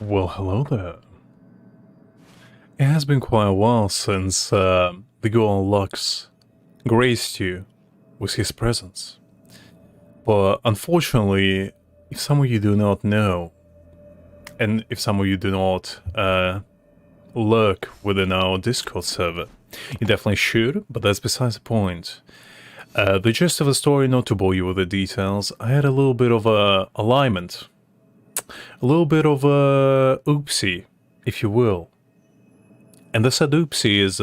Well, hello there. It has been quite a while since the Goal Lux graced you with his presence. But unfortunately, if some of you do not know, and if some of you do not lurk within our Discord server, you definitely should, but that's besides the point. The gist of the story, not to bore you with the details, I had a little bit of a alignment. A little bit of a oopsie, if you will. And the said oopsie is,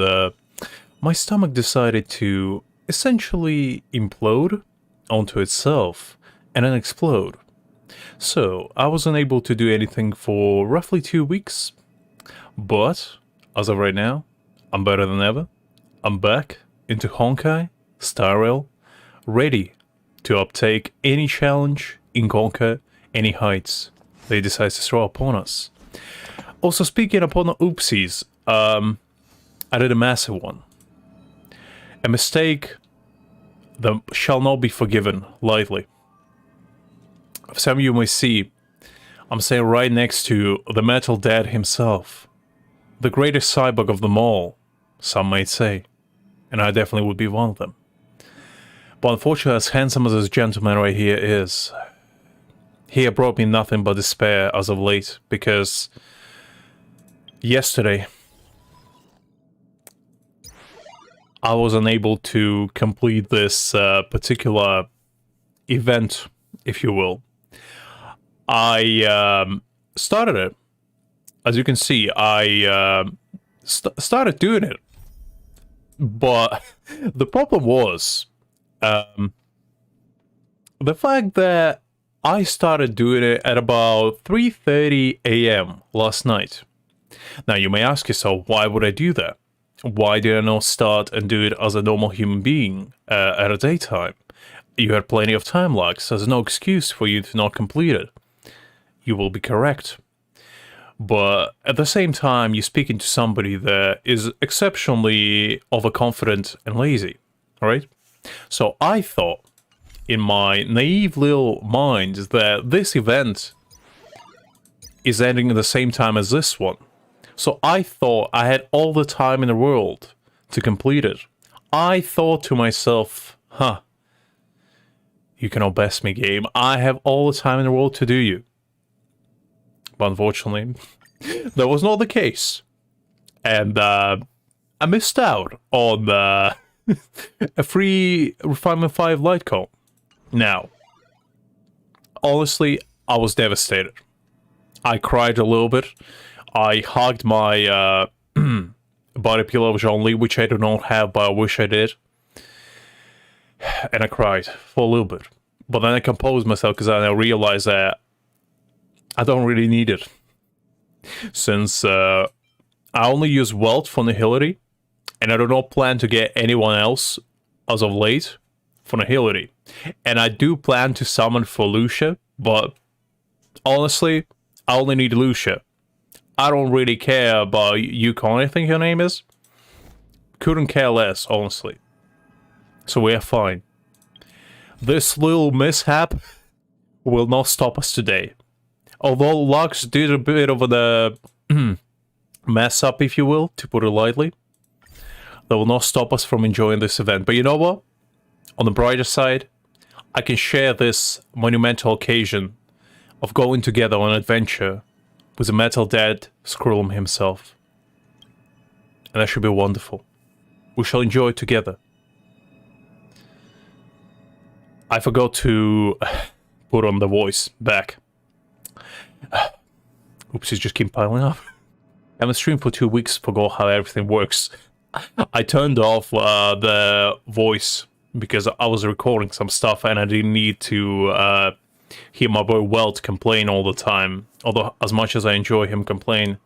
my stomach decided to essentially implode onto itself and then explode. So, I wasn't able to do anything for roughly 2 weeks. But, as of right now, I'm better than ever. I'm back into HonkaiStarRail, ready to uptake any challenge and conquer any heights they decide to throw upon us. Also, speaking upon oopsies, I did a massive one. A mistake that shall not be forgiven lightly. Some of you may see, I'm saying right next to the Metal Dad himself. The greatest cyborg of them all, some might say. And I definitely would be one of them. But unfortunately, as handsome as this gentleman right here is, he had brought me nothing but despair as of late, because yesterday I was unable to complete this particular event, if you will. I started it. As you can see, I started doing it. But the problem was the fact that I started doing it at about 3:30 a.m. last night. Now, you may ask yourself, why would I do that? Why did I not start and do it as a normal human being at a daytime? You had plenty of time lags, so there's no excuse for you to not complete it. You will be correct. But at the same time, you're speaking to somebody that is exceptionally overconfident and lazy, right? So I thought, in my naive little mind, that this event is ending at the same time as this one. So I thought I had all the time in the world to complete it. I thought to myself, you cannot best me, game. I have all the time in the world to do you. But unfortunately, that was not the case. And I missed out on a free Refinement 5 light cone. Now, honestly, I was devastated. I cried a little bit. I hugged my body pillows only, which I do not have, but I wish I did. And I cried for a little bit. But then I composed myself because I now realized that I don't really need it. Since I only use Wealth for Nihility, and I do not plan to get anyone else as of late for Nihility. And I do plan to summon for Lucia, but honestly, I only need Lucia. I don't really care about Yukon, I think her name is. Couldn't care less, honestly. So we are fine. This little mishap will not stop us today. Although Lux did a bit of a mess up, if you will, to put it lightly, that will not stop us from enjoying this event. But you know what? On the brighter side, I can share this monumental occasion of going together on an adventure with the Metal Dad Skrullum himself. And that should be wonderful. We shall enjoy it together. I forgot to put on the voice back. Oopsies just keep piling up. I haven't streamed for 2 weeks, forgot how everything works. I turned off the voice because I was recording some stuff and I didn't need to hear my boy Welt complain all the time. Although, as much as I enjoy him complain,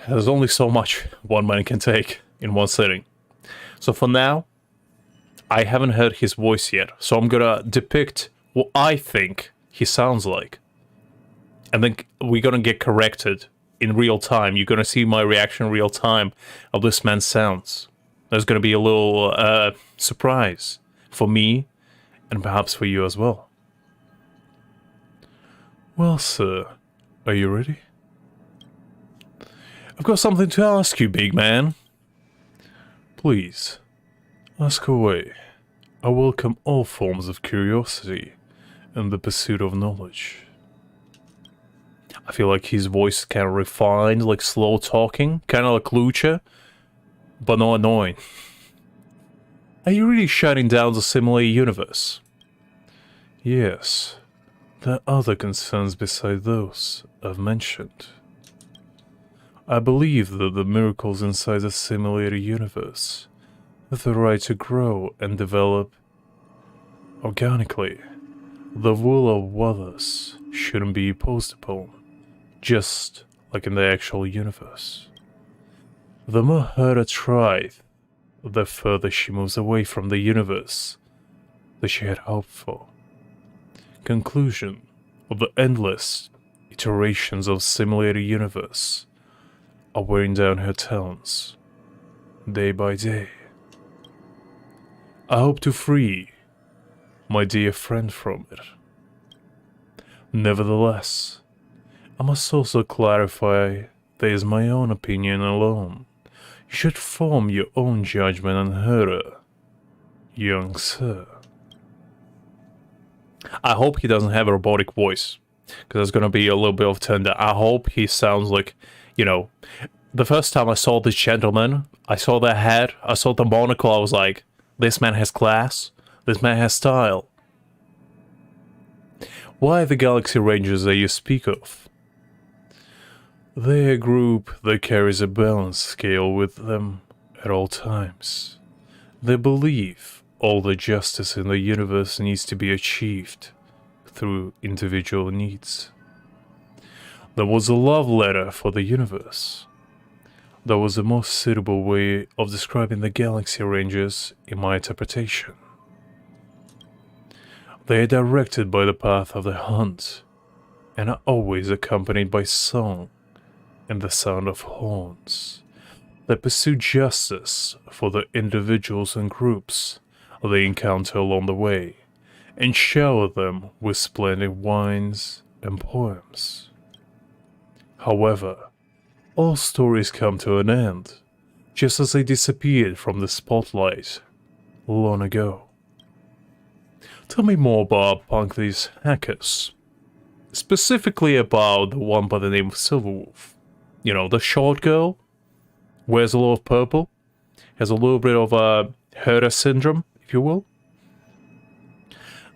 there's only so much one man can take in one sitting. So for now, I haven't heard his voice yet, so I'm gonna depict what I think he sounds like. And then we're gonna get corrected in real time. You're gonna see my reaction in real time of this man's sounds. There's gonna be a little surprise for me, and perhaps for you as well. Well, sir, are you ready? I've got something to ask you, big man. Please, ask away. I welcome all forms of curiosity and the pursuit of knowledge. I feel like his voice is kind of refined, like slow talking, kind of like Lucha, but not annoying. Are you really shutting down the simulated universe? Yes. There are other concerns beside those I've mentioned. I believe that the miracles inside the simulated universe have the right to grow and develop organically. The will of others shouldn't be imposed upon, just like in the actual universe. The more her tries, the further she moves away from the universe that she had hoped for. Conclusion of the endless iterations of simulated universe are wearing down her talents, day by day. I hope to free my dear friend from it. Nevertheless, I must also clarify that is my own opinion alone. You should form your own judgment on her, young sir. I hope he doesn't have a robotic voice, because there's gonna be a little bit of turn down. I hope he sounds like, you know, the first time I saw this gentleman, I saw the hat, I saw the monocle, I was like, this man has class, this man has style. Why the Galaxy Rangers that you speak of? They're a group that carries a balance scale with them at all times. They believe all the justice in the universe needs to be achieved through individual needs. There was a love letter for the universe. That was the most suitable way of describing the Galaxy Rangers in my interpretation. They are directed by the path of the hunt, and are always accompanied by song and the sound of horns. They pursue justice for the individuals and groups they encounter along the way, and shower them with splendid wines and poems. However, all stories come to an end, just as they disappeared from the spotlight long ago. Tell me more about these hackers. Specifically about the one by the name of Silverwolf. You know, the short girl, wears a lot of purple, has a little bit of a Herder syndrome, if you will.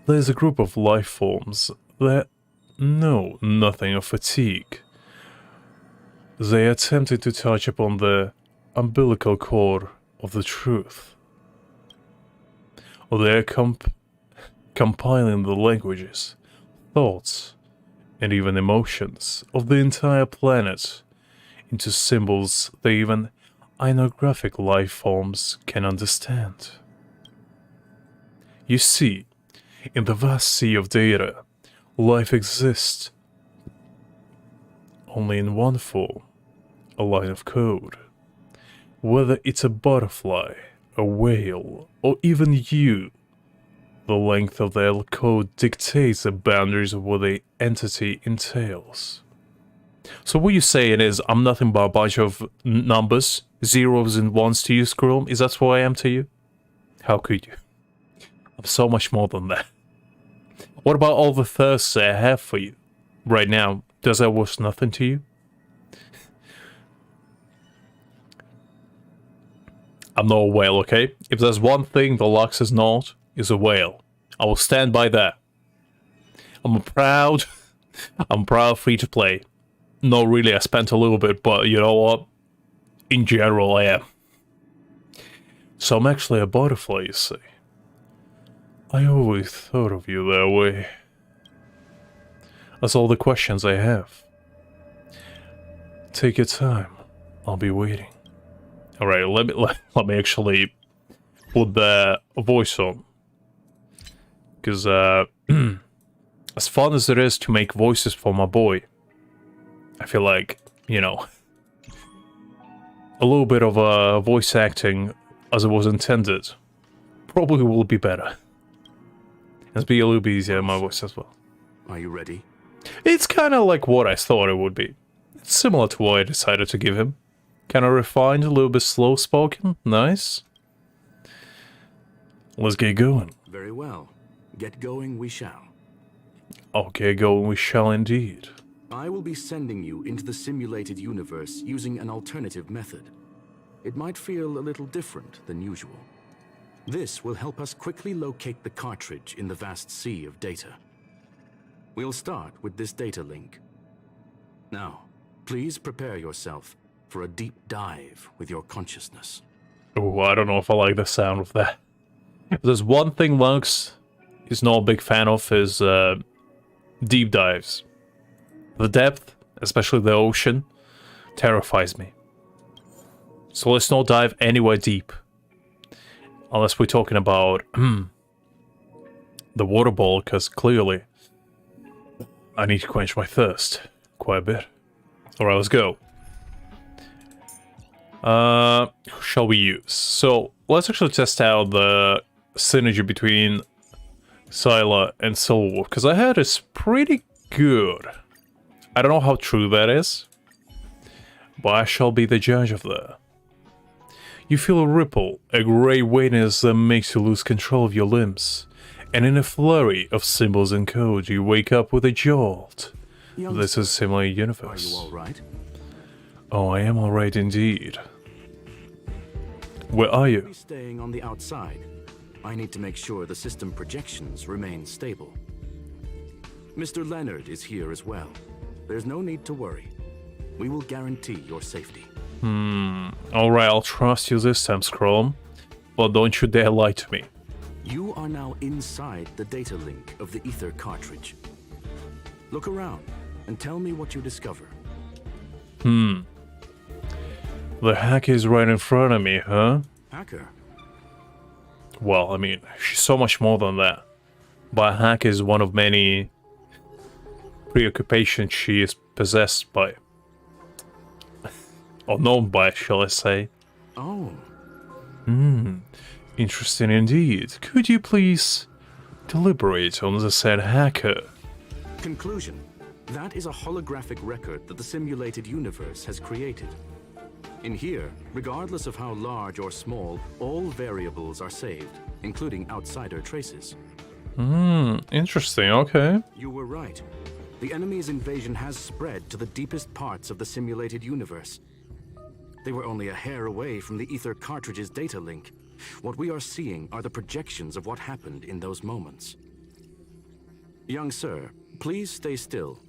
There's a group of life forms that know nothing of fatigue. They attempted to touch upon the umbilical cord of the truth. They're compiling the languages, thoughts, and even emotions of the entire planet into symbols that even iconographic life forms can understand. You see, in the vast sea of data, life exists only in one form, a line of code. Whether it's a butterfly, a whale, or even you, the length of their code dictates the boundaries of what the entity entails. So what you're saying is, I'm nothing but a bunch of numbers, zeros and ones to you, Skrull? Is that what I am to you? How could you? I'm so much more than that. What about all the thirsts I have for you right now? Does that worth nothing to you? I'm not a whale, okay? If there's one thing the Lux is not, is a whale. I will stand by that. I'm proud free to play. No, really, I spent a little bit, but you know what? In general, I am. So I'm actually a butterfly, you see. I always thought of you that way. That's all the questions I have. Take your time. I'll be waiting. Alright, let me actually put the voice on. Because, as fun as it is to make voices for my boy, I feel like, you know, a little bit of voice acting as it was intended probably will be better. It's be a little bit easier in my voice as well. Are you ready? It's kind of like what I thought it would be. It's similar to what I decided to give him. Kind of refined, a little bit slow-spoken. Nice. Let's get going. Very well. Get going we shall. Okay, going we shall indeed. I will be sending you into the simulated universe using an alternative method. It might feel a little different than usual. This will help us quickly locate the cartridge in the vast sea of data. We'll start with this data link. Now, please prepare yourself for a deep dive with your consciousness. Oh, I don't know if I like the sound of that. If there's one thing Lux is not a big fan of is deep dives. The depth, especially the ocean, terrifies me. So let's not dive anywhere deep. Unless we're talking about the water ball, because clearly I need to quench my thirst quite a bit. Alright, let's go. Shall we use? So let's actually test out the synergy between Scylla and Silverwolf, because I heard it's pretty good. I don't know how true that is, but I shall be the judge of that. You feel a ripple, a grey weightiness that makes you lose control of your limbs, and in a flurry of symbols and code, you wake up with a jolt. This is a similar universe. Are you all right? Oh, I am alright indeed. Where are you? Staying on the outside. I need to make sure the system projections remain stable. Mr. Leonard is here as well. There's no need to worry. We will guarantee your safety. Alright, I'll trust you this time, Scrum. But don't you dare lie to me. You are now inside the data link of the ether cartridge. Look around and tell me what you discover. The hack is right in front of me, huh? Hacker? Well, I mean, she's so much more than that. But a hack is one of many preoccupations she is possessed by. Or known by, shall I say. Oh. Interesting indeed. Could you please deliberate on the said hacker? Conclusion. That is a holographic record that the simulated universe has created. In here, regardless of how large or small, all variables are saved, including outsider traces. Interesting, okay. You were right. The enemy's invasion has spread to the deepest parts of the simulated universe. They were only a hair away from the ether cartridge's data link. What we are seeing are the projections of what happened in those moments. Young sir, please stay still.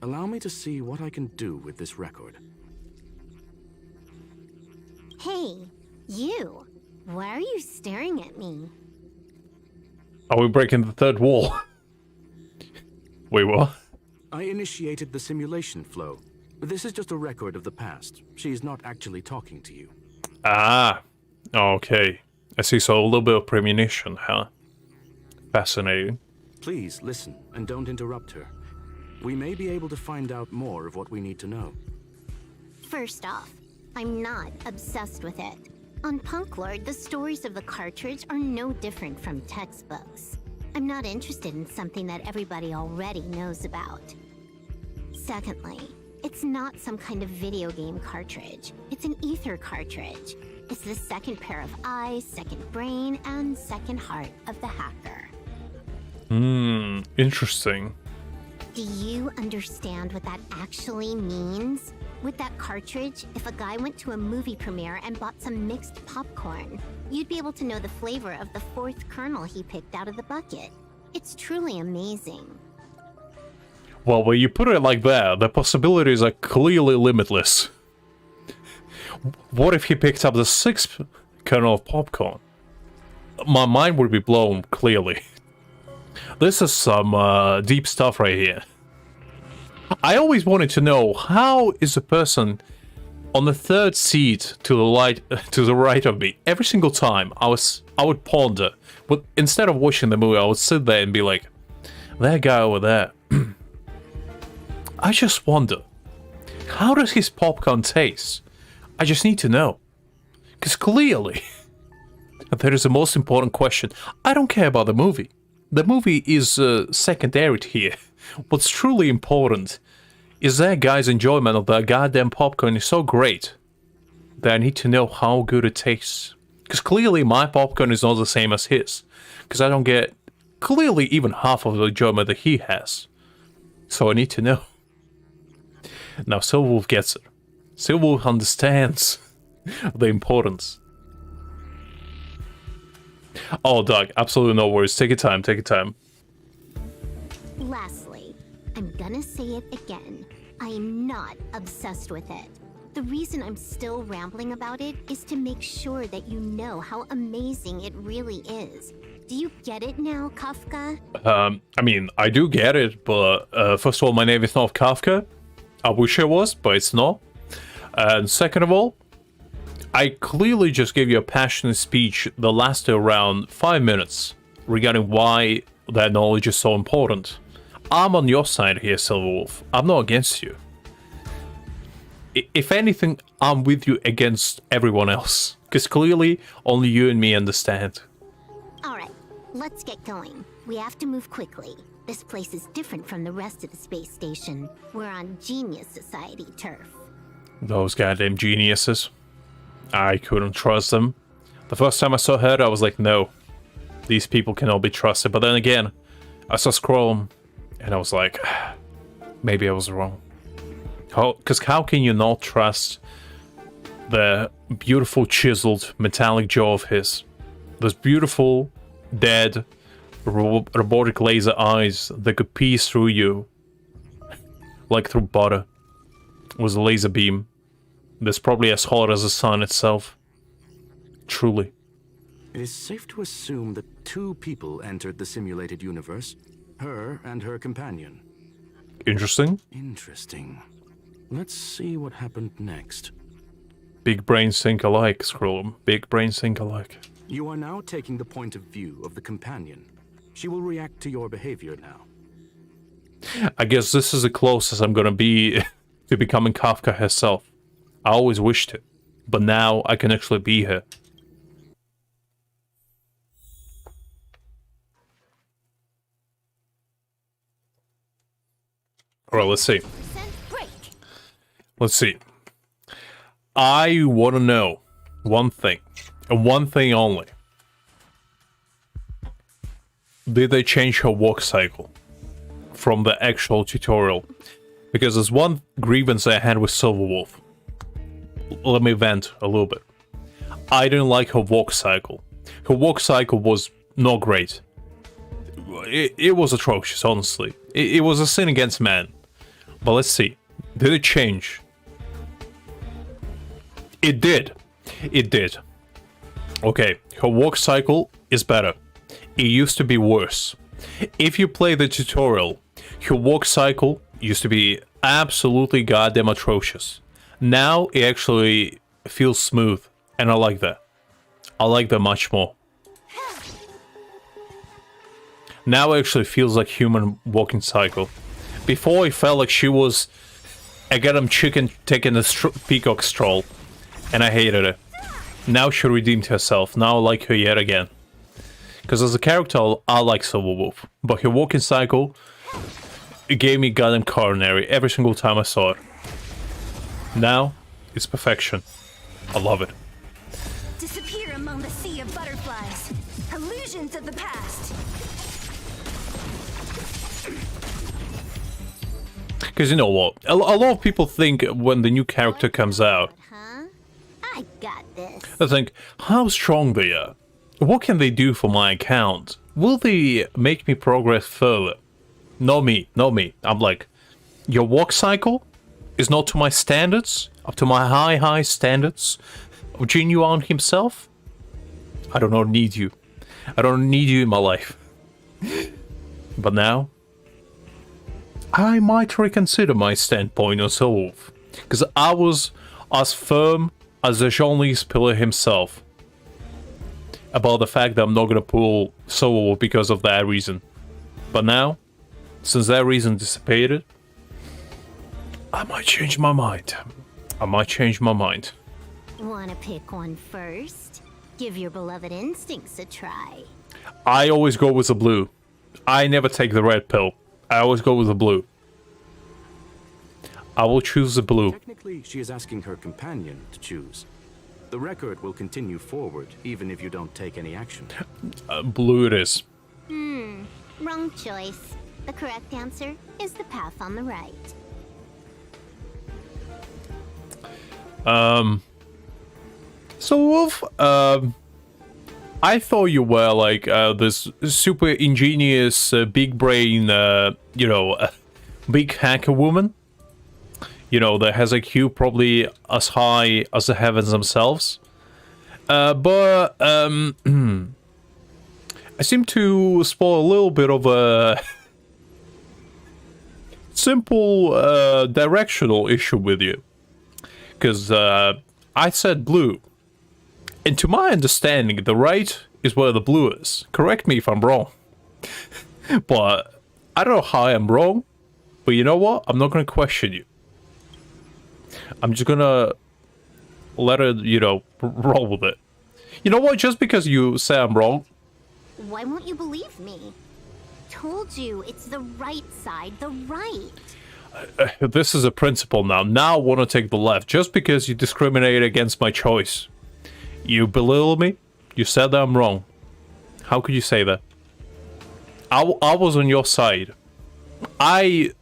Allow me to see what I can do with this record. Hey, you. Why are you staring at me? Are we breaking the third wall? Wait, what? I initiated the simulation flow. This is just a record of the past. She is not actually talking to you. Ah, okay. I see, so a little bit of premonition, huh? Fascinating. Please listen and don't interrupt her. We may be able to find out more of what we need to know. First off, I'm not obsessed with it. On Punklord, the stories of the cartridge are no different from textbooks. I'm not interested in something that everybody already knows about. Secondly, it's not some kind of video game cartridge. It's an ether cartridge. It's the second pair of eyes, second brain, and second heart of the hacker. Interesting. Do you understand what that actually means? With that cartridge, if a guy went to a movie premiere and bought some mixed popcorn, you'd be able to know the flavor of the fourth kernel he picked out of the bucket. It's truly amazing. Well, when you put it like that, the possibilities are clearly limitless. What if he picked up the sixth kernel of popcorn? My mind would be blown, clearly. This is some deep stuff right here. I always wanted to know, how is a person on the third seat to the right of me? Every single time I would ponder, but instead of watching the movie, I would sit there and be like, that guy over there. I just wonder, how does his popcorn taste? I just need to know. Because clearly, that is the most important question. I don't care about the movie. The movie is secondary here. What's truly important is that guy's enjoyment of the goddamn popcorn is so great that I need to know how good it tastes. Because clearly my popcorn is not the same as his. Because I don't get clearly even half of the enjoyment that he has. So I need to know. Now Silverwolf gets it. Silverwolf understands the importance. Oh, Doug, absolutely no worries. Take your time, take your time. Lastly, I'm gonna say it again. I am not obsessed with it. The reason I'm still rambling about it is to make sure that you know how amazing it really is. Do you get it now, Kafka? I mean, I do get it, but first of all, my name is not Kafka. I wish it was, but it's not. And second of all, I clearly just gave you a passionate speech that lasted around 5 minutes regarding why that knowledge is so important. I'm on your side here, Silverwolf. I'm not against you. If anything, I'm with you against everyone else. Because clearly, only you and me understand. Alright, let's get going. We have to move quickly. This place is different from the rest of the space station. We're on Genius Society turf. Those goddamn geniuses. I couldn't trust them. The first time I saw her, I was like, no. These people cannot be trusted. But then again, I saw Scroll, and I was like, maybe I was wrong. Because how can you not trust the beautiful chiseled metallic jaw of his? Those beautiful, dead, robotic laser eyes that could pierce through you like through butter with a laser beam that's probably as hot as the sun itself. Truly. It is safe to assume that 2 people entered the simulated universe, her and her companion. Interesting. Interesting. Let's see what happened next. Big brains think alike, Scroll. Big brains think alike. You are now taking the point of view of the companion. She will react to your behavior now. I guess this is the closest I'm gonna be to becoming Kafka herself. I always wished it, but now I can actually be her. Alright, let's see. Let's see. I want to know one thing, and one thing only. Did they change her walk cycle from the actual tutorial? Because there's one grievance I had with Silverwolf. Let me vent a little bit. I didn't like her walk cycle. Her walk cycle was not great. It was atrocious, honestly. It was a sin against man. But let's see. Did it change? It did. It did. Okay, her walk cycle is better. It used to be worse. If you play the tutorial, her walk cycle used to be absolutely goddamn atrocious. Now it actually feels smooth, and I like that. I like that much more. Now it actually feels like human walking cycle. Before it felt like she was a goddamn chicken taking a peacock stroll, and I hated it. Now she redeemed herself. Now I like her yet again. Because as a character, I like Silverwolf, but her walking cycle, it gave me goddamn coronary every single time I saw it. Now, it's perfection. I love it. Disappear among the sea of butterflies. Illusions of the past. Because you know what? A lot of people think when the new character comes out, Huh? I got this. I think, how strong they are. What can they do for my account? Will they make me progress further? Not me, not me. I'm like, your walk cycle is not to my standards, up to my high standards of Genuine himself. I do not need you. I don't need you in my life. But now, I might reconsider my standpoint on Silverwolf, because I was as firm as the Jean-Louis pillar himself about the fact that I'm not gonna pull Silverwolf because of that reason. But now, since that reason dissipated, I might change my mind. I might change my mind. Wanna pick one first? Give your beloved instincts a try. I always go with the blue. I never take the red pill. I always go with the blue. I will choose the blue. Technically, she is asking her companion to choose. The record will continue forward, even if you don't take any action. Blue it is. Wrong choice. The correct answer is the path on the right. So, Wolf, I thought you were like this super ingenious, big brain, big hacker woman. That has a IQ probably as high as the heavens themselves. But I seem to spoil a little bit of a simple directional issue with you. Because I said blue. And to my understanding, the right is where the blue is. Correct me if I'm wrong. But I don't know how I'm wrong. But you know what? I'm not going to question you. I'm just going to let it, roll with it. You know what? Just because you say I'm wrong. Why won't you believe me? Told you, it's the right side, the right. This is a principle now. Now I want to take the left. Just because you discriminate against my choice. You belittle me? You said that I'm wrong. How could you say that? I was on your side. I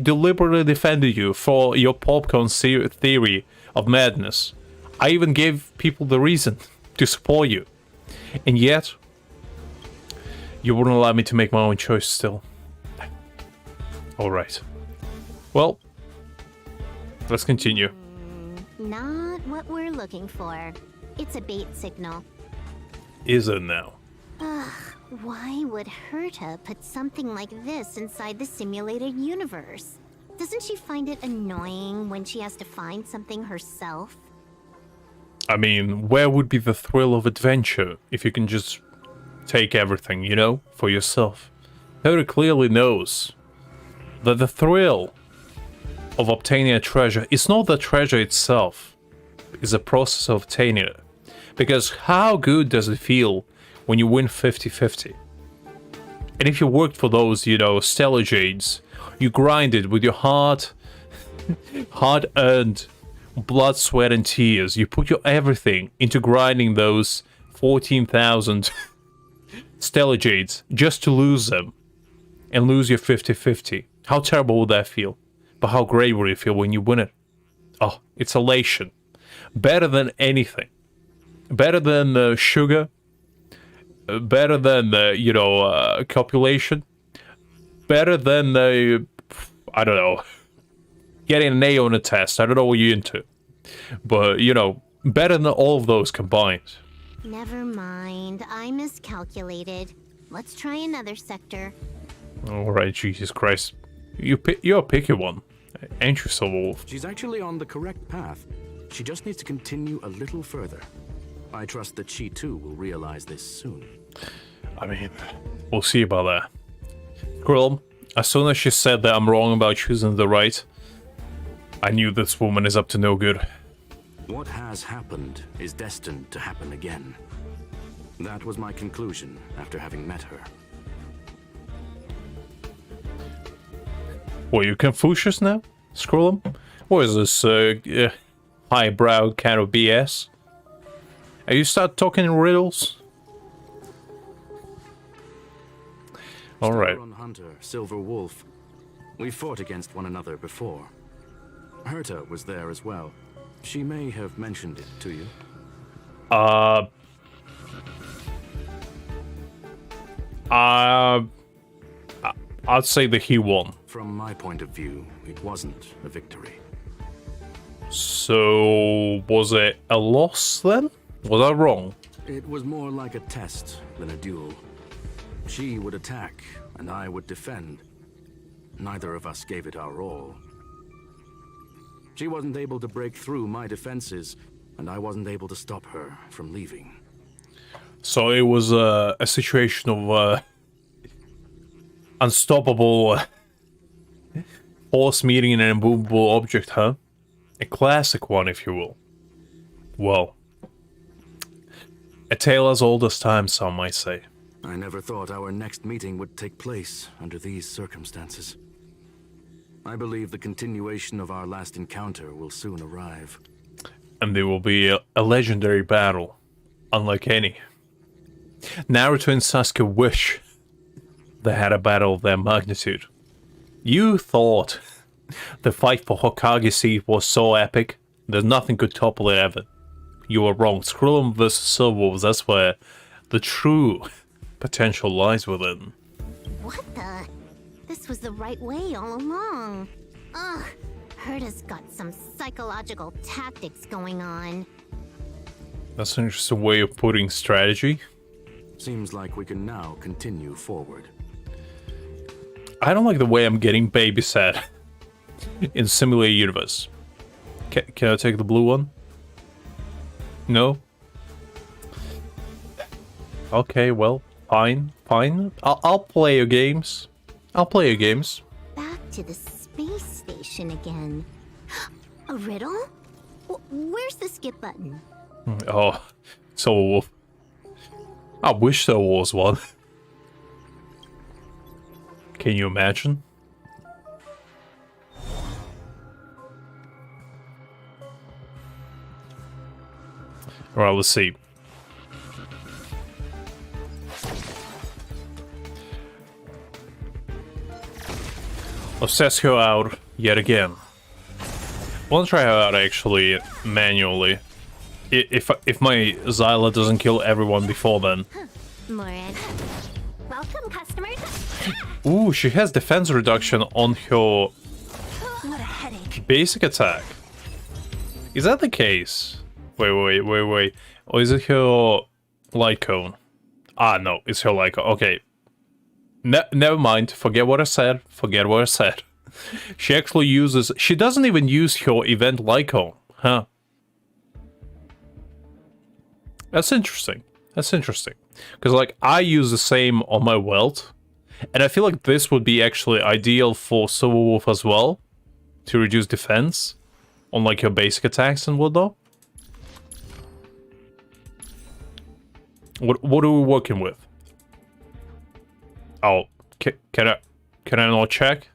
deliberately defended you for your popcorn theory of madness. I even gave people the reason to support you. And yet, you wouldn't allow me to make my own choice still. Alright. Well, let's continue. Not what we're looking for. It's a bait signal. Is it now? Why would Herta put something like this inside the simulated universe? Doesn't she find it annoying when she has to find something herself? I mean, where would be the thrill of adventure if you can just take everything, for yourself? Herta clearly knows that the thrill of obtaining a treasure is not the treasure itself, it's the process of obtaining it. Because how good does it feel when you win 50-50? And if you worked for those, stellar jades, you grinded with your hard-earned blood, sweat, and tears. You put your everything into grinding those 14,000 stellar jades just to lose them and lose your 50-50. How terrible would that feel? But how great would it feel when you win it? Oh, it's elation. Better than anything. Better than sugar. Better than, copulation. Better than, I don't know, getting an A on a test. I don't know what you're into. But, better than all of those combined. Never mind, I miscalculated. Let's try another sector. Alright, Jesus Christ. You're a picky one. Ain't you so, Wolf? She's actually on the correct path. She just needs to continue a little further. I trust that she too will realize this soon. I mean, we'll see about that. Grill, as soon as she said that I'm wrong about choosing the right, I knew this woman is up to no good. What has happened is destined to happen again. That was my conclusion after having met her. What, you Confucius now? Scroll him? What is this, highbrow kind of BS? Have you start talking in riddles? Alright. Starrun Hunter, Silver Wolf. We fought against one another before. Herta was there as well. She may have mentioned it to you. I'd say that he won. From my point of view, it wasn't a victory. So, was it a loss then? Was I wrong? It was more like a test than a duel. She would attack, and I would defend. Neither of us gave it our all. She wasn't able to break through my defenses, and I wasn't able to stop her from leaving. So it was a situation of unstoppable force meeting an immovable object, huh? A classic one, if you will. Well, a tale as old as time, some might say. I never thought our next meeting would take place under these circumstances. I believe the continuation of our last encounter will soon arrive. And there will be a legendary battle, unlike any. Naruto and Sasuke wish they had a battle of their magnitude. You thought the fight for Hokage seat was so epic, there's nothing could topple it ever. You were wrong. Skrull vs. Silverwolves, that's where the true potential lies within. What the? This was the right way all along. Ugh, Herta's got some psychological tactics going on. That's an interesting way of putting strategy. Seems like we can now continue forward. I don't like the way I'm getting babysat in Simulated Universe. Can I take the blue one? No? Okay, well, fine. I'll play your games. Back to the space station again. A riddle? Where's the skip button? Oh, so I wish there was one. Can you imagine? Alright, let's see. Let's test her out yet again. I want to try her out actually manually. If my Xyla doesn't kill everyone before then. Moran. Welcome, customers. Ooh, she has defense reduction on her What a headache. basic attack. Is that the case? Wait. Or is it her light cone? Ah, no, it's her light cone. Okay. Never mind. Forget what I said. She actually uses... She doesn't even use her event light cone. Huh. That's interesting. Because, like, I use the same on my welt. And I feel like this would be actually ideal for Silverwolf as well. To reduce defense on, like, your basic attacks and whatnot. What are we working with? Oh, can I not check?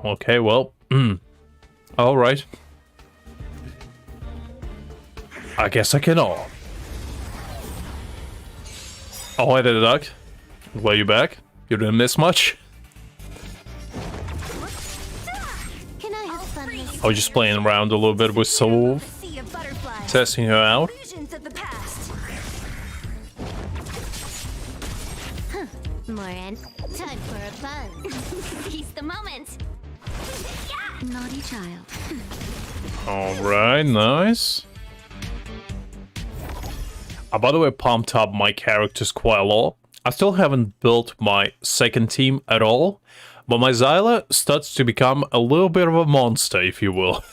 Okay, well, all right. I guess I cannot. Oh, I did a duck. Glad you're back. You didn't miss much. Can I have fun this I was just playing around a little bit with Soul, Sea of butterflies. testing her out. Illusions of the past. Moran, time for a buzz. Seize the moment. Naughty child. Alright, nice. By the way, pumped up my characters quite a lot. I still haven't built my second team at all, but my Xyla starts to become a little bit of a monster, if you will.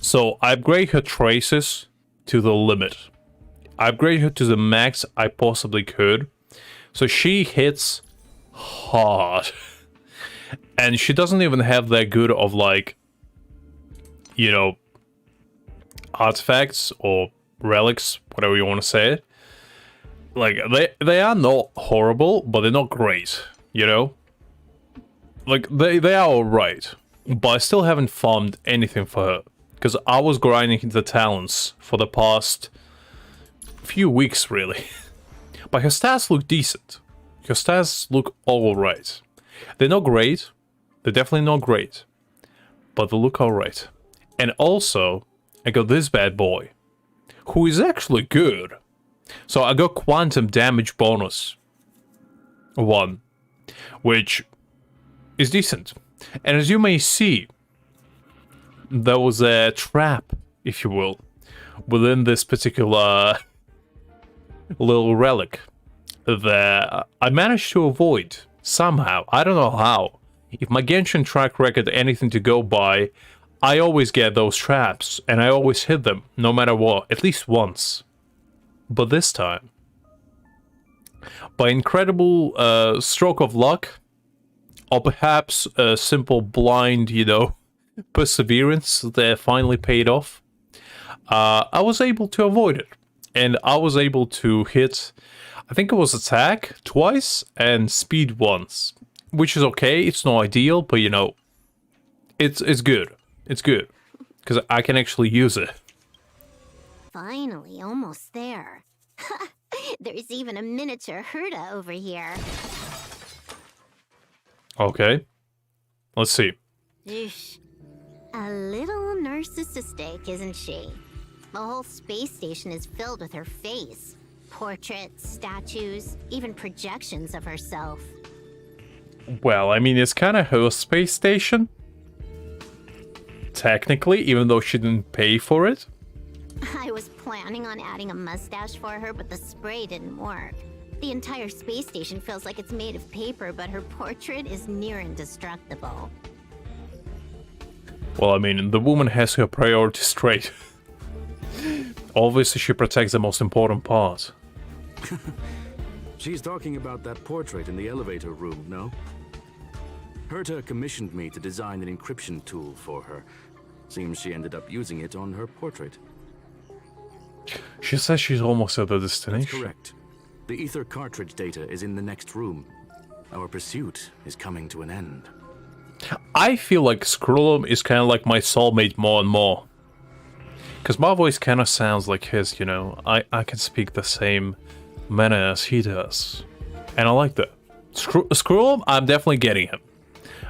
So I upgrade her traces to the limit. I upgrade her to the max I possibly could. So she hits hard. And she doesn't even have that good of, like, you know, artifacts or relics, whatever you want to say it. Like, they are not horrible, but they're not great, you know? Like, they are alright. But I still haven't farmed anything for her. Because I was grinding the talents for the past few weeks, really. But her stats look decent. Her stats look alright. They're not great. They're definitely not great. But they look alright. And also, I got this bad boy, who is actually good. So I got quantum damage bonus 1, which is decent. And as you may see, there was a trap, if you will, within this particular little relic that I managed to avoid somehow. I don't know how. If my Genshin track record anything to go by, I always get those traps, and I always hit them, no matter what, at least once. But this time, by incredible stroke of luck, or perhaps a simple blind, you know, perseverance that finally paid off, I was able to avoid it. And I was able to hit, I think it was attack twice and speed once. Which is okay, it's not ideal, but you know, it's good. It's good. Because I can actually use it. Finally, almost there. There's even a miniature Herta over here. Okay. Let's see. Eesh. A little narcissistic, isn't she? The whole space station is filled with her face. Portraits, statues, even projections of herself. Well, I mean, it's kind of her space station. Technically, even though she didn't pay for it. I was planning on adding a mustache for her, but the spray didn't work. The entire space station feels like it's made of paper, but her portrait is near indestructible. Well, I mean, the woman has her priorities straight. Obviously, she protects the most important part. She's talking about that portrait in the elevator room, no? Herta commissioned me to design an encryption tool for her. Seems she ended up using it on her portrait. She says she's almost at the That's destination. correct. The ether cartridge data is in the next room. Our pursuit is coming to an end. I feel like Skrullum is kind of like my soulmate more and more. Because my voice kind of sounds like his, you know. I can speak the same manner as he does. And I like that. Skrullum, I'm definitely getting him.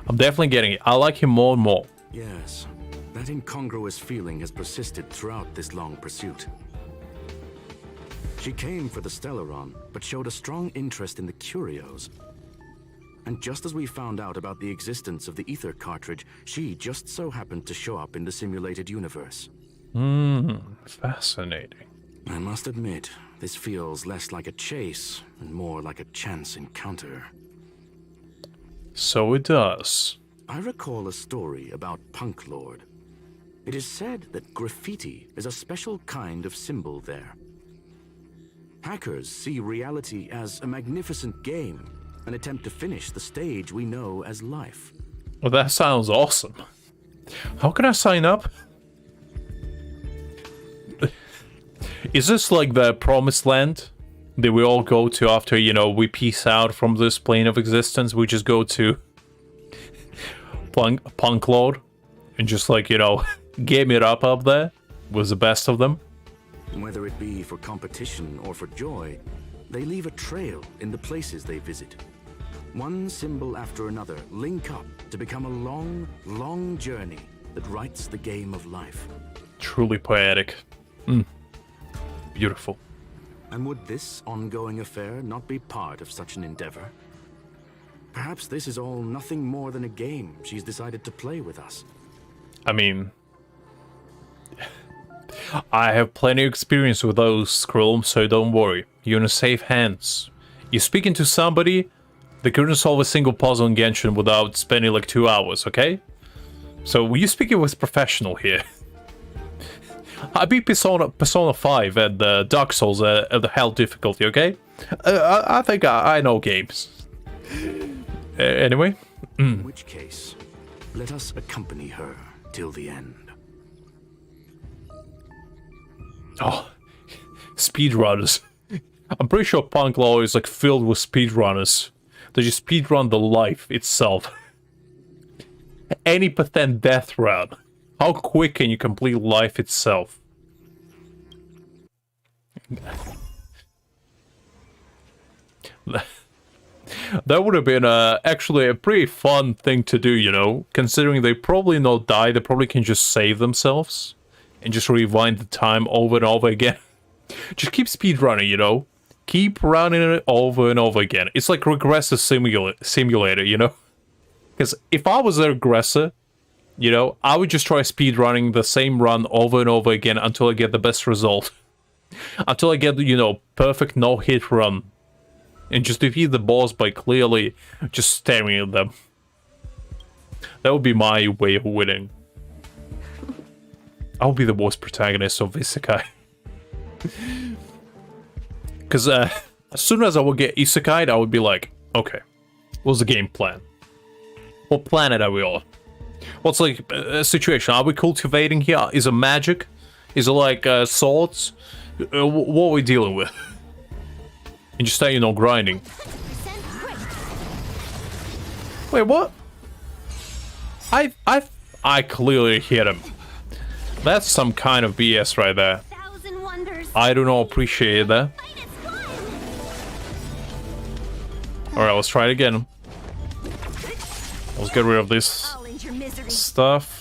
I'm definitely getting it. I like him more and more. Yes, that incongruous feeling has persisted throughout this long pursuit. She came for the Stellaron, but showed a strong interest in the curios. And just as we found out about the existence of the ether cartridge, she just so happened to show up in the simulated universe. Fascinating. I must admit, this feels less like a chase and more like a chance encounter. So it does. I recall a story about Punk Lord. It is said that graffiti is a special kind of symbol there. Hackers see reality as a magnificent game, an attempt to finish the stage we know as life. Well, that sounds awesome. How can I sign up? Is this like the promised land that we all go to after, you know, we peace out from this plane of existence? We just go to Punk Lord and just, like, you know, game it up there with the best of them? Whether it be for competition or for joy, they leave a trail in the places they visit. One symbol after another link up to become a long, long journey that writes the game of life. Truly poetic. Beautiful. And would this ongoing affair not be part of such an endeavor? Perhaps this is all nothing more than a game she's decided to play with us. I mean, I have plenty of experience with those, Skrull, so don't worry. You're in safe hands. You're speaking to somebody that couldn't solve a single puzzle in Genshin without spending like 2 hours, okay? So you're speaking with professional here. I beat Persona 5 at the Dark Souls at the hell difficulty, okay? I think I know games. Anyway. In which case, let us accompany her till the end. Oh, speedrunners. I'm pretty sure Punk Law is like filled with speedrunners. They just speedrun the life itself. Any % death run. How quick can you complete life itself? That would have been actually a pretty fun thing to do, you know? Considering they probably not die, they probably can just save themselves. And just rewind the time over and over again. Just keep speedrunning, you know? Keep running it over and over again. It's like regressive simulator, you know? Because if I was a regressor, you know, I would just try speedrunning the same run over and over again until I get the best result. Until I get, you know, perfect no-hit run. And just defeat the boss by clearly just staring at them. That would be my way of winning. I'll be the worst protagonist of Isekai. Because as soon as I would get Isekai'd, I would be like, okay, what's the game plan? What planet are we on? What's like a situation? Are we cultivating here? Is it magic? Is it like swords? What are we dealing with? And just stay, you know, grinding. Wait, what? I clearly hit him. That's some kind of BS right there. Thousand wonders. I do not appreciate that. Fight is fun. Alright, let's try it again. Let's get rid of this I'll end your misery. stuff.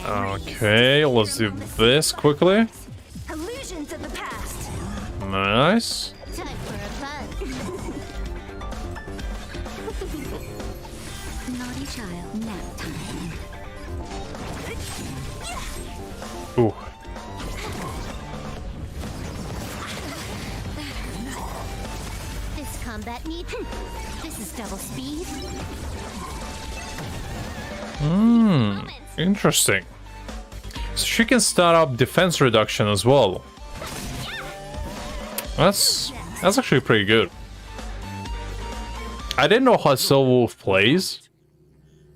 Okay, let's do this quickly. Illusions of the past. Nice. Time for a buzz. Naughty child, nap time. Ooh. This combat need. This is double speed. Interesting. So she can start up defense reduction as well. That's actually pretty good. I didn't know how Silverwolf plays,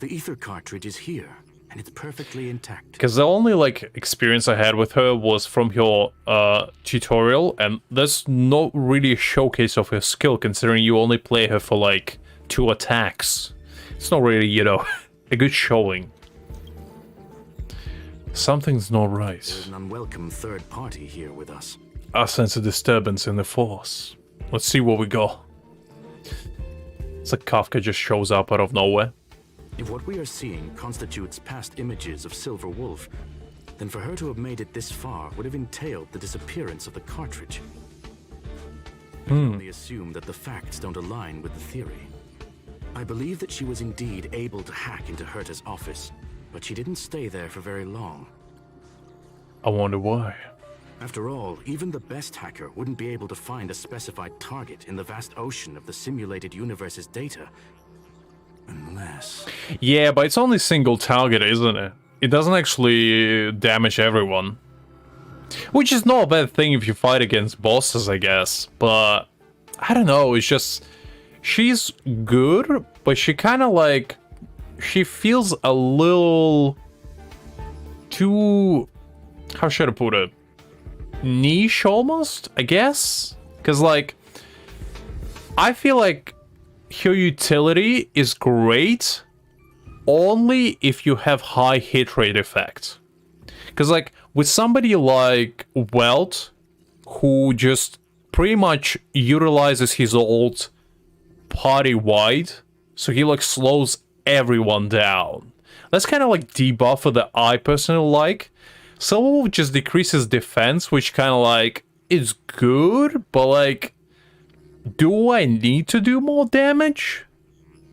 The ether cartridge is here, and it's perfectly intact. because the only like experience I had with her was from her tutorial, and that's not really a showcase of her skill, considering you only play her for like 2 attacks. It's not really, you know, a good showing. Something's not right. There's an unwelcome third party here with us. I sense a disturbance in the force. Let's see what we got. It's like Kafka just shows up out of nowhere. If what we are seeing constitutes past images of Silver Wolf, then for her to have made it this far would have entailed the disappearance of the cartridge. I can only assume that the facts don't align with the theory. I believe that she was indeed able to hack into Herta's office, but she didn't stay there for very long. I wonder why. After all, even the best hacker wouldn't be able to find a specified target in the vast ocean of the simulated universe's data. Unless... Yeah, but it's only single target, isn't it? It doesn't actually damage everyone. Which is not a bad thing if you fight against bosses, I guess. But, I don't know, it's just... She's good, but she kind of like... She feels a little... too... How should I put it? Niche, almost, I guess? Because, like... I feel like her utility is great only if you have high hit rate effect. Because, like, with somebody like Welt, who just pretty much utilizes his ult party-wide, so he, like, slows everyone down. That's kind of, like, debuffer that I personally like. Silverwolf just decreases defense, which kind of, like, is good, but, like, do I need to do more damage?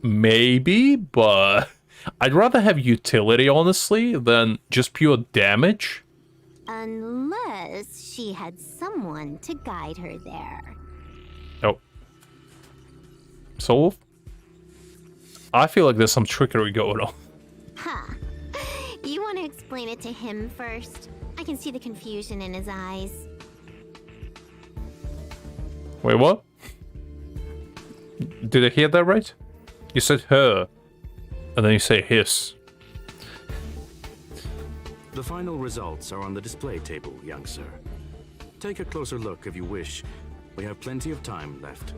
Maybe, but I'd rather have utility, honestly, than just pure damage. Unless she had someone to guide her there. Oh. So, I feel like there's some trickery going on. Ha! You want to explain it to him first? I can see the confusion in his eyes. Wait, what? Did I hear that right? You said her, and then you say his. The final results are on the display table, young sir. Take a closer look if you wish. We have plenty of time left.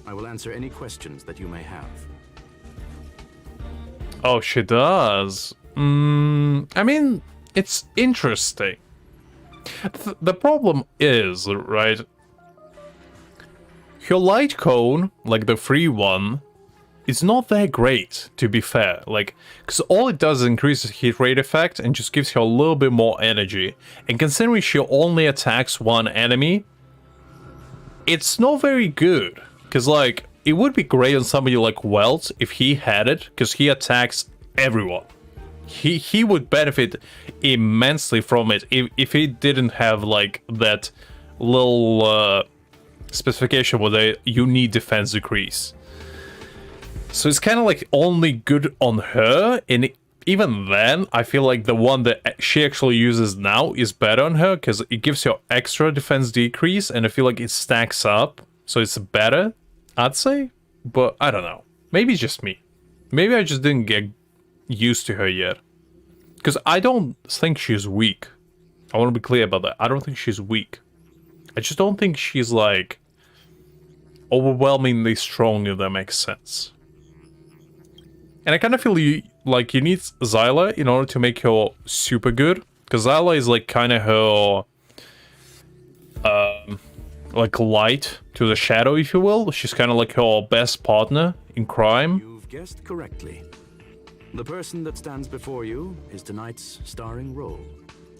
I will answer any questions that you may have. Oh, she does. I mean, it's interesting. The problem is, right? Her light cone, like the free one, is not that great, to be fair. Like, because all it does is increase the hit rate effect and just gives her a little bit more energy. And considering she only attacks one enemy, it's not very good. Because, like, it would be great on somebody like Welt if he had it, because he attacks everyone. He would benefit immensely from it if he didn't have, like, that little specification where you need defense decrease. So it's kind of like only good on her, and even then, I feel like the one that she actually uses now is better on her, because it gives her extra defense decrease, and I feel like it stacks up, so it's better, I'd say. But I don't know. Maybe it's just me. Maybe I just didn't get used to her yet. Because I don't think she's weak. I want to be clear about that. I don't think she's weak. I just don't think she's, like, overwhelmingly strong, if that makes sense. And I kind of feel like you need Zyla in order to make her super good. Because Zyla is like kind of her... like light to the shadow, if you will. She's kind of like her best partner in crime. You've guessed correctly. The person that stands before you is tonight's starring role.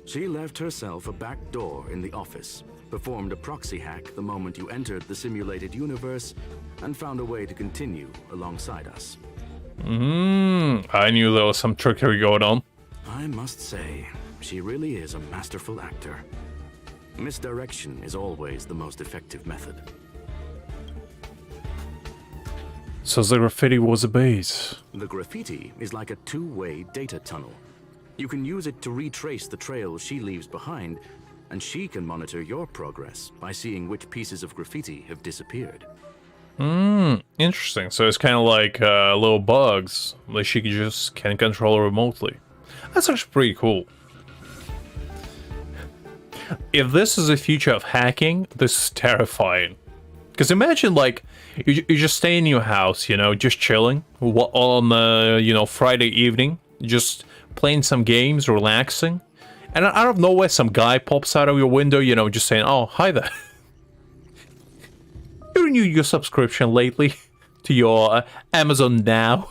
She left herself a back door in the office, performed a proxy hack the moment you entered the simulated universe, and found a way to continue alongside us. I knew there was some trickery going on. I must say, she really is a masterful actor. Misdirection is always the most effective method. So the graffiti was a base. The graffiti is like a two-way data tunnel. You can use it to retrace the trail she leaves behind, and she can monitor your progress by seeing which pieces of graffiti have disappeared. Interesting. So it's kind of like little bugs that she just can control remotely. That's actually pretty cool. If this is the future of hacking, this is terrifying. Because imagine, like, you just stay in your house, you know, just chilling on, you know, Friday evening, just playing some games, relaxing, and out of nowhere, some guy pops out of your window, you know, just saying, "Oh, hi there. You renewed your subscription lately to your Amazon Now."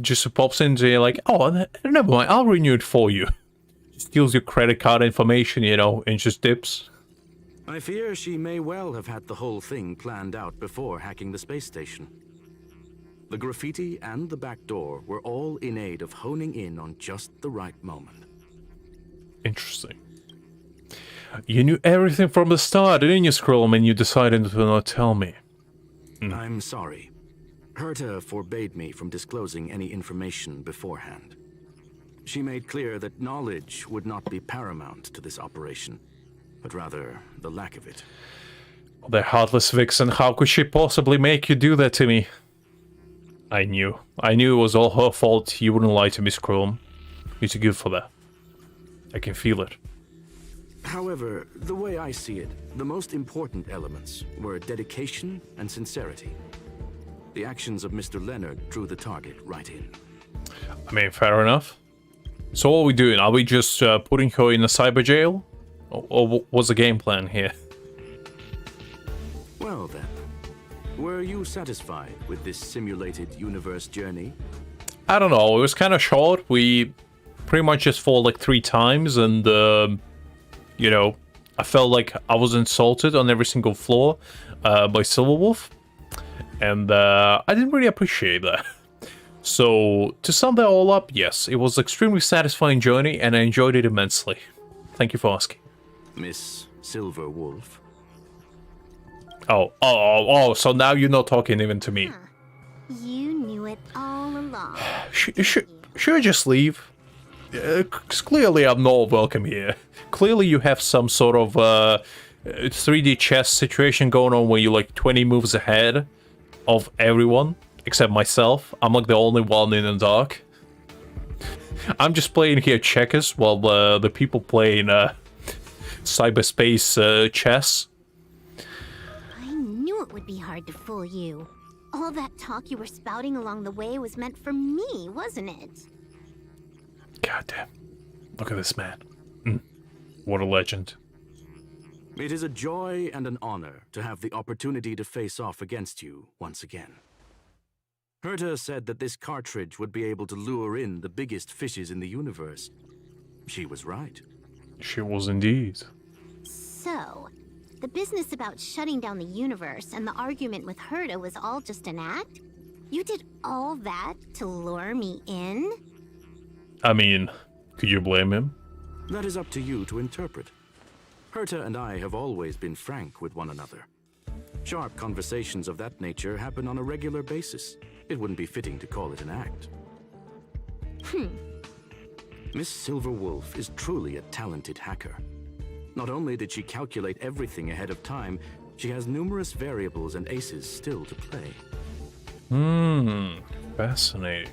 Just pops into you like, "Oh, never mind, I'll renew it for you." Steals your credit card information, you know, and just dips. I fear she may well have had the whole thing planned out before hacking the space station. The graffiti and the back door were all in aid of honing in on just the right moment. Interesting. You knew everything from the start, didn't you, Skrull, and you decided to not tell me? I'm sorry. Herta forbade me from disclosing any information beforehand. She made clear that knowledge would not be paramount to this operation, but rather the lack of it. The heartless vixen, how could she possibly make you do that to me? I knew it was all her fault. You wouldn't lie to me, Skrull. You're too good for that. I can feel it. However, the way I see it, the most important elements were dedication and sincerity. The actions of Mr. Leonard drew the target right in. I mean, fair enough. So what are we doing? Are we just putting her in a cyber jail? Or what's the game plan here? Well then, were you satisfied with this simulated universe journey? I don't know, it was kind of short. We pretty much just fought like 3 times and, you know, I felt like I was insulted on every single floor by Silverwolf. And I didn't really appreciate that. So, to sum that all up, yes, it was an extremely satisfying journey and I enjoyed it immensely. Thank you for asking. Miss Silverwolf? Oh, so now you're not talking even to me. You knew it all along. Should I just leave? 'Cause clearly I'm not welcome here. Clearly you have some sort of 3D chess situation going on where you're like 20 moves ahead of everyone, except myself. I'm like the only one in the dark. I'm just playing here checkers while the people playing cyberspace chess. I knew it would be hard to fool you. All that talk you were spouting along the way was meant for me, wasn't it? God damn. Look at this man. What a legend. It is a joy and an honor to have the opportunity to face off against you once again. Herta said that this cartridge would be able to lure in the biggest fishes in the universe. She was right. She was indeed. So, the business about shutting down the universe and the argument with Herta was all just an act? You did all that to lure me in? I mean, could you blame him? That is up to you to interpret. Herta and I have always been frank with one another. Sharp conversations of that nature happen on a regular basis. It wouldn't be fitting to call it an act. Miss Silverwolf is truly a talented hacker. Not only did she calculate everything ahead of time, she has numerous variables and aces still to play. Fascinating.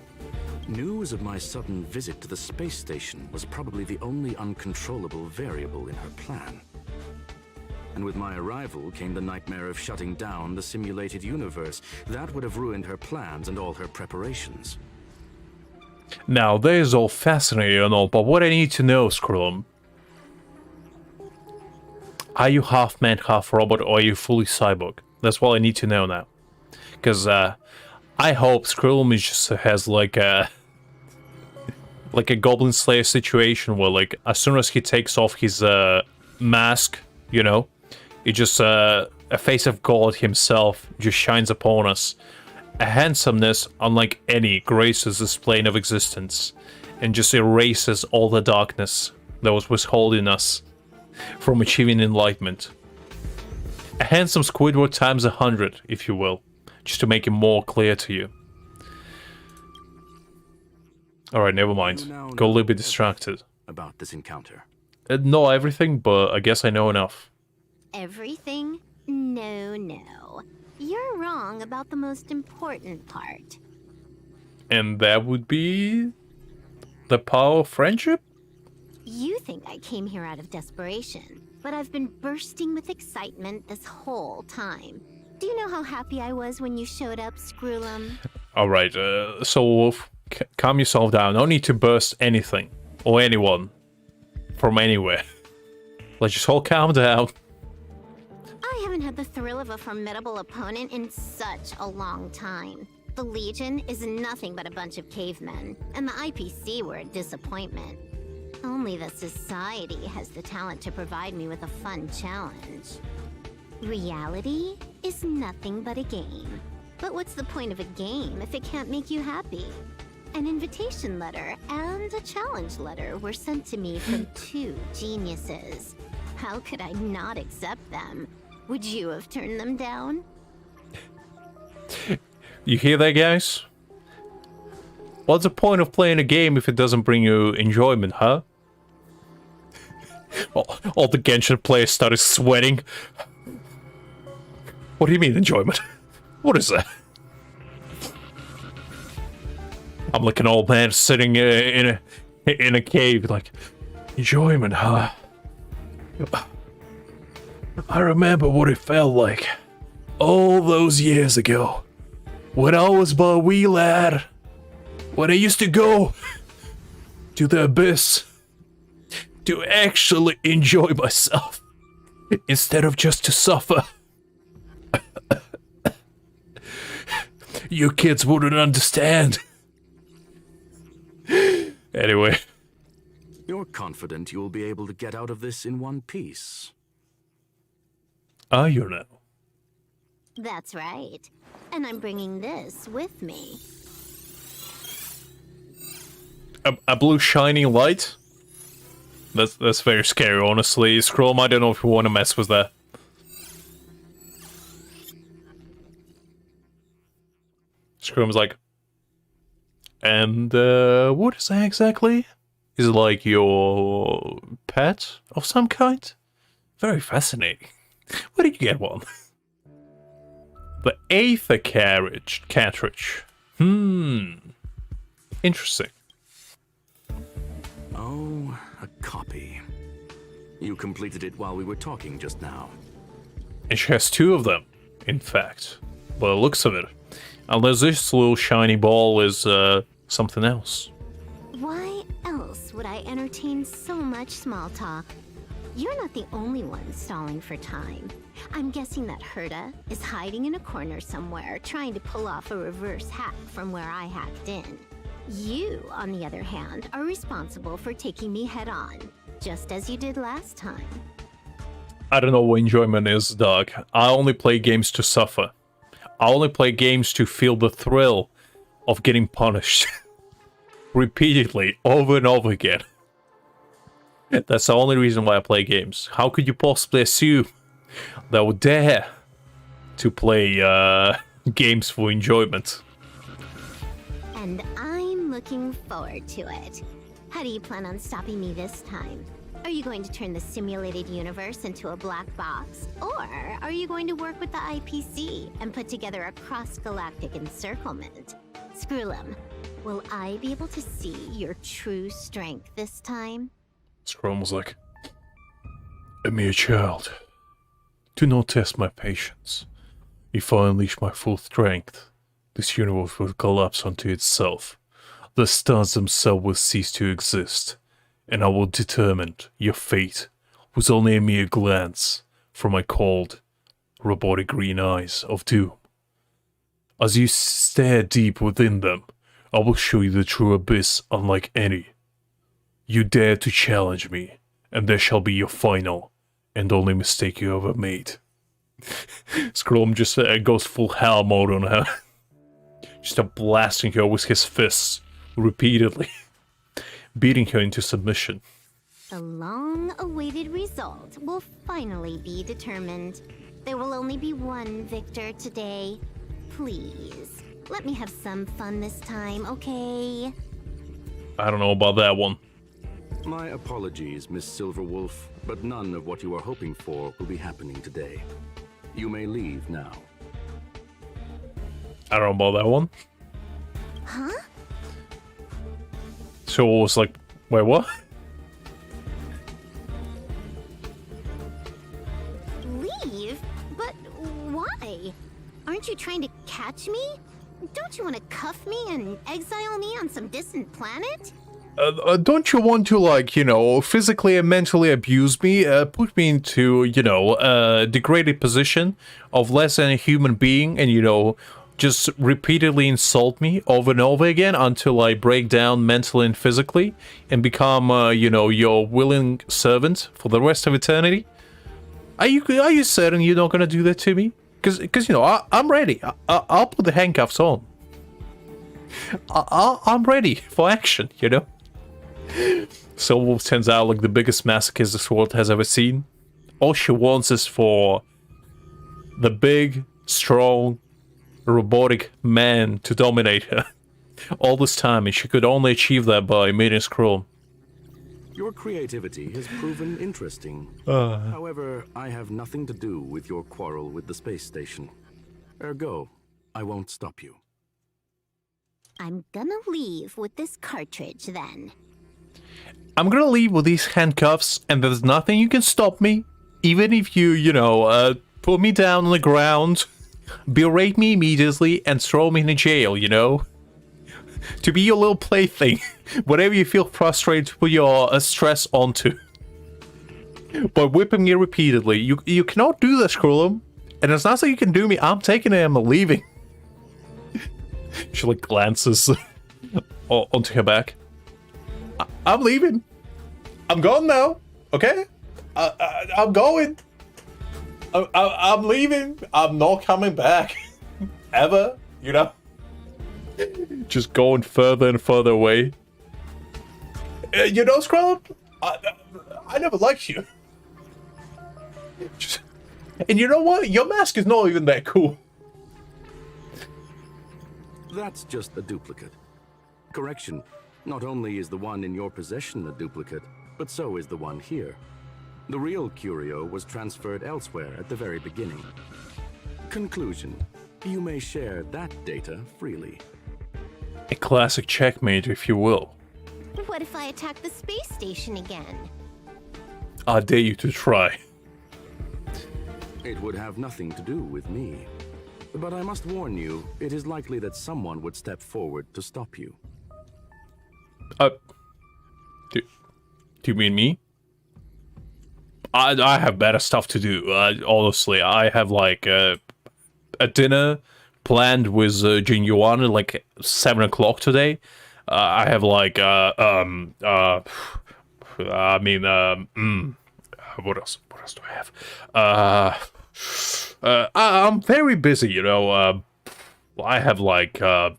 News of my sudden visit to the space station was probably the only uncontrollable variable in her plan. And with my arrival came the nightmare of shutting down the simulated universe. That would have ruined her plans and all her preparations. Now, that is all fascinating and all, but what I need to know, Skrullum, are you half man, half robot, or are you fully cyborg? That's what I need to know now. Because I hope Skrullum just has like a Goblin Slayer situation where, like, as soon as he takes off his mask, you know, it just a face of God himself just shines upon us. A handsomeness unlike any graces this plane of existence, and just erases all the darkness that was withholding us from achieving enlightenment. A handsome Squidward times 100, if you will, just to make it more clear to you. Alright, never mind. Got a little bit distracted. About this encounter. Not everything, but I guess I know enough. Everything? No, no. You're wrong about the most important part. And that would be the power of friendship? You think I came here out of desperation, but I've been bursting with excitement this whole time. Do you know how happy I was when you showed up, Skrullum? Alright, so Wolf, calm yourself down. No need to burst anything, or anyone, from anywhere. Let's just all calm down. I haven't had the thrill of a formidable opponent in such a long time. The Legion is nothing but a bunch of cavemen, and the IPC were a disappointment. Only the Society has the talent to provide me with a fun challenge. Reality is nothing but a game. But what's the point of a game if it can't make you happy? An invitation letter and a challenge letter were sent to me from two geniuses. How could I not accept them? Would you have turned them down? You hear that, guys? What's the point of playing a game if it doesn't bring you enjoyment, huh? All the Genshin players started sweating. What do you mean, enjoyment? What is that? I'm like an old man sitting in a cave, like, enjoyment, huh? I remember what it felt like all those years ago, when I was but a wee lad, when I used to go to the abyss to actually enjoy myself instead of just to suffer. You kids wouldn't understand. Anyway. You're confident you'll be able to get out of this in one piece. Are you now? That's right. And I'm bringing this with me. A blue shiny light? That's very scary, honestly. Skrullum, I don't know if you want to mess with that. Skrullum's like, and what is that exactly? Is it like your pet of some kind? Very fascinating. Where did you get one? The Aether cartridge. Interesting. Oh, a copy. You completed it while we were talking just now. And she has two of them, in fact. By the looks of it. Unless this little shiny ball is something else. Why else would I entertain so much small talk? You're not the only one stalling for time. I'm guessing that Herta is hiding in a corner somewhere, trying to pull off a reverse hack from where I hacked in. You, on the other hand, are responsible for taking me head-on, just as you did last time. I don't know what enjoyment is, dog. I only play games to suffer. I only play games to feel the thrill of getting punished. Repeatedly, over and over again. That's the only reason why I play games. How could you possibly assume that I would dare to play games for enjoyment? And I'm looking forward to it. How do you plan on stopping me this time? Are you going to turn the simulated universe into a black box? Or are you going to work with the IPC and put together a cross-galactic encirclement? Skrullum, will I be able to see your true strength this time? Skrullum was like, a mere child. Do not test my patience. If I unleash my full strength, this universe will collapse onto itself. The stars themselves will cease to exist, and I will determine your fate with only a mere glance from my cold, robotic green eyes of doom. As you stare deep within them, I will show you the true abyss unlike any. You dare to challenge me, and there shall be your final and only mistake you ever made. Scrum just goes full hell mode on her. Just blasting her with his fists repeatedly, beating her into submission. The long-awaited result will finally be determined. There will only be one victor today. Please, let me have some fun this time, okay? I don't know about that one. My apologies, Miss Silverwolf, but none of what you are hoping for will be happening today. You may leave now. I don't know about that one. Huh? So it was like, wait, what? Leave? But why? Aren't you trying to catch me? Don't you want to cuff me and exile me on some distant planet? Don't you want to, like, you know, physically and mentally abuse me, put me into, you know, a degraded position of less than a human being, and, you know, just repeatedly insult me over and over again until I break down mentally and physically and become, you know, your willing servant for the rest of eternity? Are you certain you're not gonna do that to me? Because you know, I'm ready. I'll put the handcuffs on. I'm ready for action, you know? Silverwolf turns out like the biggest masochist this world has ever seen. All she wants is for the big, strong, robotic man to dominate her. All this time, and she could only achieve that by meeting Skrull. Your creativity has proven interesting. However, I have nothing to do with your quarrel with the space station. Ergo, I won't stop you. I'm gonna leave with this cartridge then. I'm gonna leave with these handcuffs, and there's nothing you can stop me. Even if you know, put me down on the ground, berate me immediately, and throw me in a jail, you know? To be your little plaything, whatever you feel frustrated to put your stress onto. By whipping me repeatedly, you cannot do this, Krillum. And there's nothing you can do me. I'm taking it and I'm leaving. She like glances onto her back. I'm leaving. I'm gone now. Okay? I'm going. I'm leaving. I'm not coming back. Ever. You know? Just going further and further away. You know, Skrull? I never liked you. And you know what? Your mask is not even that cool. That's just a duplicate. Correction. Not only is the one in your possession a duplicate, but so is the one here. The real curio was transferred elsewhere at the very beginning. Conclusion. You may share that data freely. A classic checkmate, if you will. What if I attack the space station again? I dare you to try. It would have nothing to do with me. But I must warn you, it is likely that someone would step forward to stop you. Do you mean me? I have better stuff to do. Honestly, I have like a dinner planned with Jin Yuan at like 7 o'clock today. I have like what else? What else do I have? I'm very busy, you know. I have like at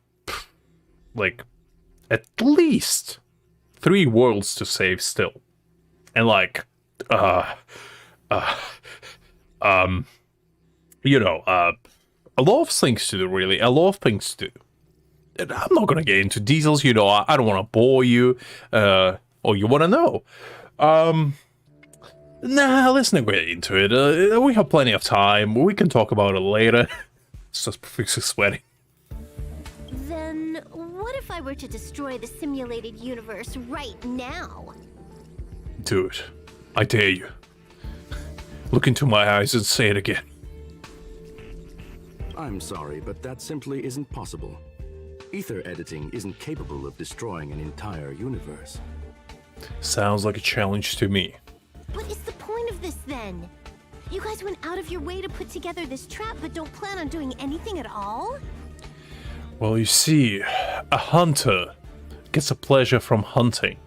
least 3 worlds to save still, and like you know, a lot of things to do, really. A lot of things to do. And I'm not gonna get into details, you know. I don't want to bore you, or you want to know. Nah, let's not get into it. We have plenty of time. We can talk about it later. It's just profusely sweating. Then what if I were to destroy the simulated universe right now? Do it. I dare you. Look into my eyes and say it again. I'm sorry, but that simply isn't possible. Ether editing isn't capable of destroying an entire universe. Sounds like a challenge to me. What is the point of this then? You guys went out of your way to put together this trap but don't plan on doing anything at all? Well, you see, a hunter gets a pleasure from hunting,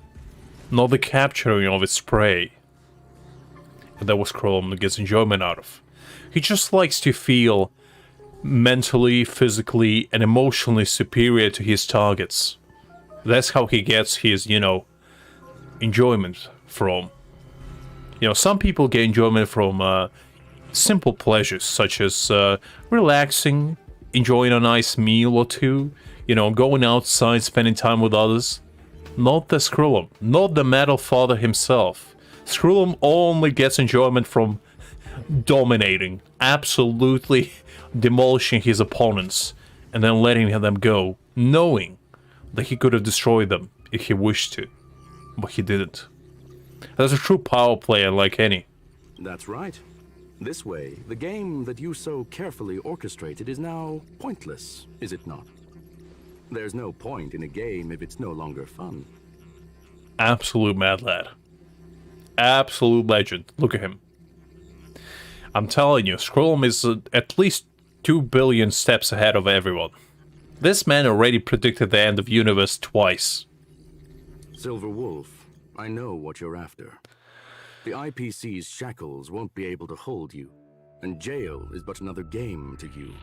not the capturing of its prey. And that was Chrome gets enjoyment out of. He just likes to feel mentally, physically, and emotionally superior to his targets. That's how he gets his, enjoyment from. Some people get enjoyment from simple pleasures, such as relaxing, enjoying a nice meal or two, going outside, spending time with others. Not the Skrullum, not the Metal Father himself. Skrullum only gets enjoyment from dominating, absolutely demolishing his opponents, and then letting them go, knowing that he could have destroyed them if he wished to, but he didn't. That's a true power player like any. That's right. This way, the game that you so carefully orchestrated is now pointless, is it not? There's no point in a game if it's no longer fun. Absolute mad lad. Absolute legend. Look at him. I'm telling you, Skrullum is at least 2 billion steps ahead of everyone. This man already predicted the end of universe twice. Silver Wolf, I know what you're after. The IPC's shackles won't be able to hold you, and jail is but another game to you.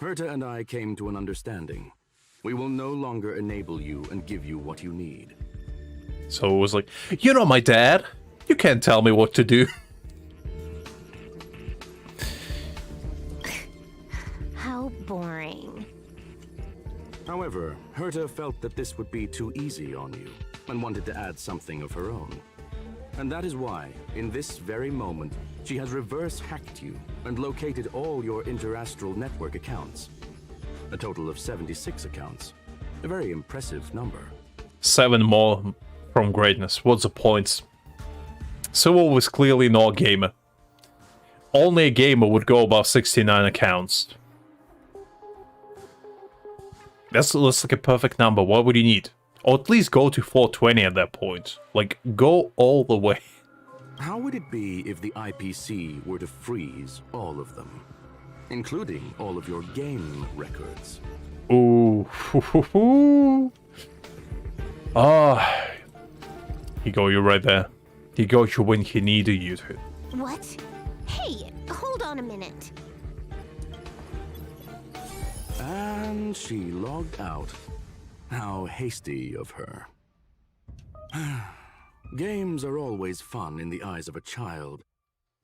Herta and I came to an understanding. We will no longer enable you and give you what you need. So it was like, my dad. You can't tell me what to do. How boring. However, Herta felt that this would be too easy on you, and wanted to add something of her own. And that is why, in this very moment, she has reverse-hacked you and located all your interastral network accounts. A total of 76 accounts. A very impressive number. 7 more from greatness. What's the point? Silver was clearly not a gamer. Only a gamer would go above 69 accounts. That's like a perfect number. What would you need? Or at least go to 420 at that point. Like, go all the way. How would it be if the IPC were to freeze all of them? Including all of your game records. Ooh. Ah. He got you right there. He got you when he needed you to. What? Hey, hold on a minute. And she logged out. How hasty of her. Games are always fun in the eyes of a child,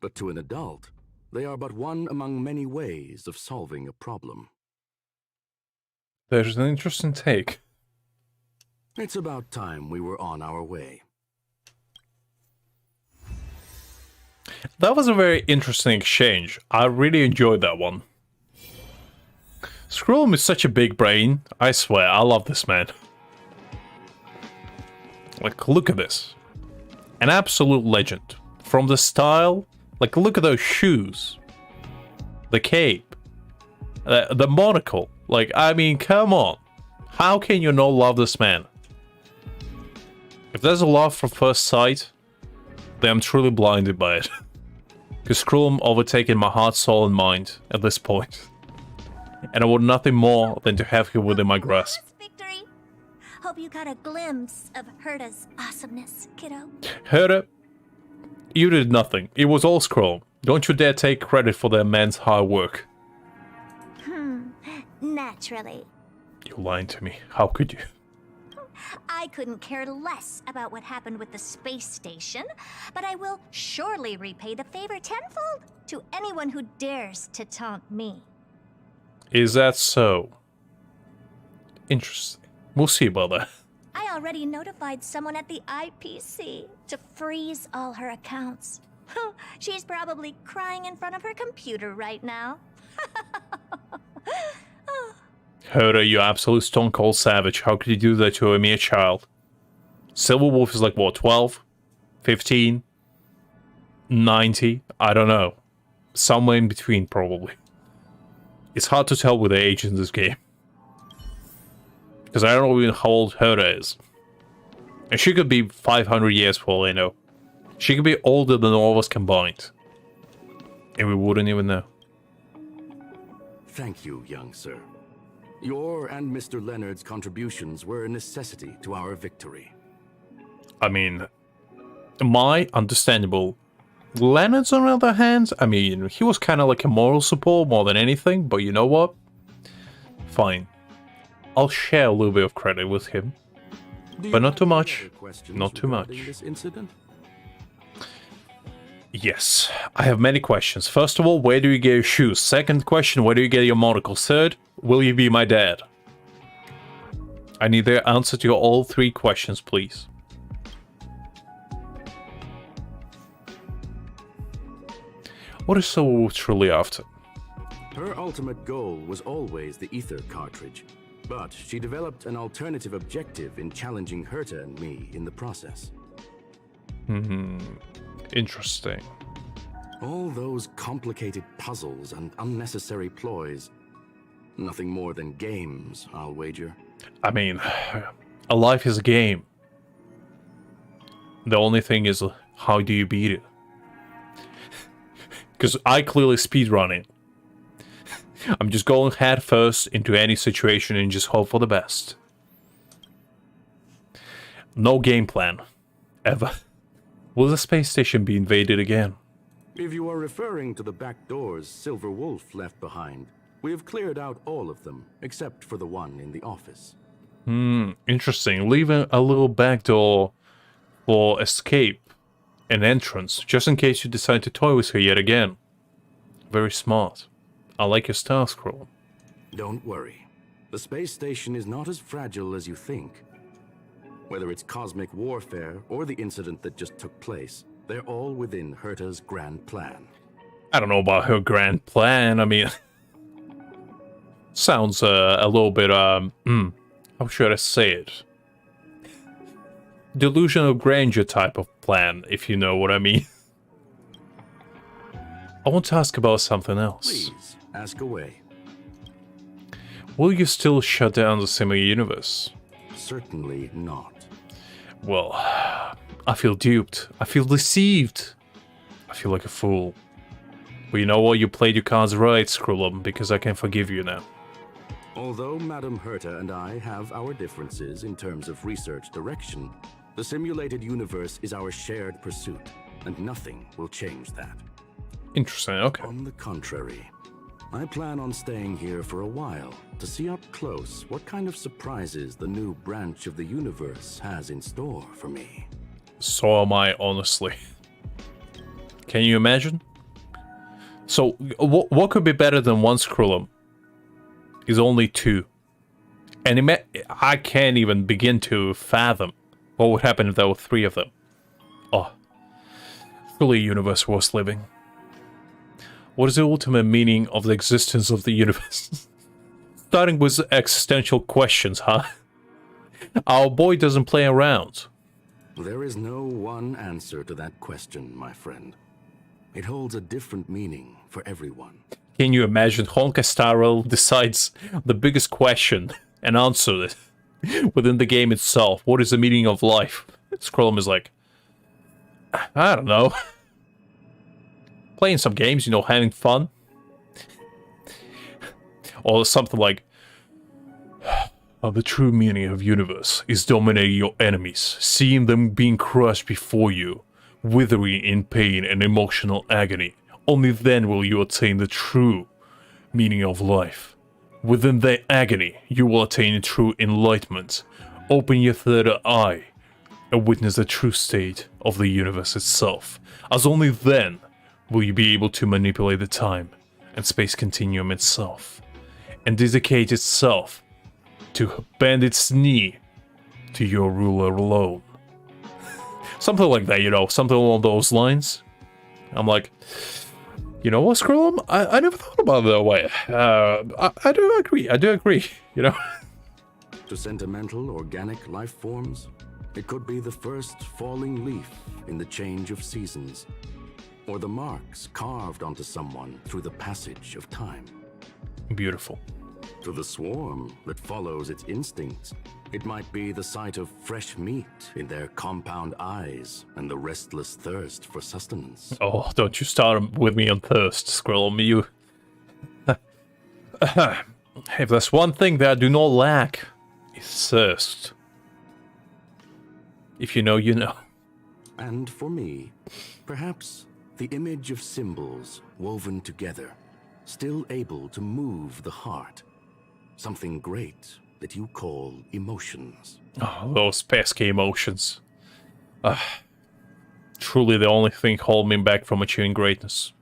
but to an adult, they are but one among many ways of solving a problem. There's an interesting take. It's about time we were on our way. That was a very interesting exchange. I really enjoyed that one. Skrullum is such a big brain. I swear, I love this man. Like, look at this. An absolute legend. From the style, like, look at those shoes. The cape. The monocle. Like, I mean, come on. How can you not love this man? If there's a love from first sight, then I'm truly blinded by it. Because Skrullum overtaken my heart, soul, and mind at this point. And I want nothing more than to have him within my grasp. Victory. Hope you got a glimpse of Herta's awesomeness, kiddo. Herta, you did nothing. It was all Skrullum. Don't you dare take credit for the man's hard work. Naturally. You lying to me. How could you? I couldn't care less about what happened with the space station, but I will surely repay the favor tenfold to anyone who dares to taunt me. Is that so? Interesting. We'll see about that. I already notified someone at the IPC to freeze all her accounts. She's probably crying in front of her computer right now. Herta, you absolute stone cold savage. How could you do that to a mere child? Silver Wolf is like, what, 12? 15? 90, I don't know. Somewhere in between, probably. It's hard to tell with the age in this game. Because I don't know even how old Herta is. And she could be 500 years for all I know. She could be older than all of us combined. And we wouldn't even know. Thank you, young sir. Your and Mr. Leonard's contributions were a necessity to our victory. I mean, my understandable. Leonard's, on the other hand, I mean, he was kind of like a moral support more than anything, but you know what? Fine. I'll share a little bit of credit with him. But not too much. Not too much. This incident? Yes, I have many questions. First of all, where do you get your shoes? Second question, where do you get your monocle? Third, will you be my dad? I need the answer to all three questions, please. What is so truly after? Her ultimate goal was always the ether cartridge, but she developed an alternative objective in challenging Herta and me in the process. Interesting. All those complicated puzzles and unnecessary ploys. Nothing more than games, I'll wager. I mean, a life is a game. The only thing is, how do you beat it? Because I clearly speedrun it. I'm just going head first into any situation and just hope for the best. No game plan. Ever. Will the space station be invaded again? If you are referring to the back doors Silver Wolf left behind, we have cleared out all of them, except for the one in the office. Interesting. Leaving a little back door for escape and entrance, just in case you decide to toy with her yet again. Very smart. I like your style scroll. Don't worry. The space station is not as fragile as you think. Whether it's cosmic warfare or the incident that just took place, they're all within Herta's grand plan. I don't know about her grand plan. I mean, sounds a little bit, how should I say it? Delusion of grandeur type of plan, if you know what I mean. I want to ask about something else. Please, ask away. Will you still shut down the similar universe? Certainly not. Well, I feel duped. I feel deceived. I feel like a fool. But you know what? You played your cards right, Skrullum, because I can forgive you now. Although Madame Herta and I have our differences in terms of research direction, the simulated universe is our shared pursuit, and nothing will change that. Interesting, okay. On the contrary, I plan on staying here for a while to see up close what kind of surprises the new branch of the universe has in store for me. So am I, honestly. Can you imagine? So, what could be better than one Skrullum? Is only two. And I can't even begin to fathom what would happen if there were three of them. Oh, truly a universe worth living. What is the ultimate meaning of the existence of the universe? Starting with existential questions, huh? Our boy doesn't play around. There is no one answer to that question, my friend. It holds a different meaning for everyone. Can you imagine HonkaiStarRail decides the biggest question and answers it within the game itself? What is the meaning of life? Skrullum is like, I don't know. Playing some games, you know, having fun. Or something like, the true meaning of universe is dominating your enemies, seeing them being crushed before you, withering in pain and emotional agony. Only then will you attain the true meaning of life. Within that agony, you will attain true enlightenment. Open your third eye and witness the true state of the universe itself, as only then will you be able to manipulate the time and space continuum itself, and dedicate itself to bend its knee to your ruler alone. Something like that, you know, something along those lines. I'm like, you know what, Skrullum? I never thought about it that way. I do agree, you know? To sentimental, organic life forms, it could be the first falling leaf in the change of seasons. or the marks carved onto someone through the passage of time. Beautiful. To the swarm that follows its instincts, it might be the sight of fresh meat in their compound eyes and the restless thirst for sustenance. Oh, don't you start with me on thirst, Squirrel. You. If there's one thing that I do not lack, it's thirst. If you know, you know. And for me, perhaps the image of symbols woven together, still able to move the heart. Something great that you call emotions. Oh, those pesky emotions. Truly the only thing holding me back from achieving greatness.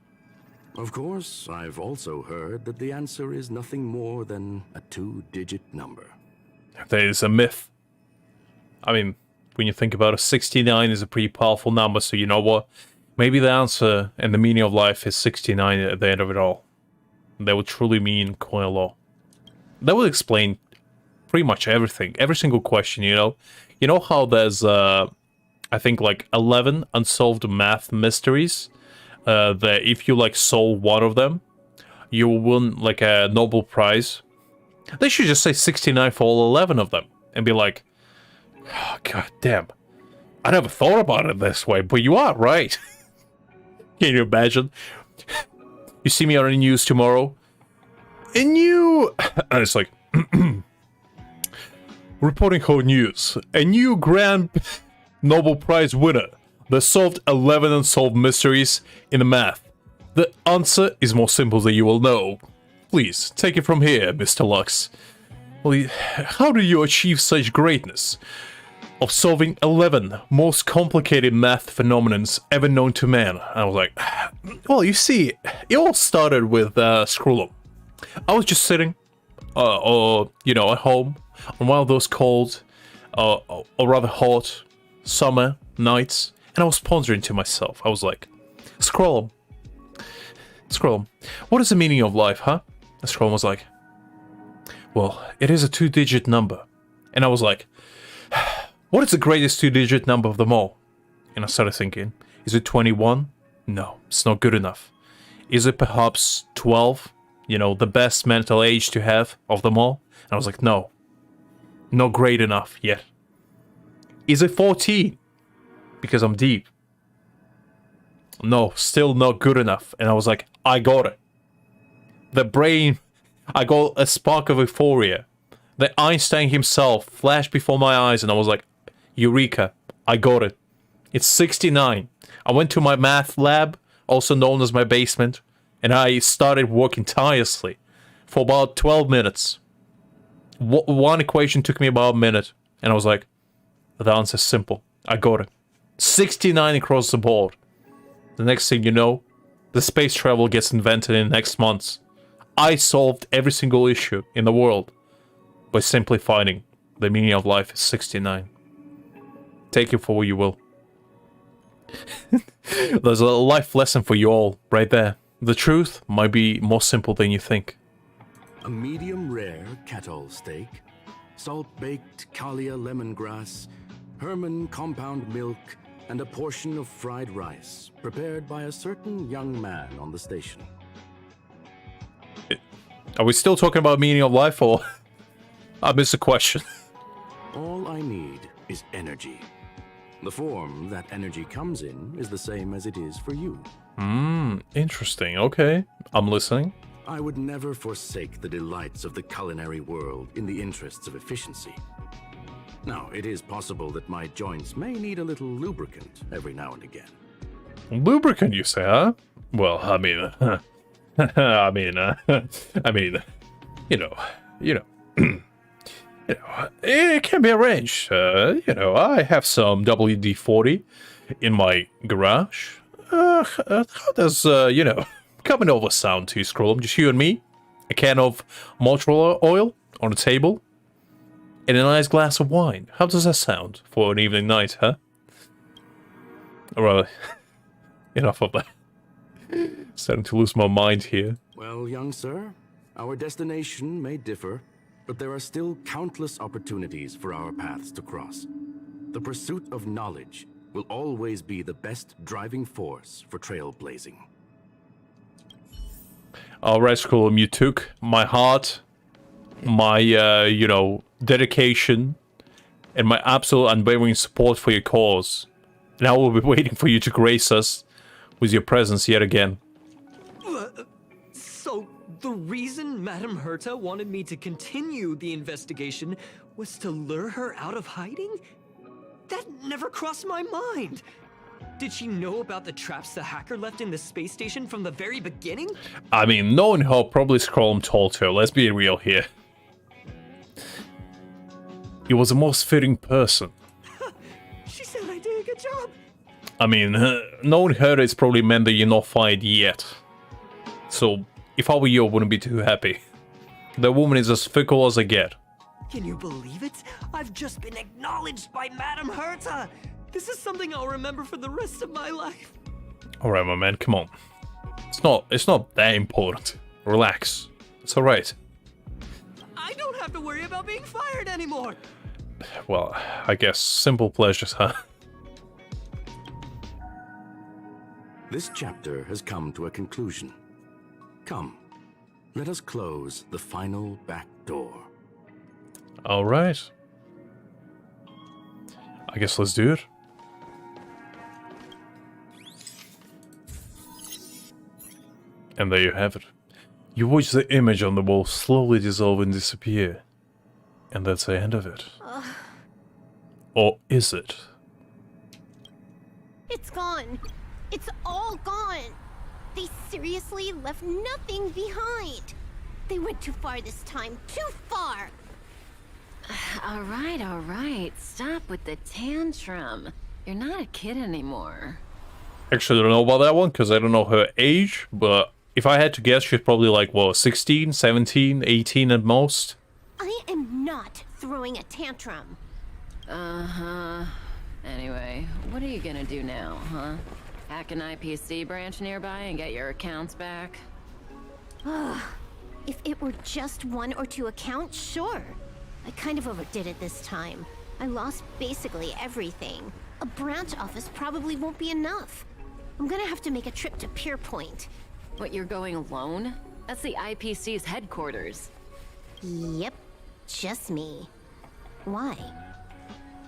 Of course, I've also heard that the answer is nothing more than a 2-digit number. That is a myth. I mean, when you think about it, 69 is a pretty powerful number, so you know what? Maybe the answer and the meaning of life is 69 at the end of it all. That would truly mean quite a lot. That would explain pretty much everything. Every single question, you know? You know how there's, I think, like 11 unsolved math mysteries? That if you, like, solve one of them, you will win, like, a Nobel Prize. They should just say 69 for all 11 of them. And be like, oh, god damn. I never thought about it this way, but you are right. Can you imagine? You see me on the news tomorrow, and you... And it's like... Reporting hot news. A new Grand Nobel Prize winner that solved 11 unsolved mysteries in the math. The answer is more simple than you will know. Please, take it from here, Mr. Lux. Well, how do you achieve such greatness? Of solving 11 most complicated math phenomenons ever known to man. I was like, well, you see, it all started with Scrollum. I was just sitting, you know, at home on one of those cold, or rather hot, summer nights, and I was pondering to myself. I was like, Scrollum, what is the meaning of life, huh? And Scrollum was like, well, it is a 2-digit number. And I was like, what is the greatest 2-digit number of them all? And I started thinking, is it 21? No, it's not good enough. Is it perhaps 12? You know, the best mental age to have of them all? And I was like, no. Not great enough yet. Is it 14? Because I'm deep. No, still not good enough. And I was like, I got it. The brain, I got a spark of euphoria. The Einstein himself flashed before my eyes and I was like, Eureka, I got it. It's 69. I went to my math lab, also known as my basement, and I started working tirelessly for about 12 minutes. One equation took me about a minute, and I was like, the answer's simple. I got it. 69 across the board. The next thing you know, the space travel gets invented in the next months. I solved every single issue in the world by simply finding the meaning of life is 69. Take it for what you will. There's a life lesson for you all right there. The truth might be more simple than you think. A medium rare kettle steak, salt-baked Kalia lemongrass, Herman compound milk, and a portion of fried rice, prepared by a certain young man on the station. Are we still talking about meaning of life, or... I missed a question. All I need is energy. The form that energy comes in is the same as it is for you. Interesting. Okay, I'm listening. I would never forsake the delights of the culinary world in the interests of efficiency. Now, it is possible that my joints may need a little lubricant every now and again. Lubricant, you say, huh? Well, I mean, it can be arranged. I have some WD-40 in my garage. How does, coming over sound to you, Scrollum? Just you and me? A can of motor oil on the table? And a nice glass of wine. How does that sound for an evening night, huh? Alright, enough of that. Starting to lose my mind here. Well, young sir, our destination may differ, but there are still countless opportunities for our paths to cross. The pursuit of knowledge will always be the best driving force for trailblazing. Alright, Skullum, you took my heart, my, dedication, and my absolute unwavering support for your cause. Now we'll be waiting for you to grace us with your presence yet again. So, the reason Madame Herta wanted me to continue the investigation was to lure her out of hiding? That never crossed my mind! Did she know about the traps the hacker left in the space station from the very beginning? I mean, knowing her, probably Scrollum told her, let's be real here. He was the most fitting person. She said I did a good job. I mean, knowing her, it's probably meant that you're not fired yet. So, if I were you, I wouldn't be too happy. The woman is as fickle as I get. Can you believe it? I've just been acknowledged by Madame Herta! This is something I'll remember for the rest of my life. Alright, my man, come on. It's not that important. Relax. It's alright. I don't have to worry about being fired anymore! Well, I guess simple pleasures, huh? This chapter has come to a conclusion. Come, let us close the final back door. Alright. I guess let's do it. And there you have it. You watch the image on the wall slowly dissolve and disappear. And that's the end of it. Or is it? It's gone. It's all gone. They seriously left nothing behind. They went too far this time. Too far. All right. Stop with the tantrum. You're not a kid anymore. Actually, I don't know about that one, because I don't know her age, but if I had to guess, she's probably like, what, 16, 17, 18 at most? I am not throwing a tantrum. Uh-huh. Anyway, what are you gonna do now, huh? Hack an IPC branch nearby and get your accounts back? If it were just 1 or 2 accounts, sure. I kind of overdid it this time. I lost basically everything. A branch office probably won't be enough. I'm gonna have to make a trip to Pierpoint. What, you're going alone? That's the IPC's headquarters. Yep, just me. Why?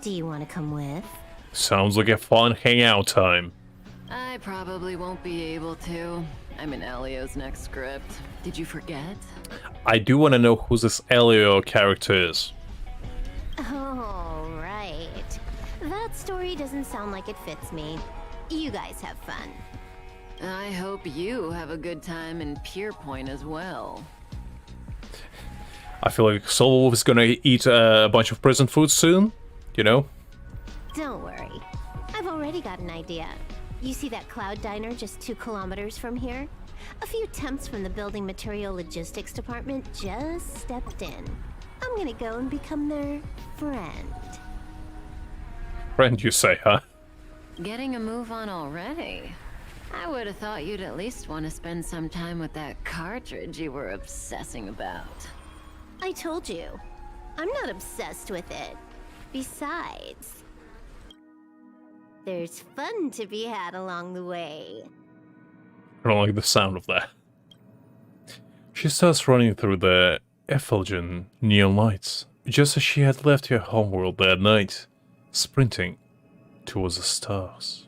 Do you want to come with? Sounds like a fun hangout time. I probably won't be able to. I'm in Elio's next script. Did you forget? I do want to know who this Elio character is. Oh, right. That story doesn't sound like it fits me. You guys have fun. I hope you have a good time in Pierpoint as well. I feel like Solo Wolf is gonna eat a bunch of prison food soon, you know? Don't worry. I've already got an idea. You see that cloud diner just 2 kilometers from here? A few temps from the building material logistics department just stepped in. I'm gonna go and become their friend. Friend, you say, huh? Getting a move on already? I would have thought you'd at least want to spend some time with that cartridge you were obsessing about. I told you. I'm not obsessed with it. Besides, there's fun to be had along the way. I don't like the sound of that. She starts running through the effulgent neon lights, just as she had left her homeworld that night, sprinting towards the stars.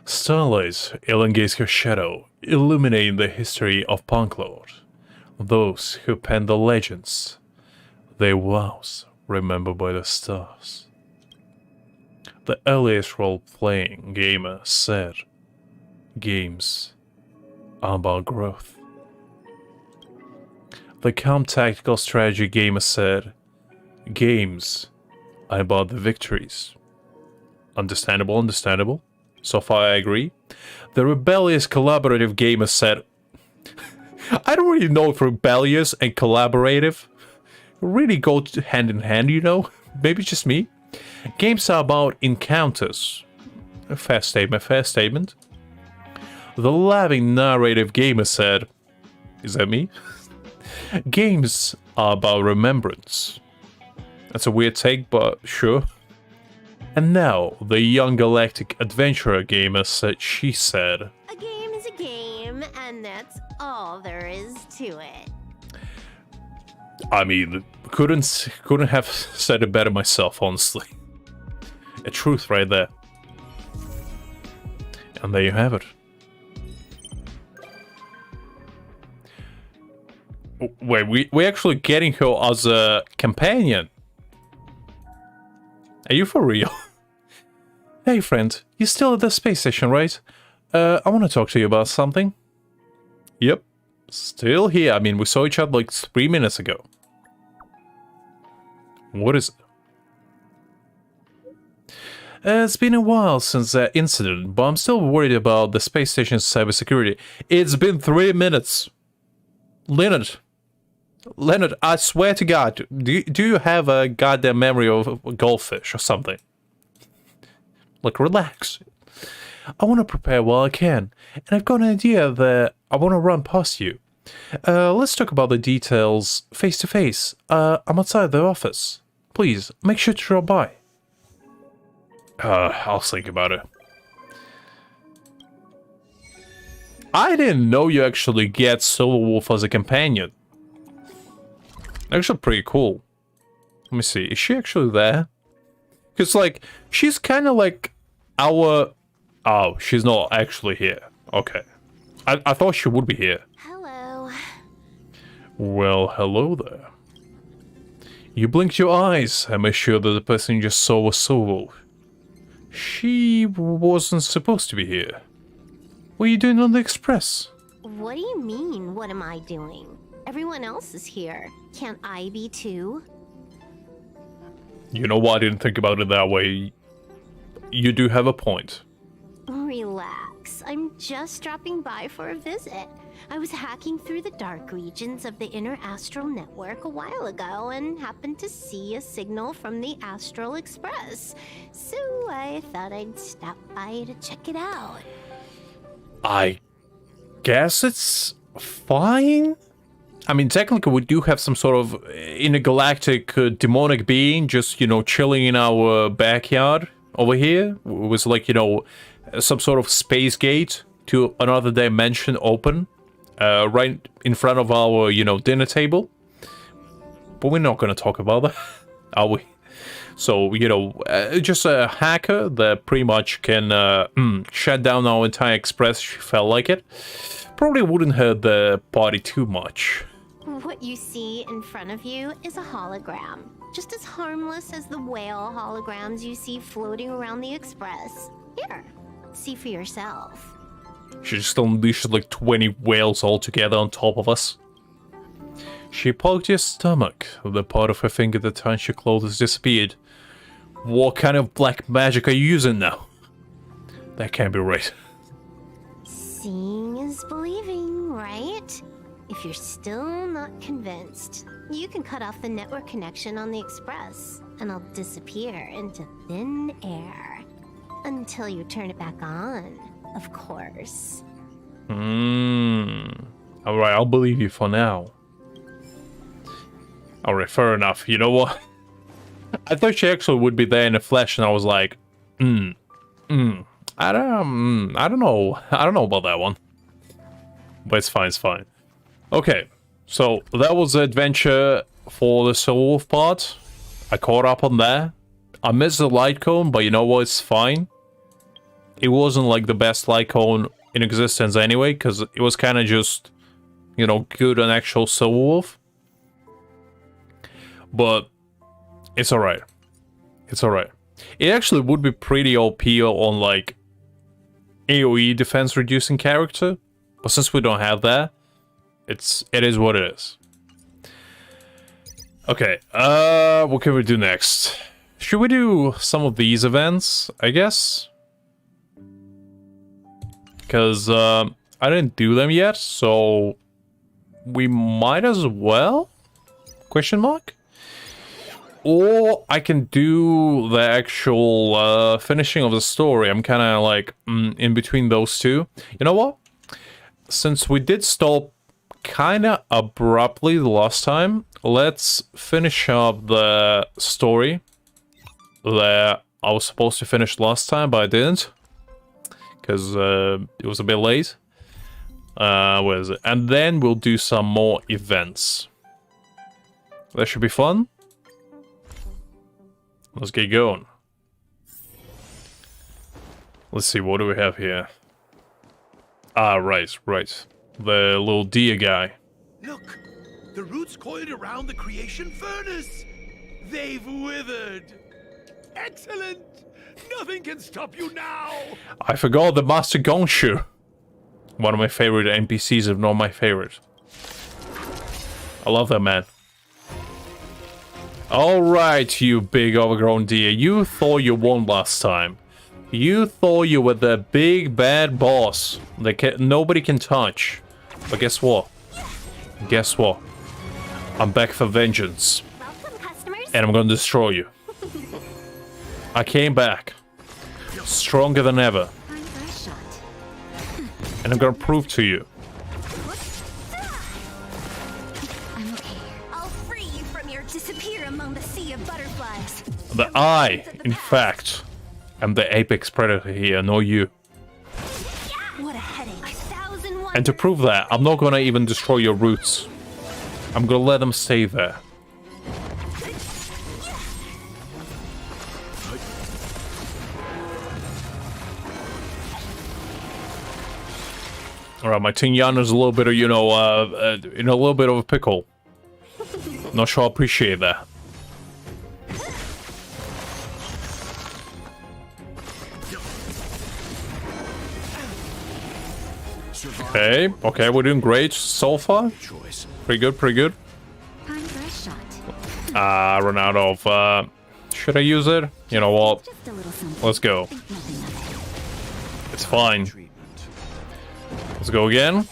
Starlight elongates her shadow, illuminating the history of Punklord. Those who penned the legends, their vows remembered by the stars. The earliest role-playing gamer said, games are about growth. The calm tactical strategy gamer said, games are about the victories. Understandable, understandable. So far I agree. The rebellious collaborative gamer said, I don't really know if rebellious and collaborative really go hand in hand, you know? Maybe just me. Games are about encounters. A fair statement, fair statement. The laughing narrative gamer said, is that me? Games are about remembrance. That's a weird take, but sure. And now, the young galactic adventurer gamer said she said, A game is a game, and that's all there is to it. I mean, couldn't have said it better myself, honestly. A truth right there. And there you have it. Wait, we're actually getting her as a companion. Are you for real? Hey friend, you still at the space station, right? I want to talk to you about something. Yep, still here. I mean, we saw each other like 3 minutes ago. What is it? It's been a while since that incident, but I'm still worried about the space station's cybersecurity. It's been 3 minutes. Leonard, I swear to God, do you have a goddamn memory of a goldfish or something? Like, relax. I want to prepare while I can, and I've got an idea that I want to run past you. Let's talk about the details face to face. I'm outside the office. Please, make sure to drop by. I'll think about it. I didn't know you actually get Silver Wolf as a companion. Actually pretty cool. Let me see, is she actually there? Because, like, she's kind of like our... Oh, she's not actually here. Okay. I thought she would be here. Hello. Well, hello there. You blinked your eyes. I made sure that the person you just saw was Silver Wolf. She wasn't supposed to be here. What are you doing on the express? What do you mean, what am I doing? Everyone else is here. Can't I be too? You know what? I didn't think about it that way. You do have a point. Relax. I'm just dropping by for a visit. I was hacking through the dark regions of the inner astral network a while ago and happened to see a signal from the Astral Express. So I thought I'd stop by to check it out. I guess it's fine. I mean, technically we do have some sort of intergalactic demonic being just, you know, chilling in our backyard over here. It was like, you know, some sort of space gate to another dimension open right in front of our, you know, dinner table. But we're not going to talk about that, are we? So, you know, just a hacker that pretty much can shut down our entire express if she felt like it. Probably wouldn't hurt the party too much. What you see in front of you is a hologram. Just as harmless as the whale holograms you see floating around the express. Here, see for yourself. She just unleashed like 20 whales all together on top of us. She poked your stomach. The part of her finger that touched your clothes disappeared. What kind of black magic are you using now? That can't be right. Seeing is believing, right? If you're still not convinced, you can cut off the network connection on the express, and I'll disappear into thin air. Until you turn it back on, of course. Alright, I'll believe you for now. Alright, fair enough. You know what? I thought she actually would be there in the flesh, and I was like, I don't know about that one. But it's fine, it's fine. Okay, so that was the adventure for the Silver Wolf part. I caught up on that. I missed the light cone, but you know what? It's fine. It wasn't like the best light cone in existence anyway, because it was kind of just, you know, good on actual Silver Wolf. But it's alright. It's alright. It actually would be pretty OP on like AoE defense reducing character, but since we don't have that, it is what it is. Okay, what can we do next? Should we do some of these events, I guess? Because I didn't do them yet, so we might as well? Question mark? Or I can do the actual finishing of the story. I'm kind of like in between those two. You know what? Since we did stop kind of abruptly the last time, let's finish up the story that I was supposed to finish last time, but I didn't. Because it was a bit late. Where is it? And then we'll do some more events. That should be fun. Let's get going. Let's see, what do we have here? Ah, right. The little deer guy. Look, the roots coiled around the creation furnace. They've withered. Excellent. Nothing can stop you now. I forgot the Master Gongshu. One of my favorite NPCs, if not my favorite. I love that man. Alright, you big overgrown deer. You thought you won last time. You thought you were the big bad boss that nobody can touch. But guess what? Guess what? I'm back for vengeance. Welcome, customers. And I'm gonna destroy you. I came back. Stronger than ever. Time for a shot. And I'm gonna prove to you. I'm okay. I'll free you from your disappear among the sea of butterflies. That I, in fact, am the apex predator here, not you. What a headache. 1,000 And to prove that, I'm not gonna even destroy your roots. I'm gonna let them stay there. Alright, my Tignana's a little bit of, you know, in a little bit of a pickle. Not sure I appreciate that. Okay, we're doing great so far. Pretty good. Time for a shot. I run out of, should I use it? You know what? Just a little something. Let's go. Think nothing of it. It's fine. Let's go again.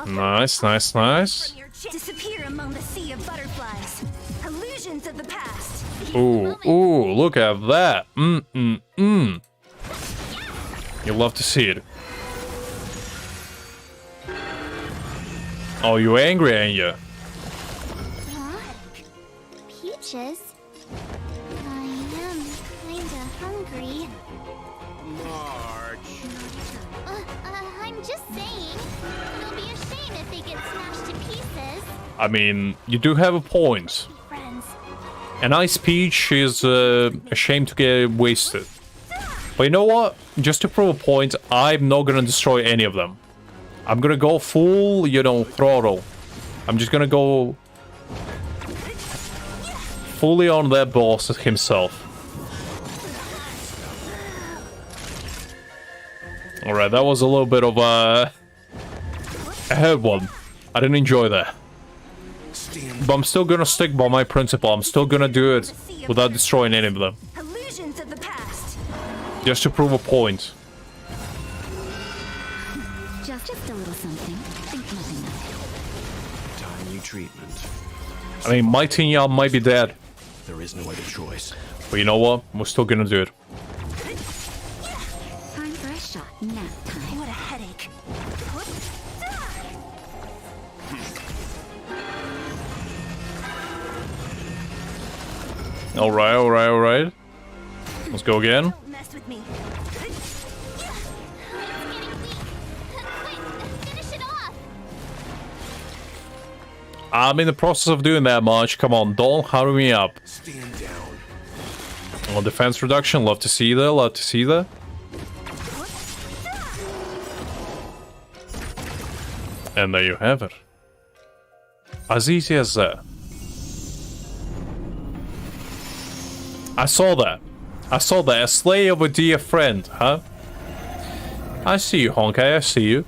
Nice. From your disappear among the sea of butterflies. Illusions of the past. Ooh, look at that. You love to see it. Oh, you angry, ain't you? Huh? Peaches? I am kinda hungry. I'm just saying. It'll be a shame if they get smashed to pieces. I mean, you do have a point. Friends. An ice peach is a shame to get wasted. But you know what? Just to prove a point, I'm not gonna destroy any of them. I'm gonna go full, you know, throttle. I'm just gonna go fully on that boss himself. Alright, that was a little bit of a head one. I didn't enjoy that. But I'm still gonna stick by my principle. I'm still gonna do it without destroying any of them. Illusions of the past. Just to prove a point. Just a little something. Think nothing of it. Timely treatment. I mean, my Tinya might be dead. There is no other choice. But you know what? We're still gonna do it. Time for a shot. Nap time. What a headache. Alright. Let's go again. Don't mess with me. It's getting weak. Quick, finish it off. I'm in the process of doing that much. Come on, don't hurry me up. Stand down. Well, defense reduction. Love to see that. And there you have it. As easy as that. I saw that. A slay of a dear friend, huh? I see you, Honkai. I see you.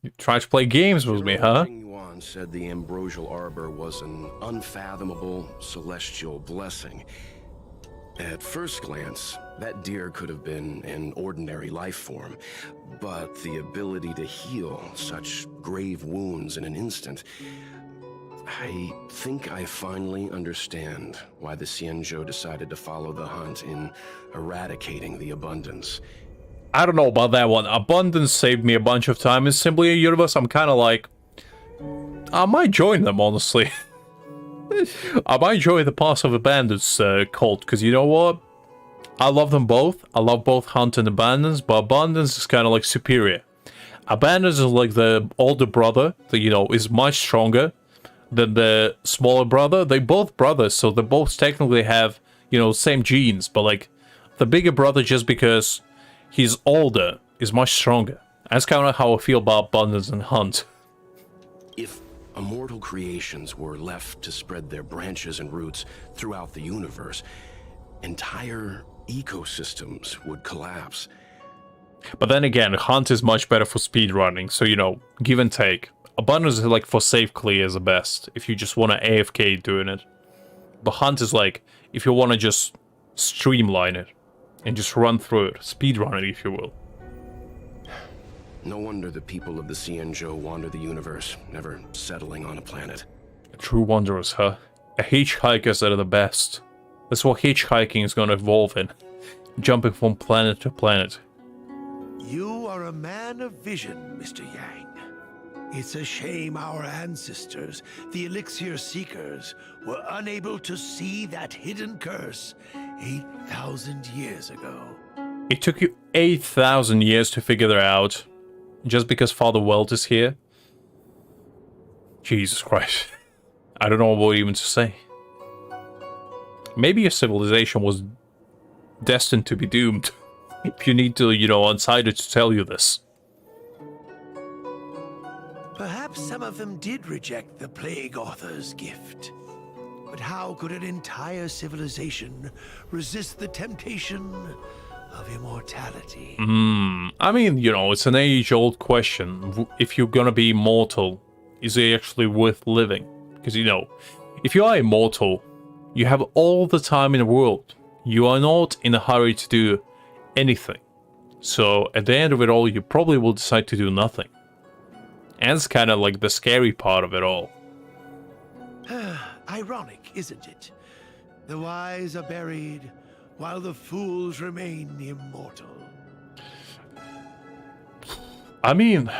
You try to play games with me, huh? Yuan said the ambrosial arbor was an unfathomable celestial blessing. At first glance, that deer could have been an ordinary life form, but the ability to heal such grave wounds in an instant... I think I finally understand why the Xianzhou decided to follow the hunt in eradicating the abundance. I don't know about that one. Abundance saved me a bunch of time. In Simply a Universe, I'm kind of like, I might join them, honestly. I might join the Pass of Abundance cult, because you know what? I love them both. I love both Hunt and Abundance, but Abundance is kind of like superior. Abundance is like the older brother that, you know, is much stronger than the smaller brother. They both brothers, so they both technically have, you know, same genes, but like the bigger brother, just because he's older, is much stronger. That's kind of how I feel about Abundance and Hunt. If immortal creations were left to spread their branches and roots throughout the universe, entire ecosystems would collapse. But then again, Hunt is much better for speedrunning, so, you know, give and take. Abundance is like for safe clear is the best, if you just want to AFK doing it. But Hunt is like, if you want to just streamline it, and just run through it, speedrun it, if you will. No wonder the people of the Xianzhou wander the universe, never settling on a planet. True wanderers, huh? Hitchhikers are the best. That's what hitchhiking is gonna evolve in. Jumping from planet to planet. You are a man of vision, Mr. Yang. It's a shame our ancestors, the Elixir Seekers, were unable to see that hidden curse 8,000 years ago. It took you 8,000 years to figure that out, just because Father Welt is here? Jesus Christ. I don't know what even to say. Maybe your civilization was destined to be doomed. If you need to, you know, outsider to tell you this. Perhaps some of them did reject the Plague Author's gift. But how could an entire civilization resist the temptation of immortality? I mean, you know, it's an age-old question. If you're gonna be immortal, is it actually worth living? Because, you know, if you are immortal, you have all the time in the world. You are not in a hurry to do anything. So, at the end of it all, you probably will decide to do nothing. And it's kind of like the scary part of it all. Ironic, isn't it? The wise are buried, while the fools remain immortal. I mean,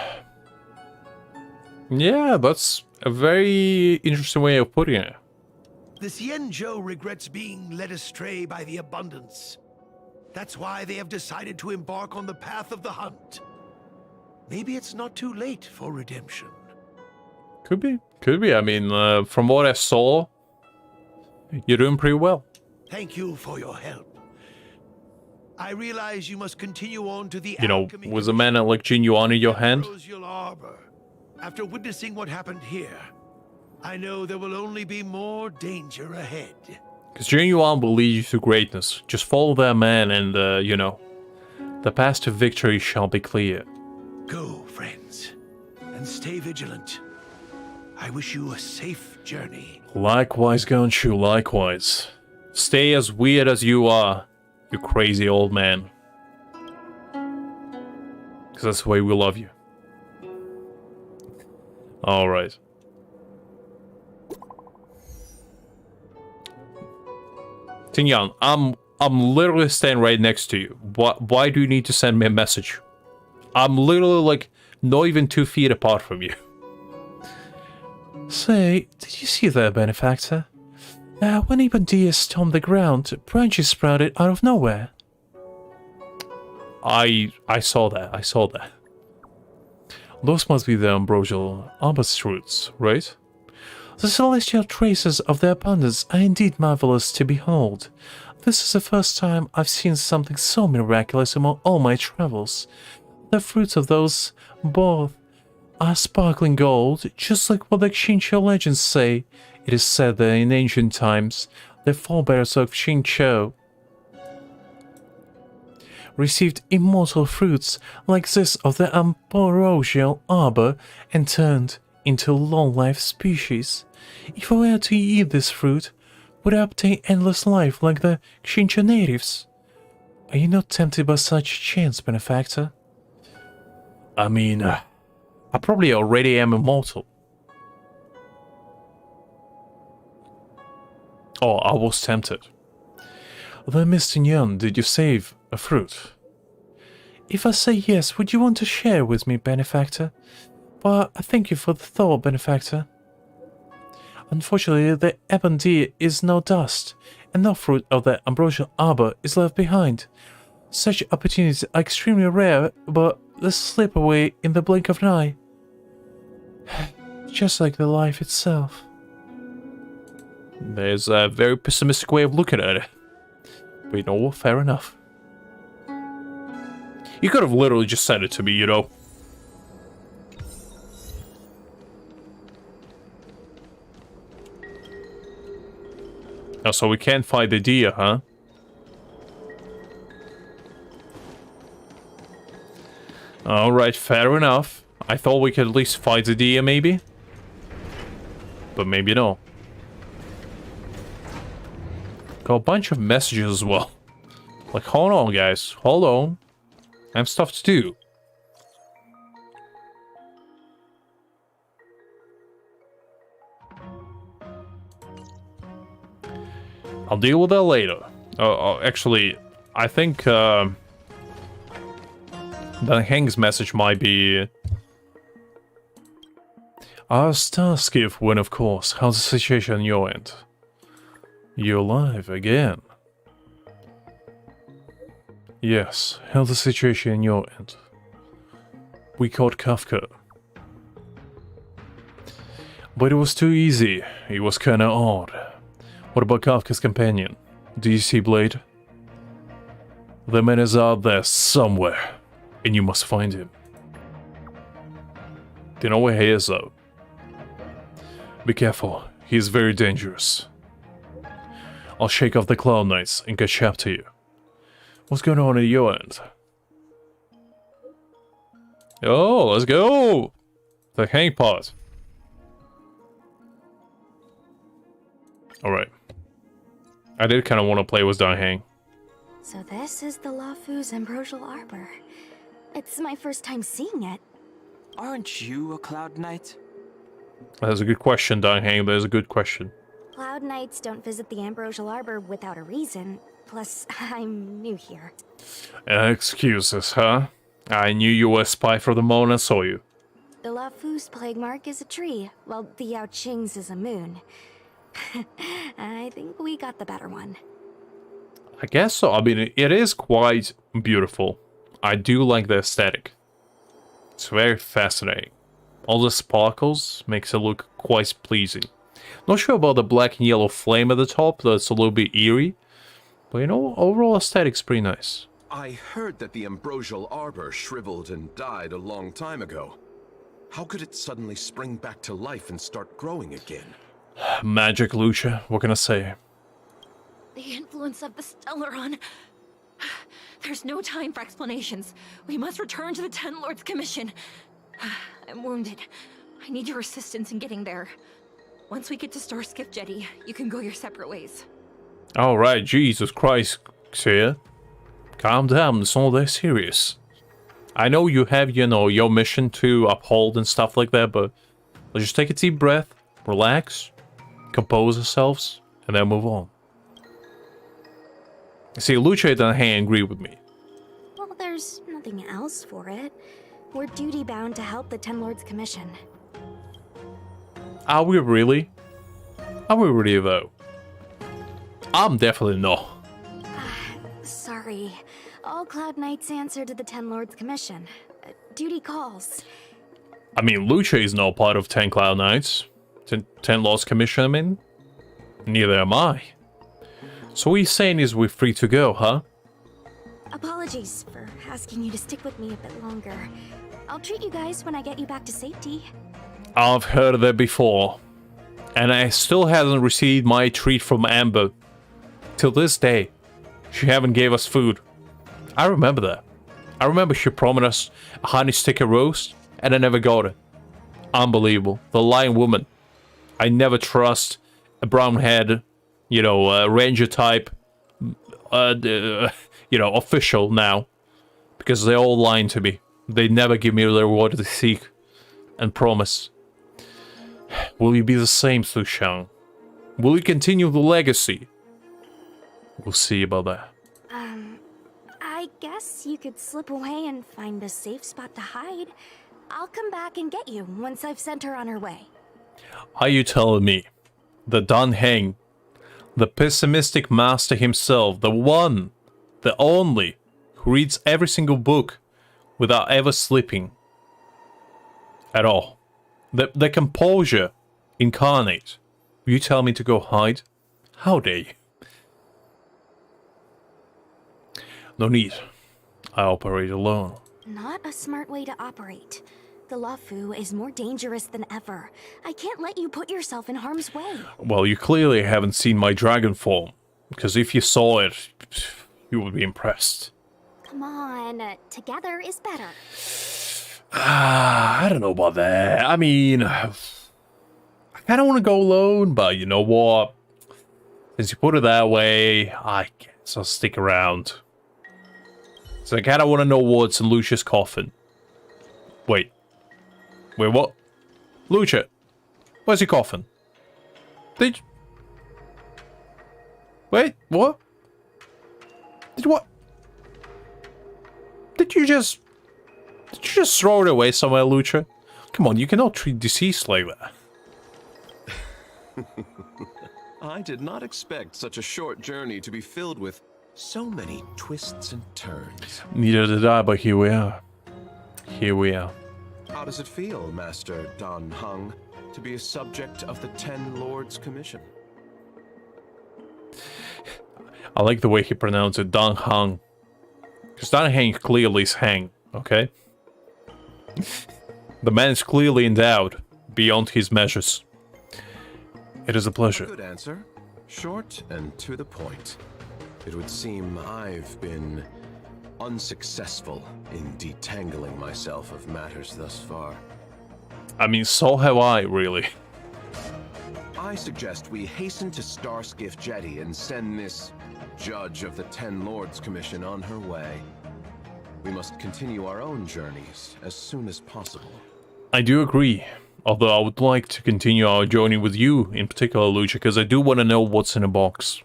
yeah, that's a very interesting way of putting it. The Xianzhou regrets being led astray by the abundance. That's why they have decided to embark on the path of the hunt. Maybe it's not too late for redemption. Could be. Could be. I mean, from what I saw, you're doing pretty well. Thank you for your help. I realize you must continue on to the You know, alchemy was a man like Jin Yuan in your hand? Ambrosial Arbor. After witnessing what happened here, I know there will only be more danger ahead. Because Jin Yuan will lead you to greatness. Just follow that man and, you know, the path to victory shall be clear. Go, friends, and stay vigilant. I wish you a safe journey. Likewise, Gonshu, likewise. Stay as weird as you are, you crazy old man. Because that's the way we love you. Alright. Tingyan, I'm literally standing right next to you. Why do you need to send me a message? I'm literally like not even 2 feet apart from you. Say, did you see that, benefactor? When even deer stomped the ground, branches sprouted out of nowhere. I saw that. I saw that. Those must be the ambrosial arbor's roots, right? The celestial traces of their abundance are indeed marvelous to behold. This is the first time I've seen something so miraculous among all my travels. The fruits of those both are sparkling gold, just like what the Xinqiu legends say. It is said that in ancient times, the forebears of Xinqiu received immortal fruits like this of the ambrosial arbor and turned into long-lived species. If I were to eat this fruit, would I obtain endless life like the Xinqiu natives? Are you not tempted by such a chance, benefactor? I mean, I probably already am immortal. Oh, I was tempted. Then, Mr. Nyan, did you save a fruit? If I say yes, would you want to share with me, benefactor? But I thank you for the thought, benefactor. Unfortunately, the ebon deer is no dust, and no fruit of the ambrosial arbor is left behind. Such opportunities are extremely rare, but they slip away in the blink of an eye. Just like the life itself. There's a very pessimistic way of looking at it. But you know what? Fair enough. You could have literally just said it to me, you know. Oh, so we can't fight the deer, huh? Alright, fair enough. I thought we could at least fight the deer, maybe? But maybe no. Got a bunch of messages as well. Like, hold on, guys. Hold on. I have stuff to do. I'll deal with that later. Actually, I think the Hang's message might be... Starskiff win, of course. How's the situation on your end? You're alive again. Yes, how's the situation on your end? We caught Kafka. But it was too easy. It was kinda odd. What about Kafka's companion? Do you see Blade? The man is out there somewhere, and you must find him. Do you know where he is, though? Be careful, he is very dangerous. I'll shake off the Cloud Knights and catch up to you. What's going on at your end? Oh, let's go! The hang part. Alright. I did kind of want to play with Dai Hang. So this is the Lafu's Ambrosial Arbor. It's my first time seeing it. Aren't you a Cloud Knight? That's a good question, Dai Hang. That is a good question. Cloud Knights don't visit the Ambrosial Arbor without a reason. Plus, I'm new here. Excuses, huh? I knew you were a spy from the moment I saw you. The Lafu's plague mark is a tree, while the Yao Qing's is a moon. I think we got the better one. I guess so. I mean, it is quite beautiful. I do like the aesthetic. It's very fascinating. All the sparkles makes it look quite pleasing. Not sure about the black and yellow flame at the top. That's a little bit eerie. But you know, overall aesthetic's pretty nice. I heard that the Ambrosial Arbor shriveled and died a long time ago. How could it suddenly spring back to life and start growing again? Magic, Lucia. What can I say? The influence of the Stellaron. There's no time for explanations. We must return to the Ten Lords Commission. I'm wounded. I need your assistance in getting there. Once we get to Starskiff Jetty, you can go your separate ways. Alright, Jesus Christ, Xia. Calm down, it's not that serious. I know you have, you know, your mission to uphold and stuff like that, but let's just take a deep breath, relax, compose ourselves, and then move on. See, Lucia and Hang agree with me. Well, there's nothing else for it. We're duty-bound to help the Ten Lords Commission. Are we really? Are we really, though? I'm definitely not. Sorry. All Cloud Knights answer to the Ten Lords Commission. Duty calls. I mean, Lucia is no part of 10 Cloud Knights. 10 Lords Commission, I mean? Neither am I. So what he's saying is we're free to go, huh? Apologies for asking you to stick with me a bit longer. I'll treat you guys when I get you back to safety. I've heard of that before. And I still haven't received my treat from Amber. Till this day. She haven't gave us food. I remember that. I remember she promised us a honey sticker roast, and I never got it. Unbelievable. The lying woman. I never trust a brown-head, you know, ranger type, you know, official now. Because they're all lying to me. They never give me the reward they seek and promise. Will you be the same, Su Shang? Will you continue the legacy? We'll see about that. I guess you could slip away and find a safe spot to hide. I'll come back and get you once I've sent her on her way. Are you telling me that Dan Heng, the pessimistic master himself, the one, the only, who reads every single book without ever sleeping at all, the composure incarnate, you tell me to go hide? How dare you? No need. I operate alone. Not a smart way to operate. The Luofu is more dangerous than ever. I can't let you put yourself in harm's way. Well, you clearly haven't seen my dragon form, because if you saw it, you would be impressed. Come on, together is better. I don't know about that. I mean, I kind of want to go alone, but you know what? Since you put it that way, I guess I'll stick around. So I kind of want to know what's in Lucia's coffin. Wait, what? Lucia, where's your coffin? Wait, what? What? Did you just throw it away somewhere, Lucia? Come on, you cannot treat deceased like that. I did not expect such a short journey to be filled with so many twists and turns. Neither did I, but here we are. Here we are. How does it feel, Master Dan Heng, to be a subject of the Ten Lords Commission? I like the way he pronounced it, Dan Heng. Because Dan Heng clearly is Heng, okay? The man is clearly endowed beyond his measures. It is a pleasure. Good answer. Short and to the point. It would seem I've been unsuccessful in detangling myself of matters thus far. I mean, so have I, really. I suggest we hasten to Starskiff Jetty and send this judge of the Ten Lords Commission on her way. We must continue our own journeys as soon as possible. I do agree. Although I would like to continue our journey with you, in particular, Lucia, because I do want to know what's in a box.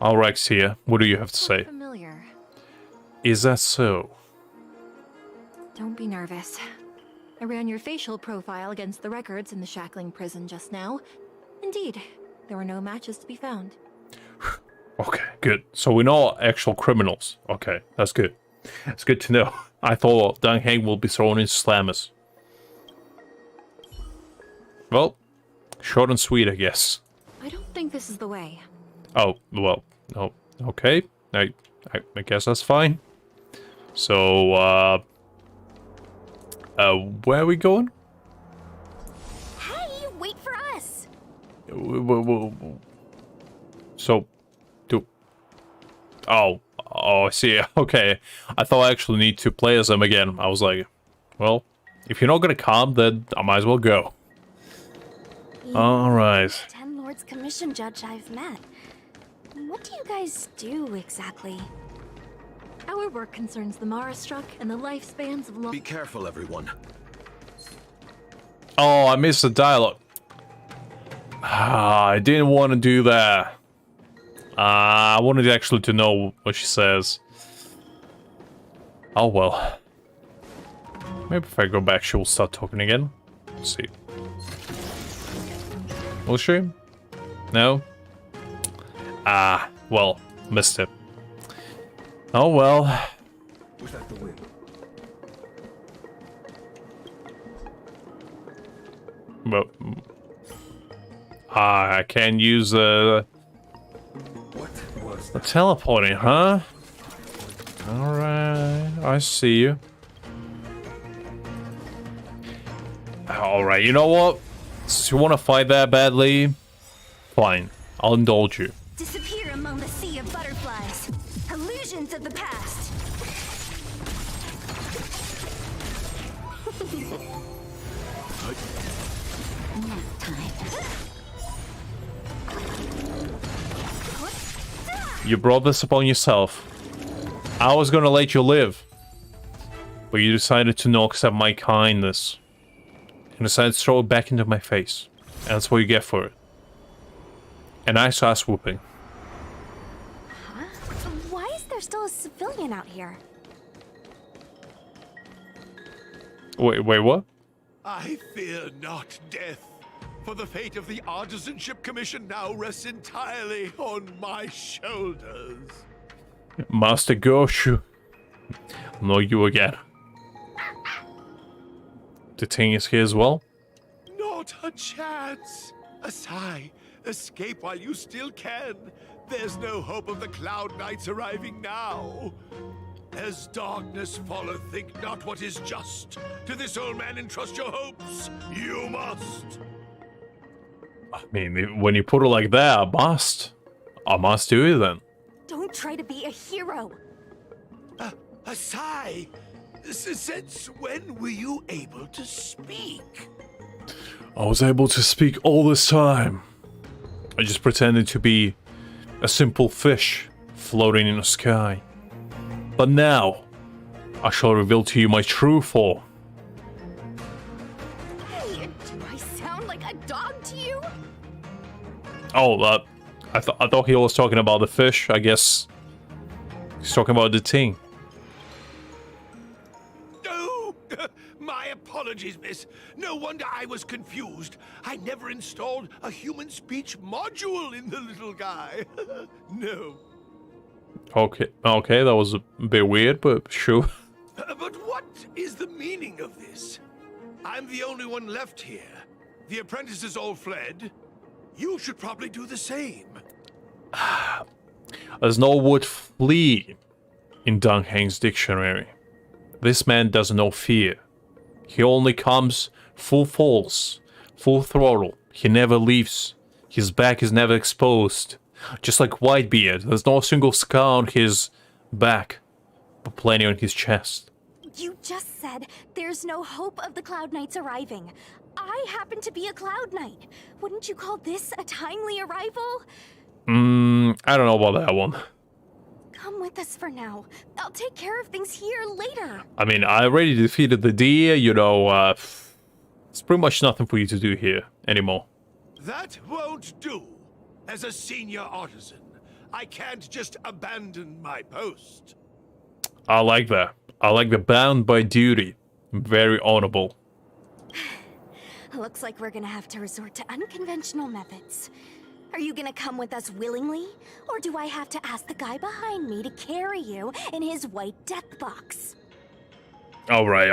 Rex here. What do you have to say? Familiar. Is that so? Don't be nervous. I ran your facial profile against the records in the shackling prison just now. Indeed, there were no matches to be found. Okay, good. So we're not actual criminals. Okay, that's good. That's good to know. I thought Dan Heng will be thrown into slammers. Well, short and sweet, I guess. I don't think this is the way. Oh, well, oh, okay. I guess that's fine. So, where are we going? Hey, wait for us! So, oh, I see. Okay. I thought I actually need to play as them again. I was like, well, if you're not gonna come, then I might as well go. Alright. Ten Lords Commission judge I've met. What do you guys do exactly? Our work concerns the Mara struck and the lifespans of Be careful, everyone. Oh, I missed the dialogue. I didn't want to do that. I wanted actually to know what she says. Oh well. Maybe if I go back, she will start talking again. Let's see. Will she? No? Ah, well, missed it. Oh well. Was that the wind? But I can use the teleporting, huh? Alright, I see you. Alright, you know what? Since you want to fight that badly, fine. I'll indulge you. Disappear among the sea of butterflies. Illusions of the past. Nap time. You brought this upon yourself. I was gonna let you live. But you decided to not accept my kindness. And decided to throw it back into my face. And that's what you get for it. A nice ass whooping. Huh? Why is there still a civilian out here? Wait, what? I fear not death, for the fate of the Artisanship Commission now rests entirely on my shoulders. Master Goshu. Know you again. The thing is here as well. Not a chance. Asai, escape while you still can. There's no hope of the Cloud Knights arriving now. As darkness falleth, think not what is just. To this old man entrust your hopes. You must. I mean, when you put it like that, I must do it then. Don't try to be a hero. Asai, since when were you able to speak? I was able to speak all this time. I just pretended to be a simple fish floating in the sky. But now, I shall reveal to you my true form. Hey, do I sound like a dog to you? Oh, I thought he was talking about the fish. I guess he's talking about the thing. Oh, my apologies, miss. No wonder I was confused. I never installed a human speech module in the little guy. No. Okay, that was a bit weird, but sure. But what is the meaning of this? I'm the only one left here. The apprentices all fled. You should probably do the same. There's no word flee in Deng Heng's dictionary. This man doesn't know fear. He only comes full force, full throttle. He never leaves. His back is never exposed. Just like Whitebeard, there's no single scar on his back, but plenty on his chest. You just said there's no hope of the Cloud Knights arriving. I happen to be a Cloud Knight. Wouldn't you call this a timely arrival? I don't know about that one. Come with us for now. I'll take care of things here later. I mean, I already defeated the deer, you know, it's pretty much nothing for you to do here anymore. That won't do. As a senior artisan, I can't just abandon my post. I like that. I like the bound by duty. Very honorable. Looks like we're gonna have to resort to unconventional methods. Are you gonna come with us willingly? Or do I have to ask the guy behind me to carry you in his white death box? Alright,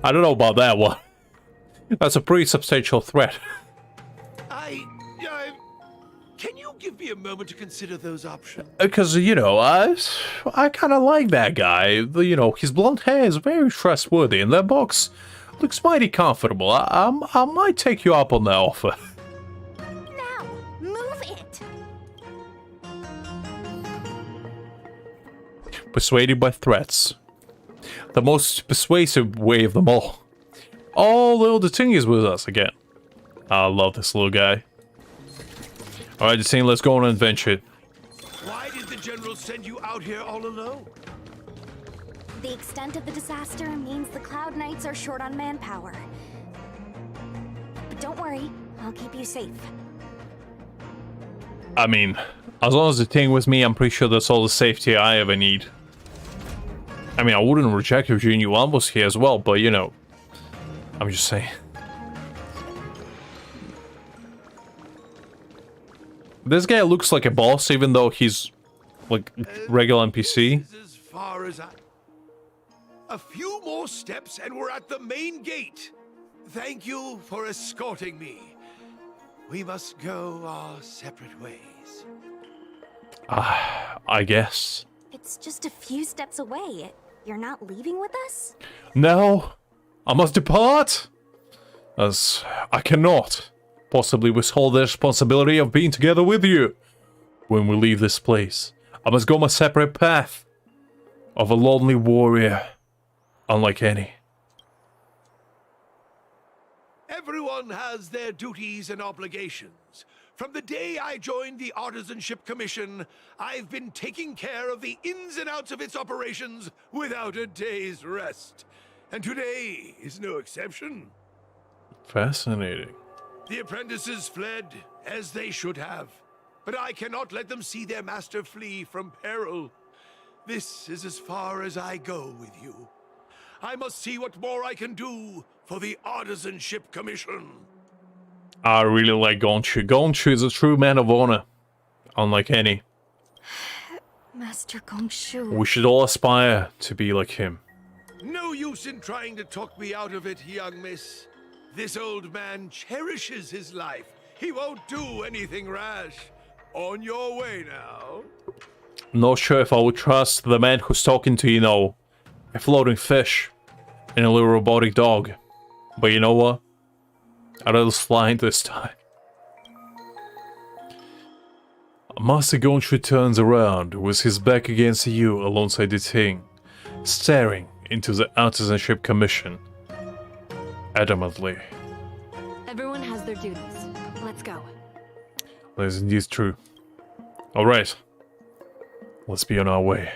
I don't know about that one. That's a pretty substantial threat. Can you give me a moment to consider those options? Because, you know, I kind of like that guy. You know, his blonde hair is very trustworthy, and that box looks mighty comfortable. I might take you up on that offer. Now, move it! Persuaded by threats. The most persuasive way of them all. Oh, little the thing is with us again. I love this little guy. Alright, the thing, let's go on an adventure. Why did the general send you out here all alone? The extent of the disaster means the Cloud Knights are short on manpower. But don't worry, I'll keep you safe. I mean, as long as the thing with me, I'm pretty sure that's all the safety I ever need. I mean, I wouldn't reject if Junior One was here as well, but you know, I'm just saying. This guy looks like a boss, even though he's like regular NPC. As far as a few more steps and we're at the main gate. Thank you for escorting me. We must go our separate ways. I guess. It's just a few steps away. You're not leaving with us? No, I must depart, as I cannot possibly withhold the responsibility of being together with you when we leave this place. I must go my separate path of a lonely warrior, unlike any. Everyone has their duties and obligations. From the day I joined the Artisanship Commission, I've been taking care of the ins and outs of its operations without a day's rest. And today is no exception. Fascinating. The apprentices fled, as they should have. But I cannot let them see their master flee from peril. This is as far as I go with you. I must see what more I can do for the Artisanship Commission. I really like Gonshu. Gonshu is a true man of honor, unlike any. Master Gongshu. We should all aspire to be like him. No use in trying to talk me out of it, young miss. This old man cherishes his life. He won't do anything rash. On your way now. Not sure if I would trust the man who's talking to, you know, a floating fish and a little robotic dog. But you know what? I'd rather slide this time. Master Gonshu turns around with his back against you alongside the Ting, staring into the Artisanship Commission adamantly. Everyone has their duties. Let's go. That is indeed true. Alright. Let's be on our way.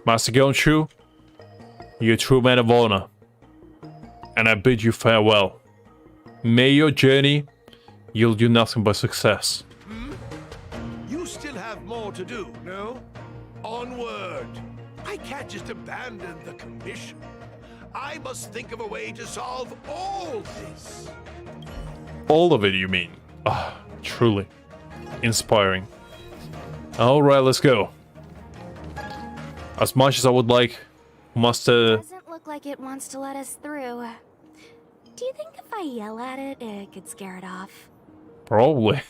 Master Gonshu, you're a true man of honor. And I bid you farewell. May your journey yield you nothing but success. You still have more to do, no? Onward. I can't just abandon the commission. I must think of a way to solve all this. All of it, you mean? Ah, truly inspiring. Alright, let's go. As much as I would like, Master... Doesn't look like it wants to let us through. Do you think if I yell at it, it could scare it off? Probably.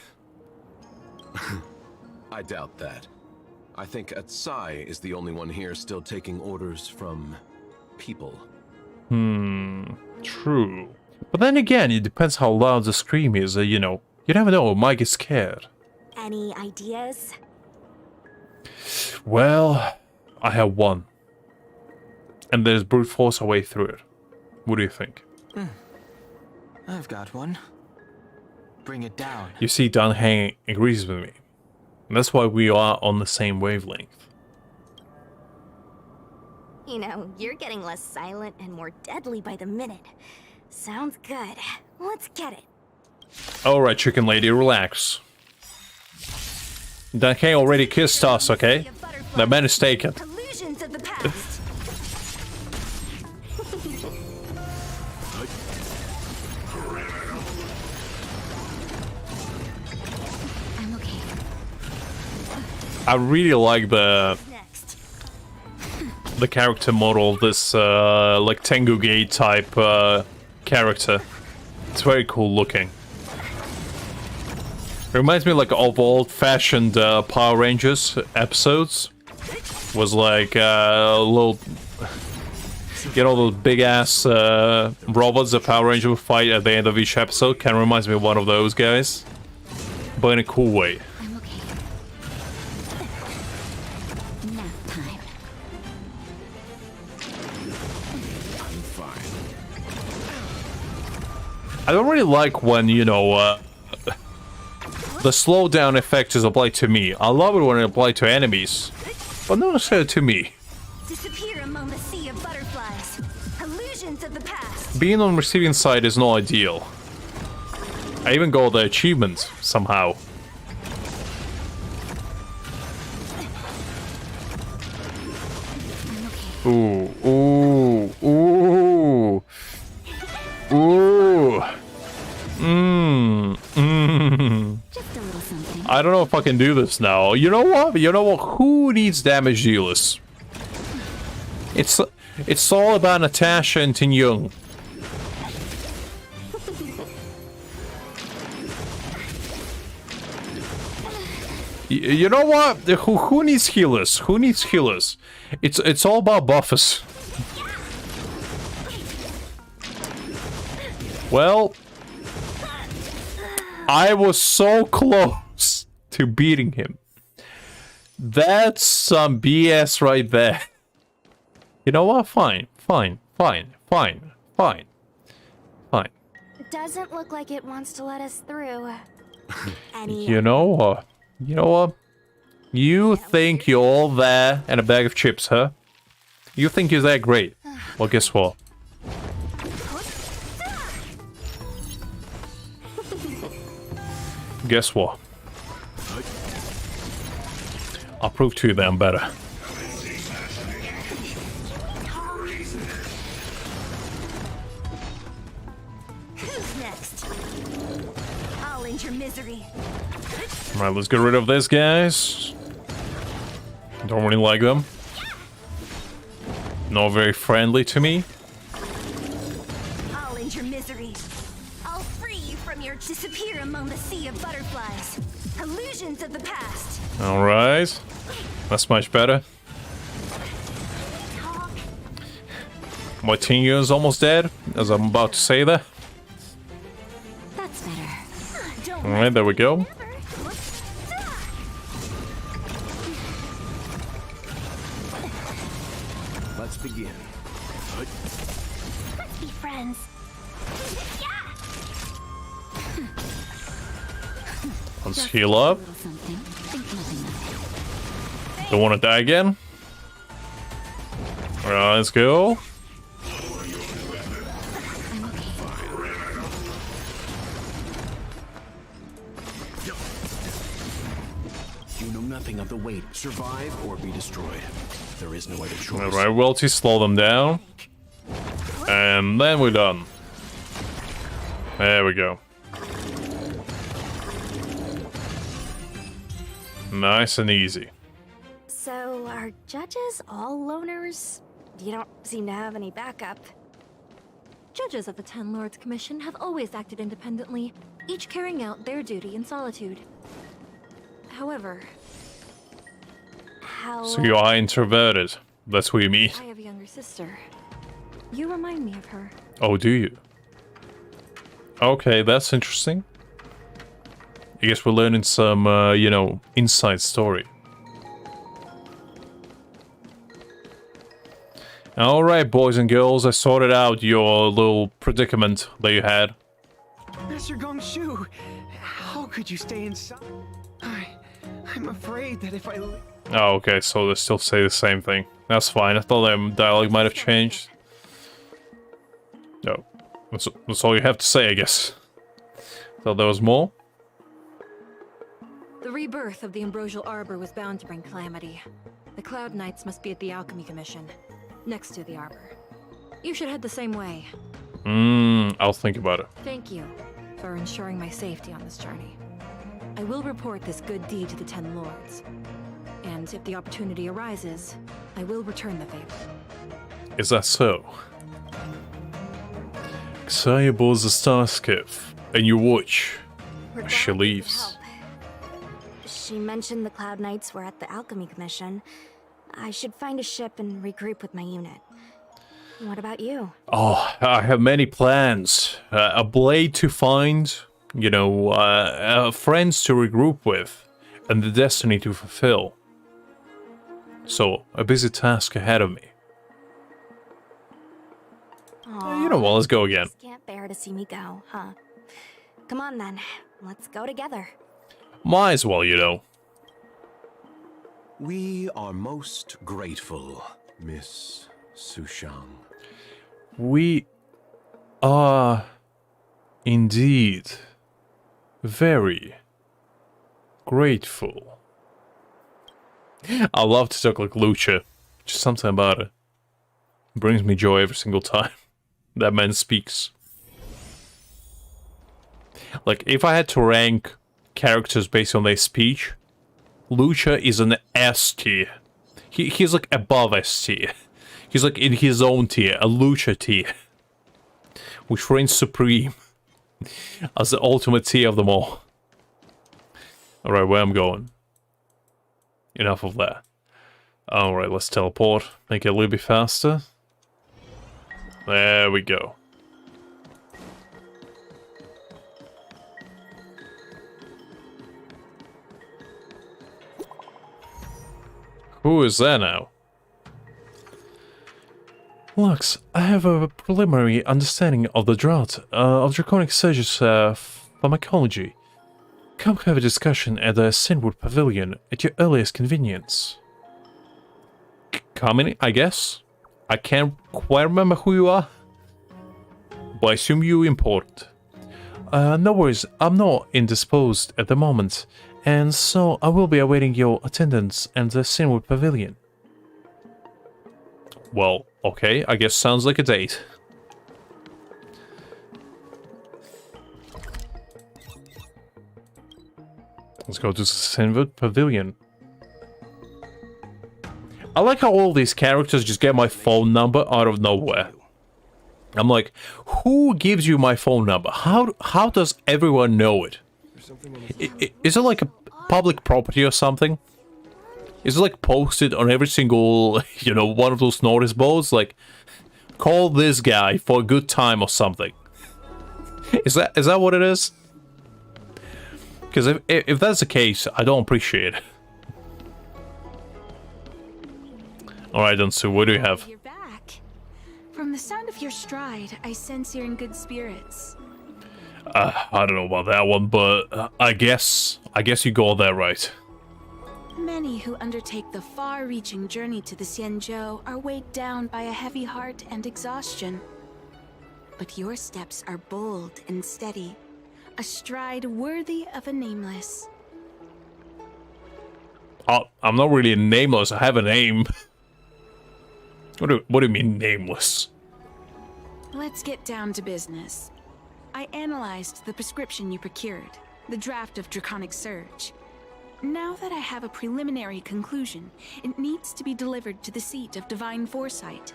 I doubt that. I think Atsai is the only one here still taking orders from people. True. But then again, it depends how loud the scream is, you know. You never know, it might get scared. Any ideas? Well, I have one. And there's brute force a way through it. What do you think? I've got one. Bring it down. You see, Dan Hang agrees with me. And that's why we are on the same wavelength. You know, you're getting less silent and more deadly by the minute. Sounds good. Let's get it. Alright, chicken lady, relax. Dan Hang already kissed us, okay? That man is taken. Illusions of the past. I'm okay. I really like the character model of this like Tengu Gate type character. It's very cool looking. Reminds me like of old-fashioned Power Rangers episodes. Was like little, you know, those big ass robots the Power Ranger would fight at the end of each episode. Kind of reminds me of one of those guys, but in a cool way. I'm okay. Nap time. I'm fine. I don't really like when, you know, the slowdown effect is applied to me. I love it when it applied to enemies, but not necessarily to me. Disappear among the sea of butterflies. Illusions of the past. Being on the receiving side is not ideal. I even got the achievement somehow. Ooh, ooh, ooh, ooh. Just a little something. I don't know if I can do this now. You know what? You know what? Who needs damage dealers? It's all about Natasha and Tin Young. You know what? Who needs healers? Who needs healers? It's all about buffers. Well, I was so close to beating him. That's some BS right there. You know what? Fine. Doesn't look like it wants to let us through. You know what? You think you're all there and a bag of chips, huh? You think you're that great? Well, guess what? Guess what? I'll prove to you that I'm better. Who's next? I'll end your misery. Alright, let's get rid of this, guys. Don't really like them. Not very friendly to me. I'll end your misery. I'll free you from your disappear among the sea of butterflies. Illusions of the past. Alright. That's much better. My Tingu is almost dead, as I'm about to say that. That's better. Alright, there we go. Let's begin. Let's be friends. Let's heal up. Don't want to die again. Alright, let's go. You know nothing of the weight. Survive or be destroyed. There is no other choice. Alright, Welty, slow them down. And then we're done. There we go. Nice and easy. So, are judges all loners? You don't seem to have any backup. Judges of the Ten Lords Commission have always acted independently, each carrying out their duty in solitude. However, So you are introverted. That's what you mean. I have a younger sister. You remind me of her. Oh, do you? Okay, that's interesting. I guess we're learning some, you know, inside story. Alright, boys and girls, I sorted out your little predicament that you had. Master Gongshu, how could you stay inside? I'm afraid that if I... Oh, okay, so they still say the same thing. That's fine. I thought their dialogue might have changed. No. That's all you have to say, I guess. Thought there was more? The rebirth of the Ambrosial Arbor was bound to bring calamity. The Cloud Knights must be at the Alchemy Commission, next to the Arbor. You should head the same way. I'll think about it. Thank you for ensuring my safety on this journey. I will report this good deed to the Ten Lords. And if the opportunity arises, I will return the favor. Is that so? Xayah boards the star skiff, and you watch as she leaves. She mentioned the Cloud Knights were at the Alchemy Commission. I should find a ship and regroup with my unit. What about you? Oh, I have many plans. A blade to find, you know, friends to regroup with, and the destiny to fulfill. So, a busy task ahead of me. You know what, let's go again. Just can't bear to see me go, huh? Come on then, let's go together. Might as well, you know. We are most grateful, Miss Sushang. We are indeed very grateful. I love to talk like Lucha. Just something about it. Brings me joy every single time that man speaks. Like, if I had to rank characters based on their speech, Lucha is an S tier. He's like above S tier. He's like in his own tier, a Lucha tier. Which reigns supreme as the ultimate tier of them all. Alright, where I'm going. Enough of that. Alright, let's teleport. Make it a little bit faster. There we go. Who is there now? Lux, I have a preliminary understanding of the drought, of Draconic Surge's pharmacology. Come have a discussion at the Sinwood Pavilion at your earliest convenience. Coming, I guess? I can't quite remember who you are, but I assume you're important. No worries, I'm not indisposed at the moment, And so I will be awaiting your attendance at the Sinwood Pavilion. Well, okay, I guess sounds like a date. Let's go to the Sinwood Pavilion. I like how all these characters just get my phone number out of nowhere. I'm like, who gives you my phone number? How does everyone know it? Is it like a public property or something? Is it like posted on every single, you know, one of those notice boards? Like, call this guy for a good time or something. Is that what it is? Because if that's the case, I don't appreciate it. Alright then, so what do you have? You're back. From the sound of your stride, I sense you're in good spirits. I don't know about that one, but I guess you got that right. Many who undertake the far-reaching journey to the Xianzhou are weighed down by a heavy heart and exhaustion. But your steps are bold and steady, a stride worthy of a nameless. I'm not really nameless, I have a name. What do you mean, nameless? Let's get down to business. I analyzed the prescription you procured, the draft of Draconic Surge. Now that I have a preliminary conclusion, it needs to be delivered to the seat of Divine Foresight.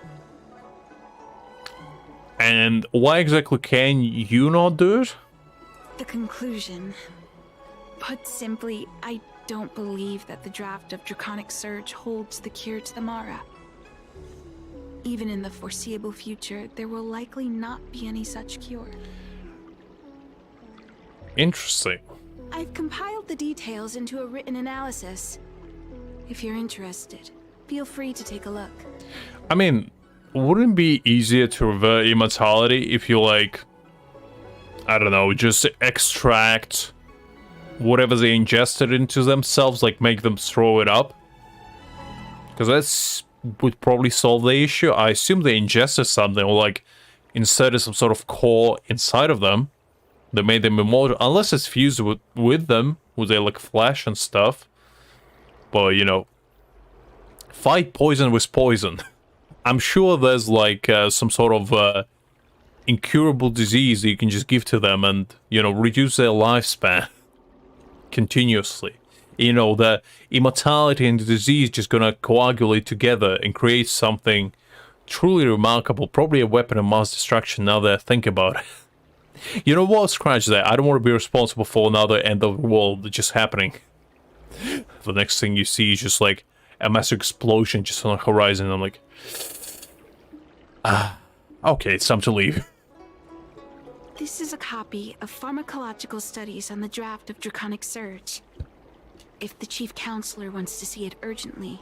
And why exactly can you not do it? The conclusion. Put simply, I don't believe that the draft of Draconic Surge holds the cure to the Mara. Even in the foreseeable future, there will likely not be any such cure. Interesting. I've compiled the details into a written analysis. If you're interested, feel free to take a look. I mean, wouldn't it be easier to revert immortality if you, like, I don't know, just extract whatever they ingested into themselves, like make them throw it up? Because that's would probably solve the issue. I assume they ingested something, or like inserted some sort of core inside of them that made them immortal, unless it's fused with them, with their like flesh and stuff. But you know, fight poison with poison. I'm sure there's like some sort of incurable disease that you can just give to them and, you know, reduce their lifespan continuously. You know, the immortality and the disease just gonna coagulate together and create something truly remarkable. Probably a weapon of mass destruction now that I think about it. You know what? Scratch that. I don't want to be responsible for another end of the world just happening. The next thing you see is just like a massive explosion just on the horizon. And I'm like, okay, it's time to leave. This is a copy of pharmacological studies on the draft of Draconic Surge. If the Chief Counselor wants to see it urgently,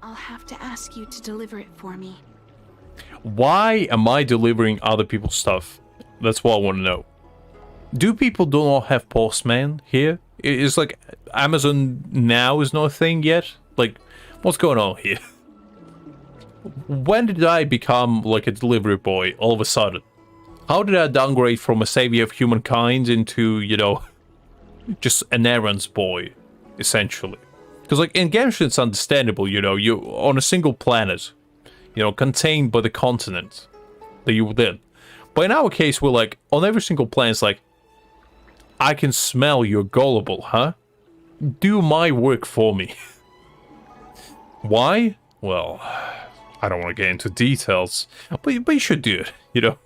I'll have to ask you to deliver it for me. Why am I delivering other people's stuff? That's what I want to know. Do people do not have postman here? Is like Amazon now is not a thing yet? Like, what's going on here? When did I become like a delivery boy all of a sudden? How did I downgrade from a savior of humankind into, you know, just an errands boy, essentially? Because like in Genshin it's understandable, you know, you're on a single planet, you know, contained by the continent that you within. But in our case, we're like, on every single planet, it's like, I can smell you're gullible, huh? Do my work for me. Why? Well, I don't want to get into details, but you should do it, you know?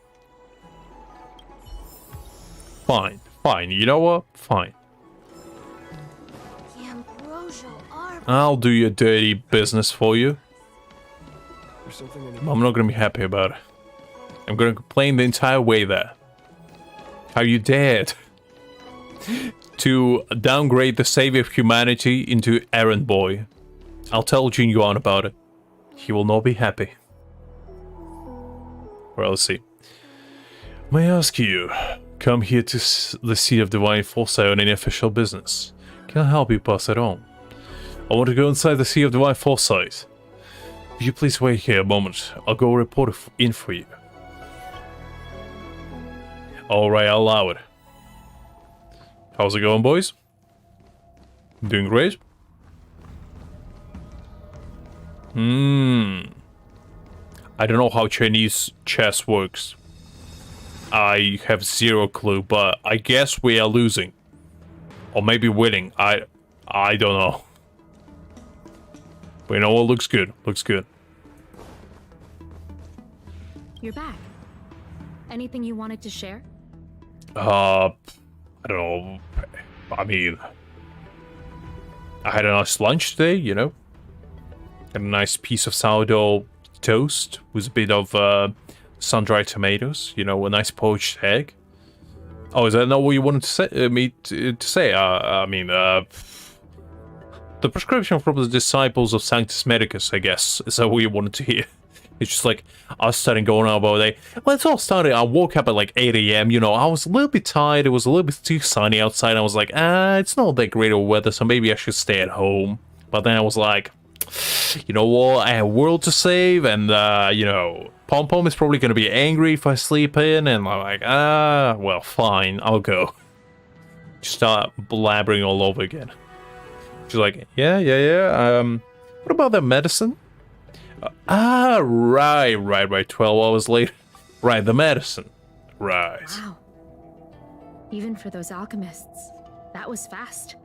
Fine, you know what? Fine. I'll do your dirty business for you. I'm not gonna be happy about it. I'm gonna complain the entire way there. How you dared to downgrade the savior of humanity into errand boy. I'll tell Jin Yuan about it. He will not be happy. Well, let's see. May I ask you, come here to the seat of Divine Foresight on any official business. Can I help you pass it on? I want to go inside the seat of Divine Foresight. Would you please wait here a moment? I'll go report in for you. Alright, I'll allow it. How's it going, boys? Doing great. I don't know how Chinese chess works. I have zero clue, but I guess we are losing. Or maybe winning. I don't know. But you know what? Looks good. Looks good. You're back. Anything you wanted to share? I don't know. I mean, I had a nice lunch today, you know. Had a nice piece of sourdough toast with a bit of sun-dried tomatoes, you know, a nice poached egg. Oh, is that not what you wanted to say? Me to say? I mean, the prescription from the disciples of Sanctus Medicus, I guess. Is that what you wanted to hear? It's just like, I was starting going on about it. Well, it's all started. I woke up at like 8 a.m. You know, I was a little bit tired. It was a little bit too sunny outside. I was like, it's not that great of weather, so maybe I should stay at home. But then I was like, you know what? I have a world to save, and, you know, Pom Pom is probably going to be angry if I sleep in. And I'm like, well, fine, I'll go. Just start blabbering all over again. She's like, yeah. What about that medicine? Right. 12 hours later. Right, the medicine. Right. Wow. Even for those alchemists, that was fast.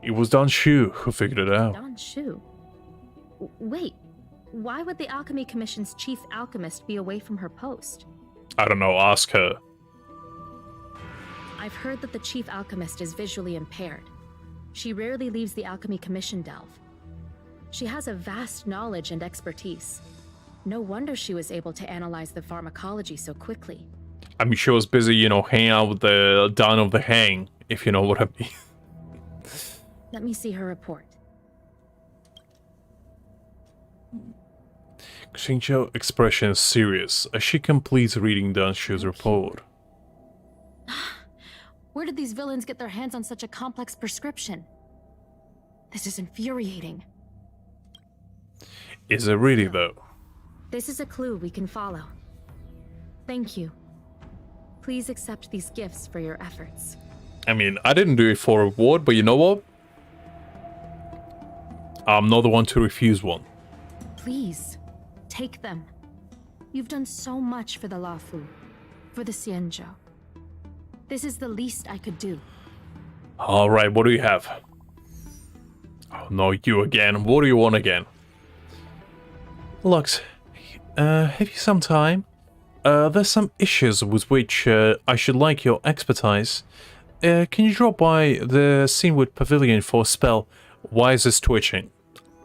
It was Don Shu who figured it out. Don Shu? Wait, why would the Alchemy Commission's chief alchemist be away from her post? I don't know, ask her. I've heard that the chief alchemist is visually impaired. She rarely leaves the Alchemy Commission delve. She has a vast knowledge and expertise. No wonder she was able to analyze the pharmacology so quickly. I mean, she was busy, you know, hanging out with the Don of the Hang, if you know what I mean. Let me see her report. Xingqiu's expression is serious as she completes reading Don Shu's report. Where did these villains get their hands on such a complex prescription? This is infuriating. Is it really, though? This is a clue we can follow. Thank you. Please accept these gifts for your efforts. I mean, I didn't do it for a reward, but you know what? I'm not the one to refuse one. Please, take them. You've done so much for the Lafu, for the Xianzhou. This is the least I could do. Alright, what do you have? Oh no, you again. What do you want again? Lux, have you some time? There's some issues with which I should like your expertise. Can you drop by the Seawood Pavilion for a spell? Why is this twitching?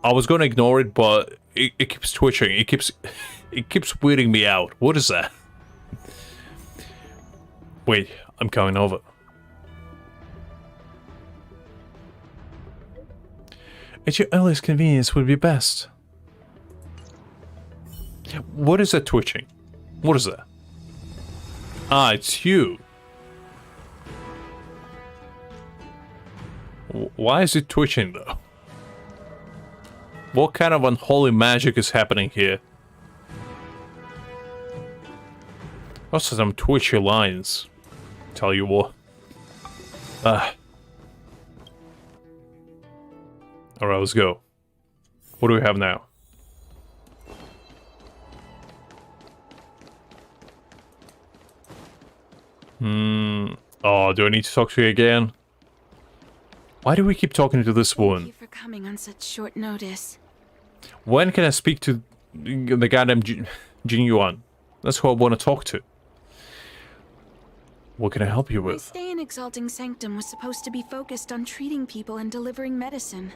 I was gonna ignore it, but it keeps twitching. It keeps weirding me out. What is that? Wait, I'm coming over. At your earliest convenience would be best. What is that twitching? What is that? Ah, it's you. Why is it twitching, though? What kind of unholy magic is happening here? Also, some twitchy lines. Tell you what. Alright, let's go. What do we have now? Oh, do I need to talk to you again? Why do we keep talking to this woman? Thank you for coming on such short notice. When can I speak to the goddamn Jin Yuan? That's who I want to talk to. What can I help you My with? stay in Exalting Sanctum was supposed to be focused on treating people and delivering medicine.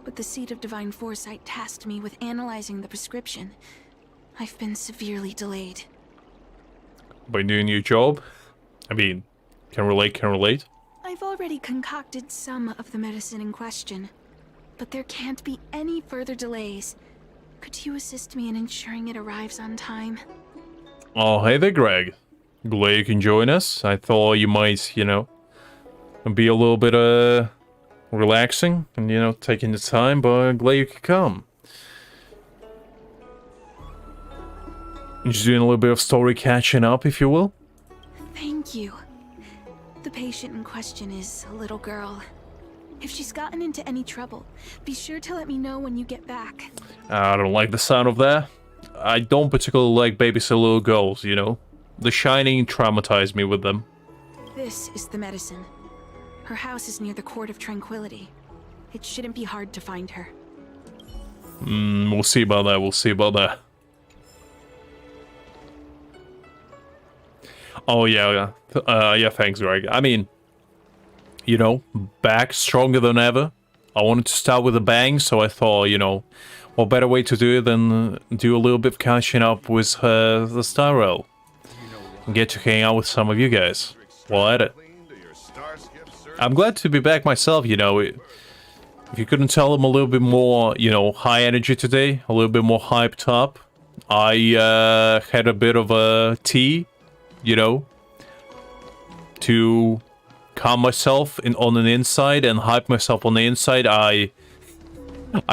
But the Seat of Divine Foresight tasked me with analyzing the prescription. I've been severely delayed. By doing your job? I mean, can relate. I've already concocted some of the medicine in question, but there can't be any further delays. Could you assist me in ensuring it arrives on time? Oh, hey there, Greg. Glad you can join us. I thought you might, you know, be a little bit, relaxing and, you know, taking the time, but I'm glad you could come. Just doing a little bit of story catching up, if you will. Thank you. The patient in question is a little girl. If she's gotten into any trouble, be sure to let me know when you get back. I don't like the sound of that. I don't particularly like babysitting little girls, you know? The Shining traumatized me with them. This is the medicine. Her house is near the Court of Tranquility. It shouldn't be hard to find her. We'll see about that, we'll see about that. Oh, yeah, yeah, thanks, Greg. I mean, you know, back stronger than ever. I wanted to start with a bang, so I thought, you know, what better way to do it than do a little bit of catching up with the StarRail. And get to hang out with some of you guys while at it. I'm glad to be back myself, you know. If you couldn't tell, I'm a little bit more, you know, high energy today, a little bit more hyped up. I had a bit of a tea, you know, to calm myself on the inside and hype myself on the inside. I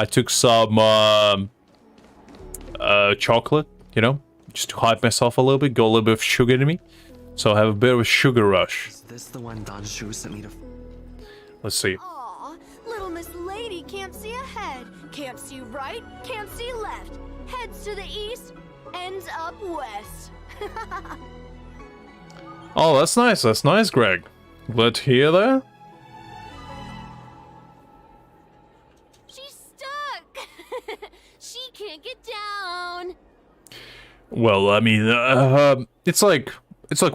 took some chocolate, you know, just to hype myself a little bit, go a little bit of sugar in me, so I have a bit of a sugar rush. Is this the one Don Shu sent me to? Let's see. Aw, little Miss Lady can't see ahead, can't see right, can't see left. Heads to the east, ends up west. Oh, that's nice, Greg. Glad to hear that. She's stuck. She can't get down. Well, I mean, it's like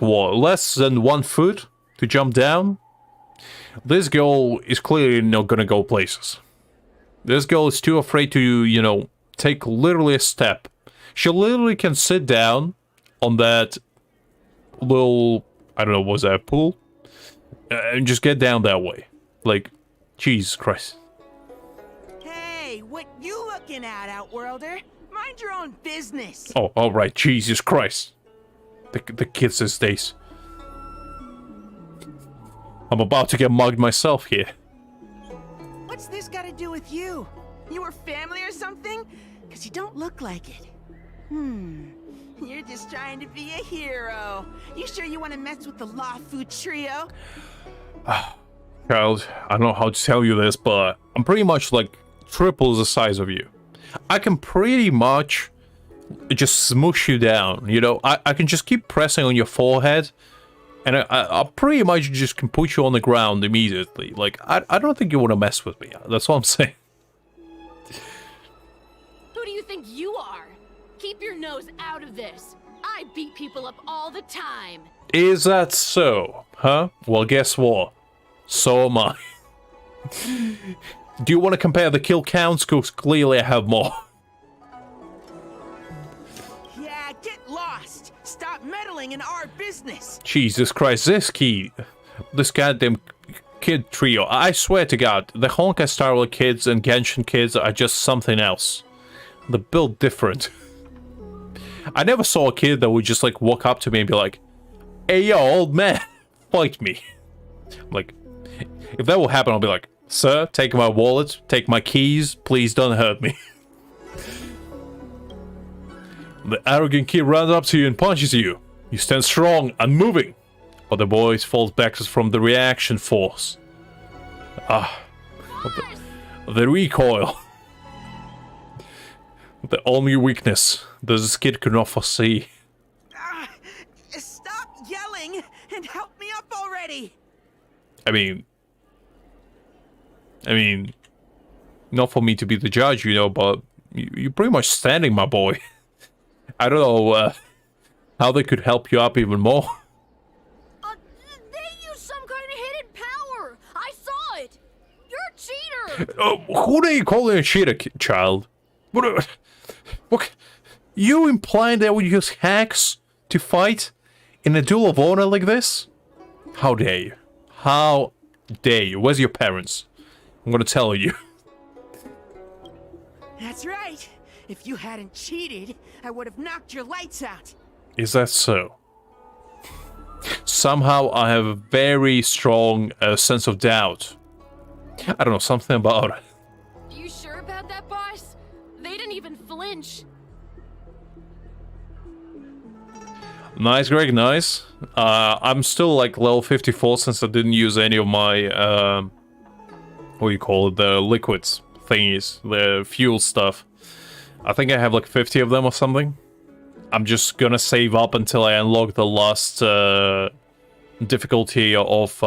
what, less than 1 foot to jump down? This girl is clearly not gonna go places. This girl is too afraid to, you know, take literally a step. She literally can sit down on that little, I don't know, was that a pool? And just get down that way. Like, Jesus Christ. Hey, what you looking at, Outworlder? Mind your own business. Oh, alright, Jesus Christ. The kids these days. I'm about to get mugged myself here. What's this got to do with you? You were family or something? Because you don't look like it. You're just trying to be a hero. You sure you want to mess with the Law Food Trio? Child, I don't know how to tell you this, but I'm pretty much like triple the size of you. I can pretty much just smoosh you down, you know? I can just keep pressing on your forehead, and I pretty much just can put you on the ground immediately. Like, I don't think you want to mess with me. That's what I'm saying. Who do you think you are? Keep your nose out of this. I beat people up all the time. Is that so? Huh? Well, guess what? So am I. Do you want to compare the kill counts? Because clearly I have more. Yeah, get lost. Stop meddling in our business. Jesus Christ, this goddamn kid trio. I swear to God, the HonkaiStarRail kids and Genshin kids are just something else. They're built different. I never saw a kid that would just like walk up to me and be like, "Hey yo, old man, fight me." I'm like, if that will happen, I'll be like, "Sir, take my wallet, take my keys, please don't hurt me." The arrogant kid runs up to you and punches you. You stand strong, unmoving, but the boys fall back from the reaction force. The recoil. The only weakness this kid could not foresee. Stop yelling and help me up already. I mean, not for me to be the judge, you know, but you're pretty much standing, my boy. I don't know how they could help you up even more. They used some kind of hidden power. I saw it. You're a cheater. Who are you calling a cheater, child? What? You implying that we use hacks to fight in a duel of honor like this? How dare you? How dare you? Where's your parents? I'm gonna tell you. That's right. If you hadn't cheated, I would have knocked your lights out. Is that so? Somehow I have a very strong sense of doubt. I don't know, something about it. You sure about that, boss? They didn't even flinch. Nice, Greg, nice. I'm still like level 54 since I didn't use any of my what do you call it, the liquids thingies, the fuel stuff. I think I have like 50 of them or something. I'm just gonna save up until I unlock the last difficulty of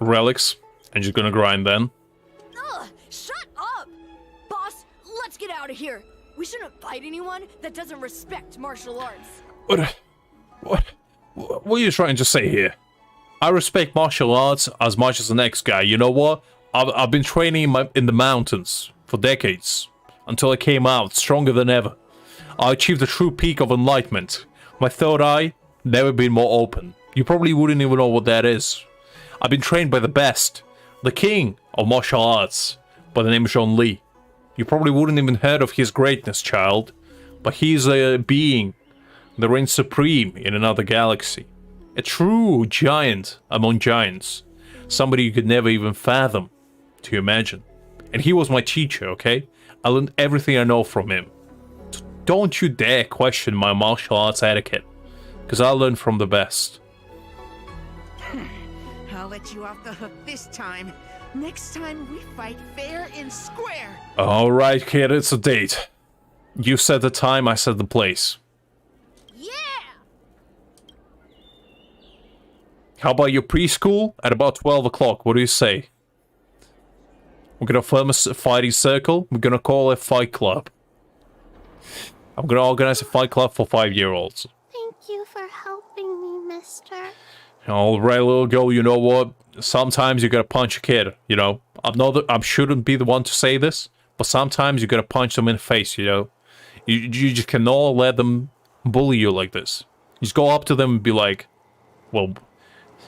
relics. I'm just gonna grind then. Ugh, shut up! Boss, let's get out of here. We shouldn't fight anyone that doesn't respect martial arts. What are you trying to say here? I respect martial arts as much as the next guy. You know what? I've been training in the mountains for decades, until I came out stronger than ever. I achieved the true peak of enlightenment. My third eye never been more open. You probably wouldn't even know what that is. I've been trained by the best, the king of martial arts, by the name of John Lee. You probably wouldn't even heard of his greatness, child, but he's a being that reigns supreme in another galaxy. A true giant among giants. Somebody you could never even fathom to imagine. And he was my teacher, okay? I learned everything I know from him. Don't you dare question my martial arts etiquette, because I learned from the best. I'll let you off the hook this time. Next time we fight fair and square. Alright, kid, it's a date. You set the time, I set the place. Yeah! How about your preschool at about 12 o'clock? What do you say? We're gonna form a fighting circle. We're gonna call it Fight Club. I'm gonna organize a fight club for 5-year-olds. Thank you for helping me, mister. Alright, little girl, you know what? Sometimes you gotta punch a kid, you know? I shouldn't be the one to say this, but sometimes you gotta punch them in the face, you know? You just cannot let them bully you like this. You just go up to them and be like, well,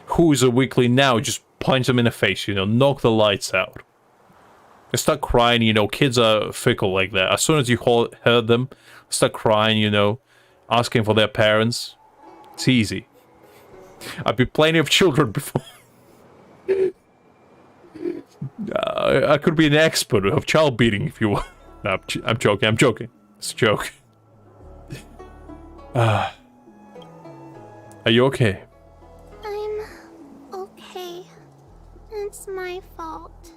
who's a weakling now? Just punch them in the face, you know? Knock the lights out. They start crying, you know? Kids are fickle like that. As soon as you heard them, start crying, you know? Asking for their parents. It's easy. I've been plenty of children before. I could be an expert of child beating if you want. No, I'm joking. It's a joke. Are you okay? I'm okay. It's my fault.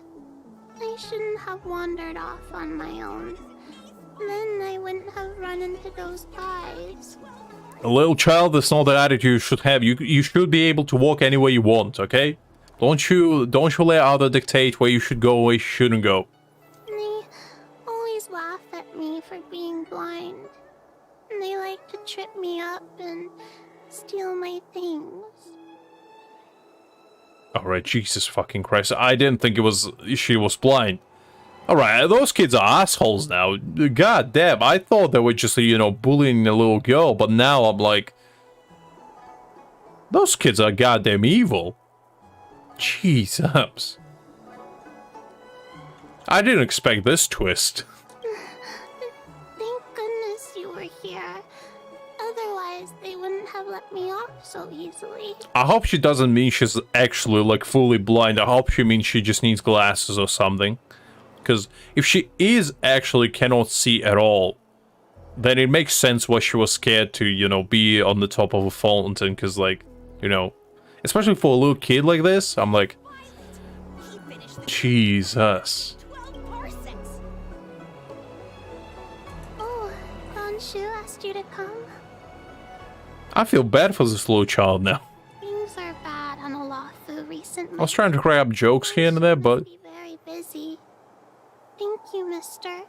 I shouldn't have wandered off on my own. Then I wouldn't have run into those guys. A little child, that's not the attitude you should have. You should be able to walk anywhere you want, okay? Don't you let others dictate where you should go, where you shouldn't go. They always laugh at me for being blind. And they like to trip me up and steal my things. Alright, Jesus fucking Christ. I didn't think she was blind. Alright, those kids are assholes now. God damn, I thought they were just, you know, bullying a little girl, but now I'm like... Those kids are goddamn evil. Jesus. I didn't expect this twist. Thank goodness you were here. Otherwise, they wouldn't have let me off so easily. I hope she doesn't mean she's actually, like, fully blind. I hope she means she just needs glasses or something. Because if she is actually cannot see at all, then it makes sense why she was scared to, you know, be on the top of a fountain. Because, like, you know, especially for a little kid like this, I'm like, Jesus. Oh, Shu asked you to come? I feel bad for this little child now. Things are bad on Oahu recently. I was trying to grab jokes here and there, but... Very busy. Thank you, mister.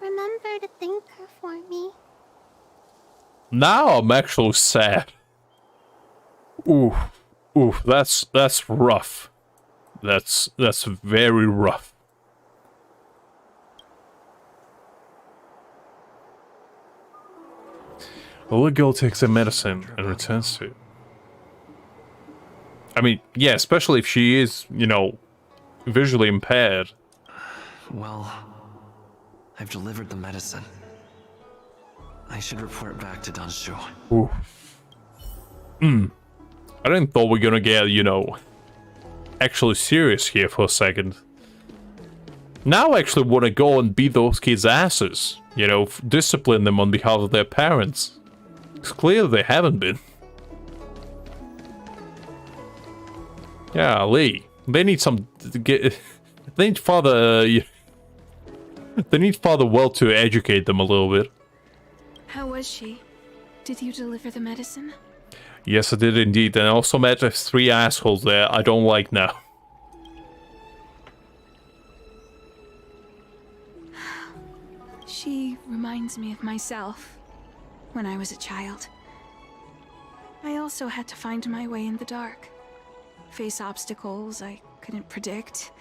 Remember to thank her for me. Now I'm actually sad. Ooh, that's rough. That's very rough. The little girl takes her medicine and returns to it. I mean, yeah, especially if she is, you know, visually impaired. Well, I've delivered the medicine. I should report back to Danshu. Ooh. I didn't thought we're gonna get, you know, actually serious here for a second. Now I actually want to go and beat those kids' asses. You know, discipline them on behalf of their parents. It's clear they haven't been. Yeah, Lee. They need some... They need Father... They need Father Well to educate them a little bit. How was she? Did you deliver the medicine? Yes, I did indeed. And I also met 3 assholes there I don't like now. She reminds me of myself when I was a child. I also had to find my way in the dark, face obstacles I couldn't predict,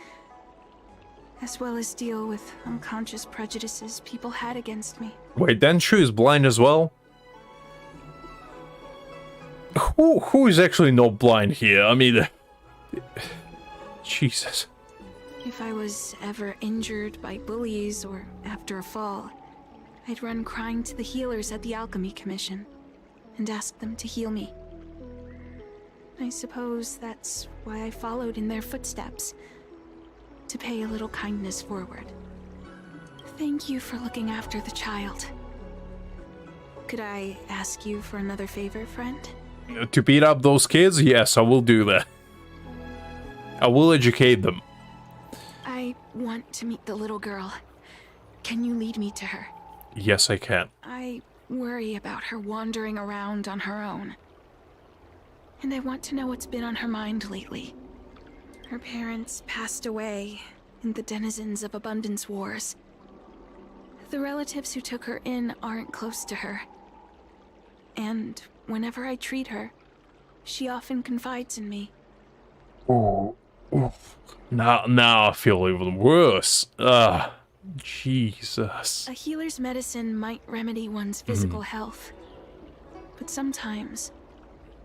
as well as deal with unconscious prejudices people had against me. Wait, Denshu is blind as well? Who is actually not blind here? I mean... Jesus. If I was ever injured by bullies or after a fall, I'd run crying to the healers at the Alchemy Commission and ask them to heal me. I suppose that's why I followed in their footsteps, to pay a little kindness forward. Thank you for looking after the child. Could I ask you for another favor, friend? To beat up those kids? Yes, I will do that. I will educate them. I want to meet the little girl. Can you lead me to her? Yes, I can. I worry about her wandering around on her own. And I want to know what's been on her mind lately. Her parents passed away in the denizens of Abundance Wars. The relatives who took her in aren't close to her. And whenever I treat her, she often confides in me. Oh, now I feel even worse. Jesus. A healer's medicine might remedy one's physical health. But sometimes,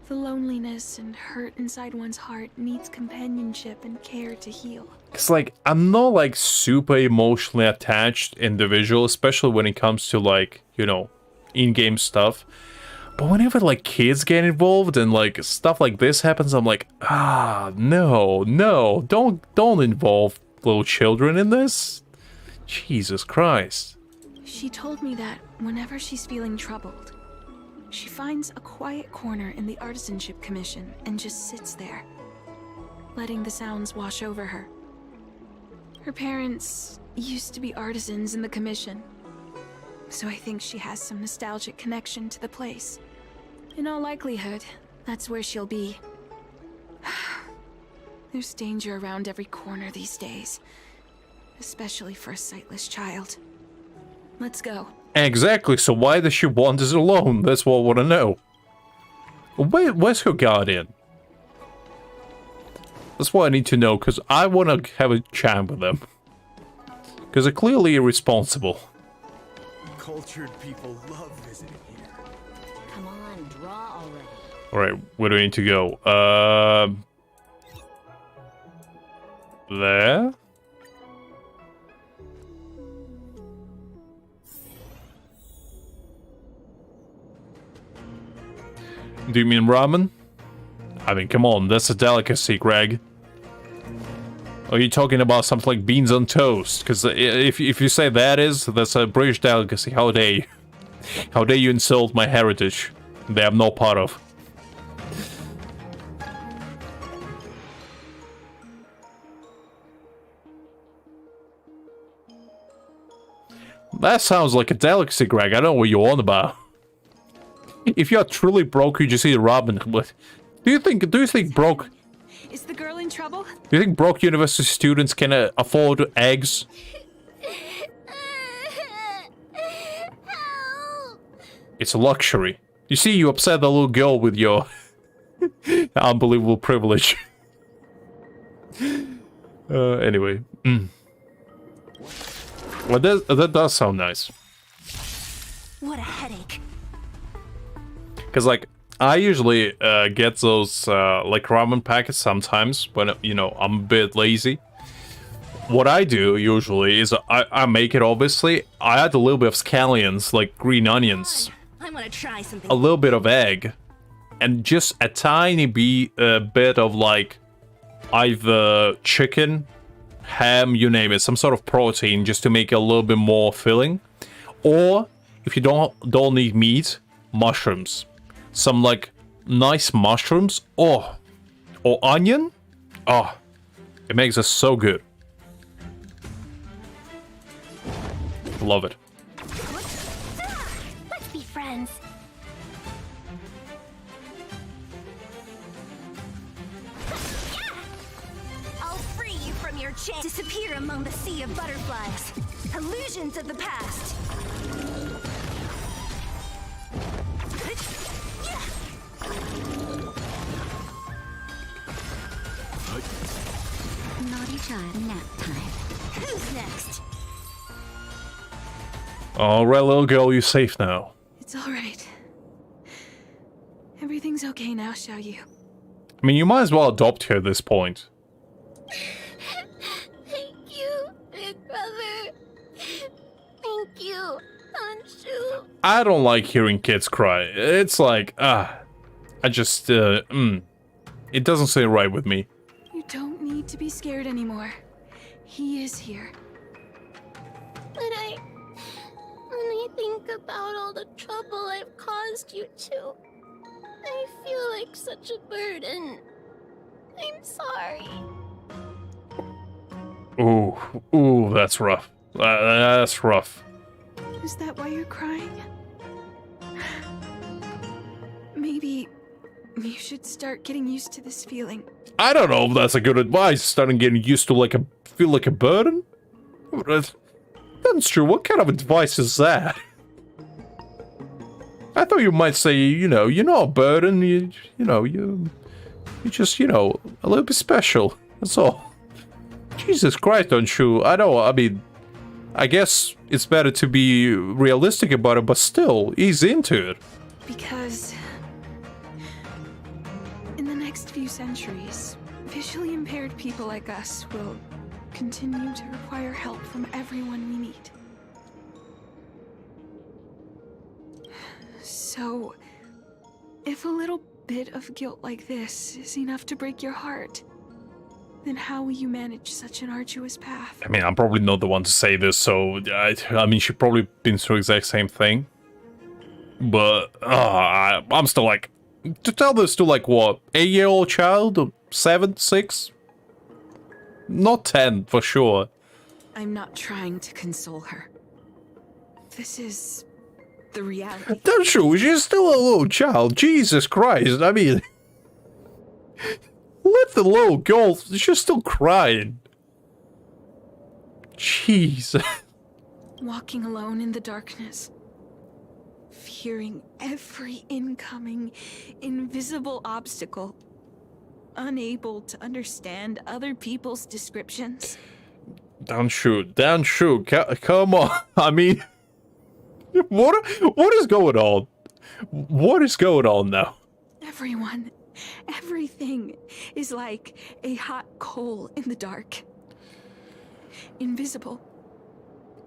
the loneliness and hurt inside one's heart needs companionship and care to heal. It's like, I'm not like super emotionally attached individual, especially when it comes to like, you know, in-game stuff. But whenever like kids get involved and like stuff like this happens, I'm like, no, don't involve little children in this. Jesus Christ. She told me that whenever she's feeling troubled, she finds a quiet corner in the Artisanship Commission and just sits there, letting the sounds wash over her. Her parents used to be artisans in the Commission, so I think she has some nostalgic connection to the place. In all likelihood, that's where she'll be. There's danger around every corner these days, especially for a sightless child. Let's go. Exactly, so why does she want us alone? That's what I want to know. Where's her guardian? That's what I need to know, because I want to have a chat with them. Because they're clearly irresponsible. Cultured people love visiting here. Come on, draw already. Alright, where do we need to go? There? Do you mean ramen? I mean, come on, that's a delicacy, Greg. Are you talking about something like beans on toast? Because if you say that's a British delicacy, how dare you? How dare you insult my heritage that I'm not part of? That sounds like a delicacy, Greg. I know what you're on about. If you are truly broke, you just eat ramen. Do you think broke? Is the girl in trouble? Do you think broke university students can afford eggs? It's a luxury. You see, you upset the little girl with your unbelievable privilege. Anyway. Well, that does sound nice. What a headache. Because, like, I usually get those, like, ramen packets sometimes when, you know, I'm a bit lazy. What I do, usually, is I make it, obviously. I add a little bit of scallions, like green onions. I'm gonna try something. A little bit of egg. And just a tiny bit of, like, either chicken, ham, you name it. Some sort of protein, just to make it a little bit more filling. Or, if you don't need meat, mushrooms. Some like nice mushrooms, or onion, It makes us so good. Love it. Let's be friends. I'll free you from your chain. Disappear among the sea of butterflies. Illusions of the past. Naughty child, nap time. Who's next? Alright, little girl, you're safe now. It's all right. Everything's okay now, Xiaoyu. I mean, you might as well adopt her at this point. Thank you, big brother. Thank you, Honshu. I don't like hearing kids cry. It's like, I just, it doesn't sit right with me. You don't need to be scared anymore. He is here. When I think about all the trouble I've caused you two, I feel like such a burden. I'm sorry. Ooh, that's rough. That's rough. Is that why you're crying? Maybe you should start getting used to this feeling. I don't know if that's a good advice. Starting getting used to feel like a burden? That's true. What kind of advice is that? I thought you might say, you're not a burden. You just, a little bit special. That's all. Jesus Christ, don't you? I know. I mean, I guess it's better to be realistic about it, but still, ease into it. Because in the next few centuries, visually impaired people like us will continue to require help from everyone we meet. So, if a little bit of guilt like this is enough to break your heart, then how will you manage such an arduous path? I mean, I'm probably not the one to say this, so I mean, she's probably been through the exact same thing. But I'm still like, to tell this to what, 8-year-old child or 7, 6? Not 10 for sure. I'm not trying to console her. This is the reality. Don't you? She's still a little child. Jesus Christ. I mean, let the little girl. She's still crying. Jeez. Walking alone in the darkness. Fearing every incoming, invisible obstacle. Unable to understand other people's descriptions. Don't shoot. Come on. I mean, what is going on? What is going on now? Everyone, everything is like a hot coal in the dark. Invisible.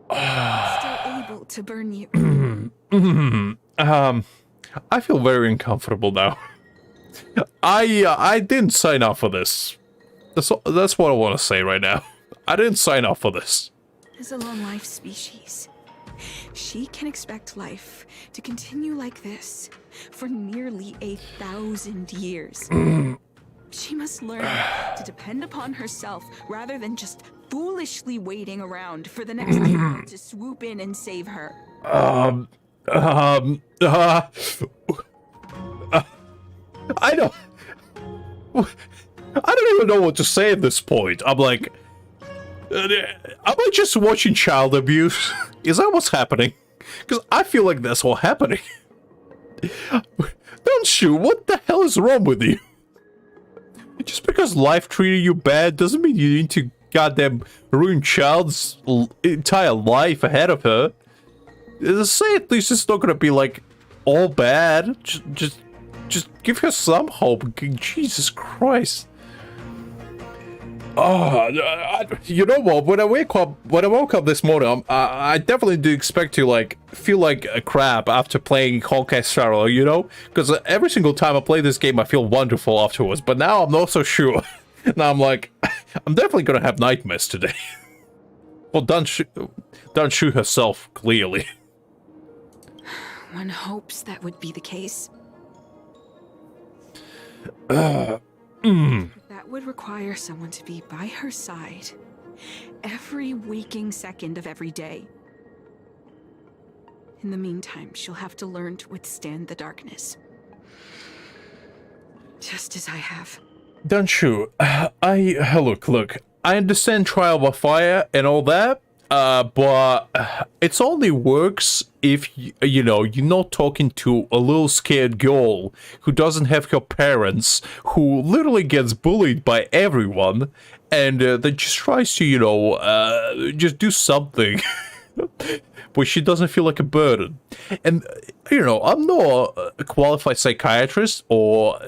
Still able to burn you. I feel very uncomfortable now. I didn't sign up for this. That's what I want to say right now. I didn't sign up for this. As a long-life species, she can expect life to continue like this for nearly 1,000 years. She must learn to depend upon herself rather than just foolishly waiting around for the next hero to swoop in and save her. I don't even know what to say at this point. I'm like, am I just watching child abuse? Is that what's happening? Because I feel like that's what's happening. Don't you? What the hell is wrong with you? Just because life treated you bad doesn't mean you need to goddamn ruin child's entire life ahead of her. Say at least it's not gonna be all bad. Just give her some hope. Jesus Christ. You know what? When I woke up this morning, I definitely do expect to feel like a crap after playing HonkaiStarRail, you know? Because every single time I play this game, I feel wonderful afterwards. But now I'm not so sure. Now I'm like, I'm definitely gonna have nightmares today. Well, don't shoot herself, clearly. One hopes that would be the case. If that would require someone to be by her side every waking second of every day. In the meantime, she'll have to learn to withstand the darkness. Just as I have. Don't you? Look, I understand trial by fire and all that, but it only works if, you know, you're not talking to a little scared girl who doesn't have her parents, who literally gets bullied by everyone, and that just tries to, you know, just do something. But she doesn't feel like a burden. And, you know, I'm not a qualified psychiatrist or,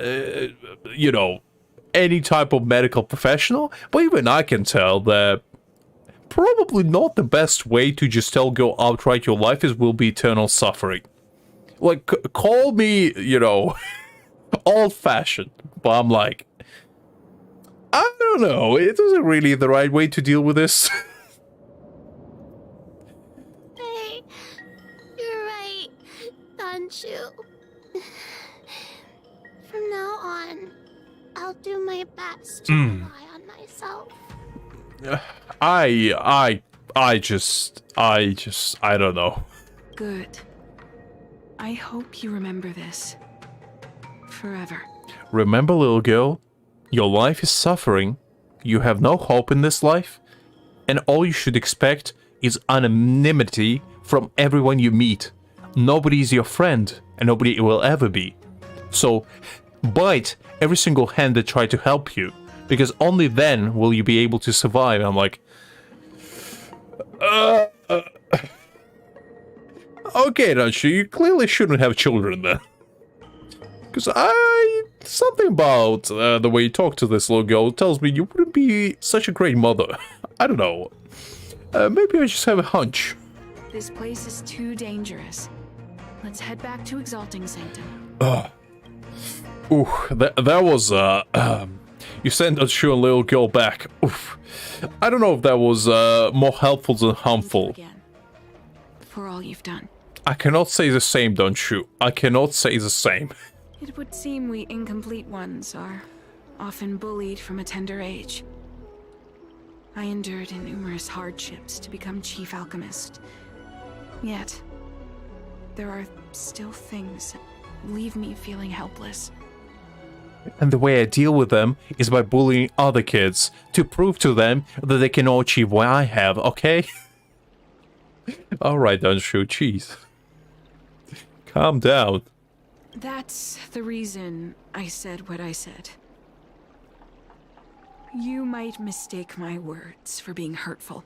you know, any type of medical professional, but even I can tell that probably not the best way to just tell girl outright your life will be eternal suffering. Like, call me, you know, old-fashioned, but I'm like, I don't know, it isn't really the right way to deal with this. From now on, I'll do my best to rely on myself. I don't know. Good. I hope you remember this. Forever. Remember, little girl, your life is suffering, you have no hope in this life, and all you should expect is anonymity from everyone you meet. Nobody is your friend, and nobody will ever be. So, bite every single hand that try to help you, because only then will you be able to survive. I'm like, okay, don't you? You clearly shouldn't have children then. Because something about the way you talk to this little girl tells me you wouldn't be such a great mother. I don't know. Maybe I just have a hunch. This place is too dangerous. Let's head back to Exalting Sanctum. Ooh, that was, you sent a sure little girl back. Oof. I don't know if that was, more helpful than harmful. Again, for all you've done. I cannot say the same, don't you? I cannot say the same. It would seem we incomplete ones are often bullied from a tender age. I endured numerous hardships to become Chief Alchemist. Yet, there are still things that leave me feeling helpless. And the way I deal with them is by bullying other kids to prove to them that they can all achieve what I have, okay? Alright, don't shoot, jeez. Calm down. That's the reason I said what I said. You might mistake my words for being hurtful.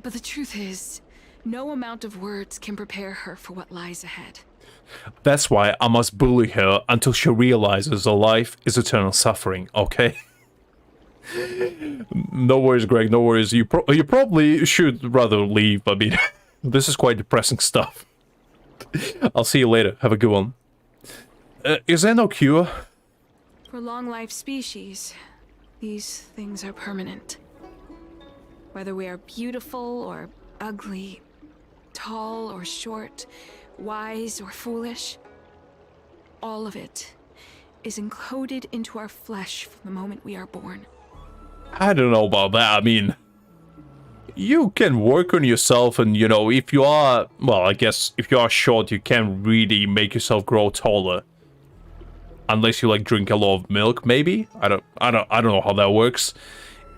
But the truth is, no amount of words can prepare her for what lies ahead. That's why I must bully her until she realizes her life is eternal suffering, okay? No worries, Greg, no worries. You probably should rather leave. I mean, this is quite depressing stuff. I'll see you later. Have a good one. Is there no cure? For long-life species, these things are permanent. Whether we are beautiful or ugly, tall or short, wise or foolish, all of it is encoded into our flesh from the moment we are born. I don't know about that. I mean, you can work on yourself and, you know, if you are, well, I guess if you are short, you can really make yourself grow taller. Unless you, like, drink a lot of milk, maybe? I don't know how that works.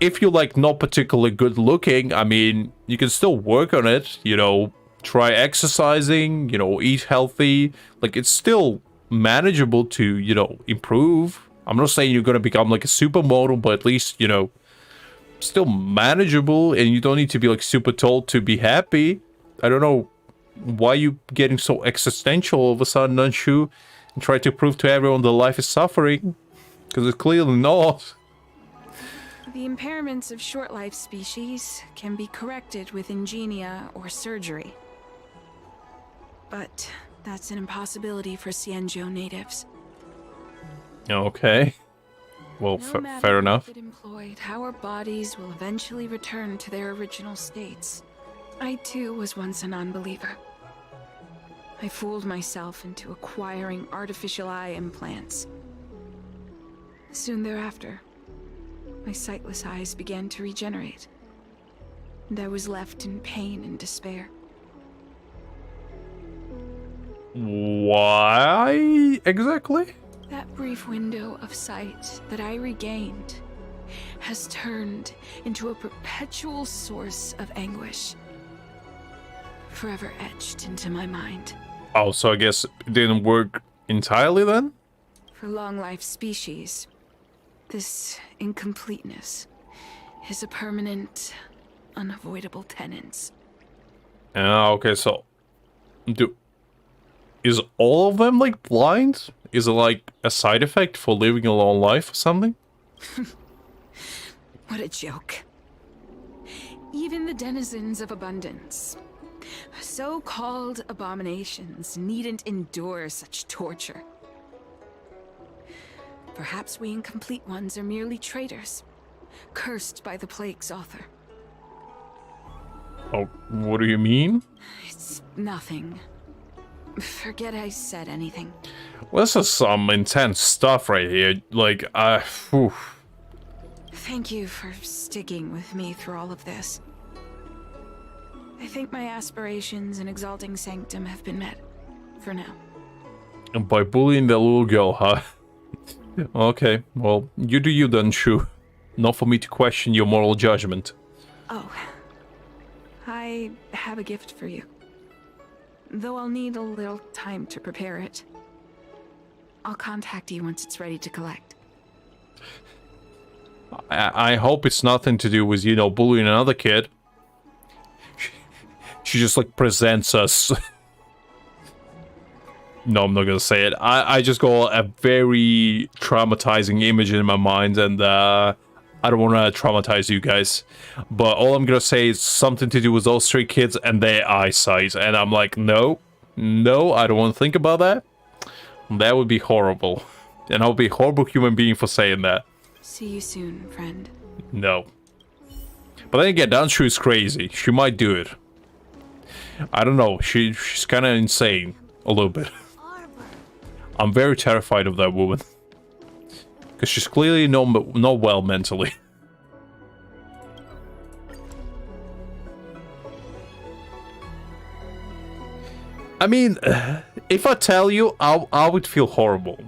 If you're, like, not particularly good looking, I mean, you can still work on it, you know, try exercising, you know, eat healthy. Like, it's still manageable to, you know, improve. I'm not saying you're gonna become, like, a supermodel, but at least, you know, still manageable, and you don't need to be, like, super tall to be happy. I don't know why you getting so existential all of a sudden, don't you? And try to prove to everyone that life is suffering. Because it's clearly not. The impairments of short-life species can be corrected with ingenia or surgery. But that's an impossibility for Cienjo natives. Okay. Well, fair enough. Employed, our bodies will eventually return to their original states. I too was once a non-believer. I fooled myself into acquiring artificial eye implants. Soon thereafter, my sightless eyes began to regenerate, and I was left in pain and despair. Why exactly? That brief window of sight that I regained has turned into a perpetual source of anguish, forever etched into my mind. Oh, so I guess it didn't work entirely then? For long-life species, this incompleteness is a permanent, unavoidable tenance. Okay, so is all of them like blind? Is it like a side effect for living a long life or something? What a joke. Even the denizens of abundance, so-called abominations, needn't endure such torture. Perhaps we incomplete ones are merely traitors, cursed by the plague's author. Oh, what do you mean? It's nothing. Forget I said anything. Well, this is some intense stuff right here. Like, whew. Thank you for sticking with me through all of this. I think my aspirations in exalting Sanctum have been met, for now. And by bullying the little girl, huh? Okay, well, you do you then, Shu. Not for me to question your moral judgment. Oh, I have a gift for you. Though I'll need a little time to prepare it. I'll contact you once it's ready to collect. I hope it's nothing to do with, you know, bullying another kid. She just, like, presents us. No, I'm not gonna say it. I just got a very traumatizing image in my mind, and I don't want to traumatize you guys. But all I'm gonna say is something to do with those 3 kids and their eyesight. And I'm like, no, I don't want to think about that. That would be horrible. And I would be a horrible human being for saying that. See you soon, friend. No. But then again, Danshu is crazy. She might do it. I don't know. She's kind of insane. A little bit. I'm very terrified of that woman. Because she's clearly not well mentally. I mean, if I tell you, I would feel horrible.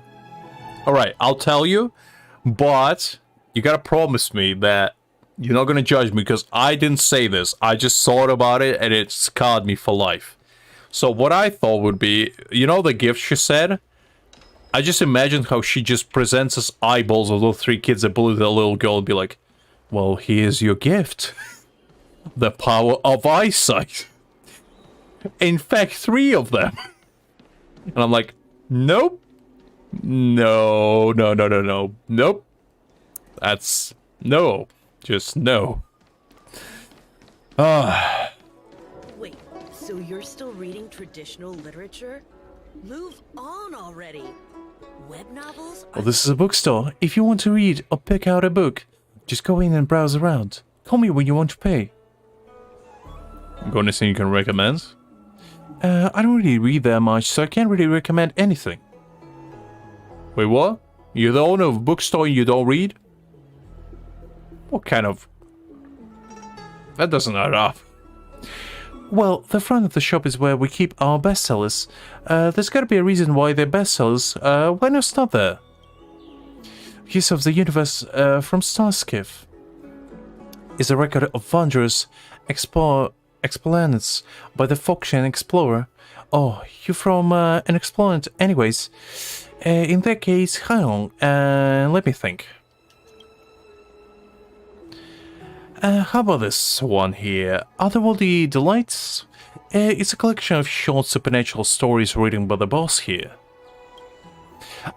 Alright, I'll tell you. But you gotta promise me that you're not gonna judge me because I didn't say this. I just thought about it and it scarred me for life. So what I thought would be, you know the gift she said? I just imagined how she just presents us eyeballs of those 3 kids that bullied the little girl and be like, well, here's your gift. The power of eyesight. In fact, 3 of them. And I'm like, nope. No. Nope. That's no. Just no. Wait, so you're still reading traditional literature? Move on already. Web novels? Well, this is a bookstore. If you want to read or pick out a book, just go in and browse around. Call me when you want to pay. Got anything you can recommend? I don't really read that much, so I can't really recommend anything. Wait, what? You're the owner of a bookstore and you don't read? What kind of... That doesn't add up. Well, the front of the shop is where we keep our bestsellers. There's gotta be a reason why they're bestsellers. Why not stop there? Use of the Universe from Starskiff is a record of wondrous explanations by the Foxian explorer. Oh, you're from an explorant anyways. In that case, hang on, let me think. How about this one here? Otherworldly Delights? It's a collection of short supernatural stories written by the boss here.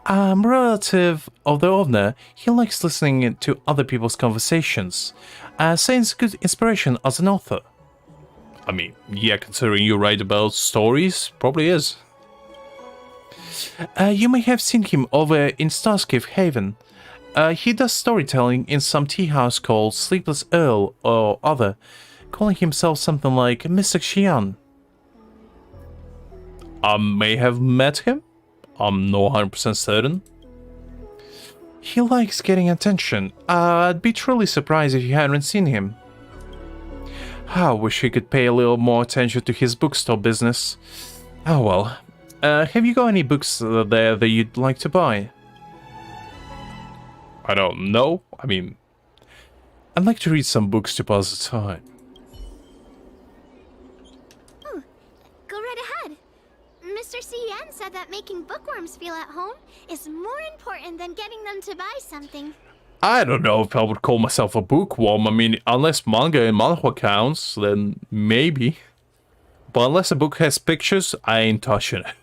I'm a relative of the owner. He likes listening to other people's conversations. Saying it's good inspiration as an author. I mean, yeah, considering you write about stories, probably is. You may have seen him over in Starskiff Haven. He does storytelling in some tea house called Sleepless Earl or other, calling himself something like Mr. Xian. I may have met him. I'm not 100% certain. He likes getting attention. I'd be truly surprised if you hadn't seen him. I wish he could pay a little more attention to his bookstore business. Oh well. Have you got any books there that you'd like to buy? I don't know. I mean, I'd like to read some books to pass the time. Oh, go right ahead. Mr. CN said that making bookworms feel at home is more important than getting them to buy something. I don't know if I would call myself a bookworm. I mean, unless manga and manhwa counts, then maybe. But unless a book has pictures, I ain't touching it.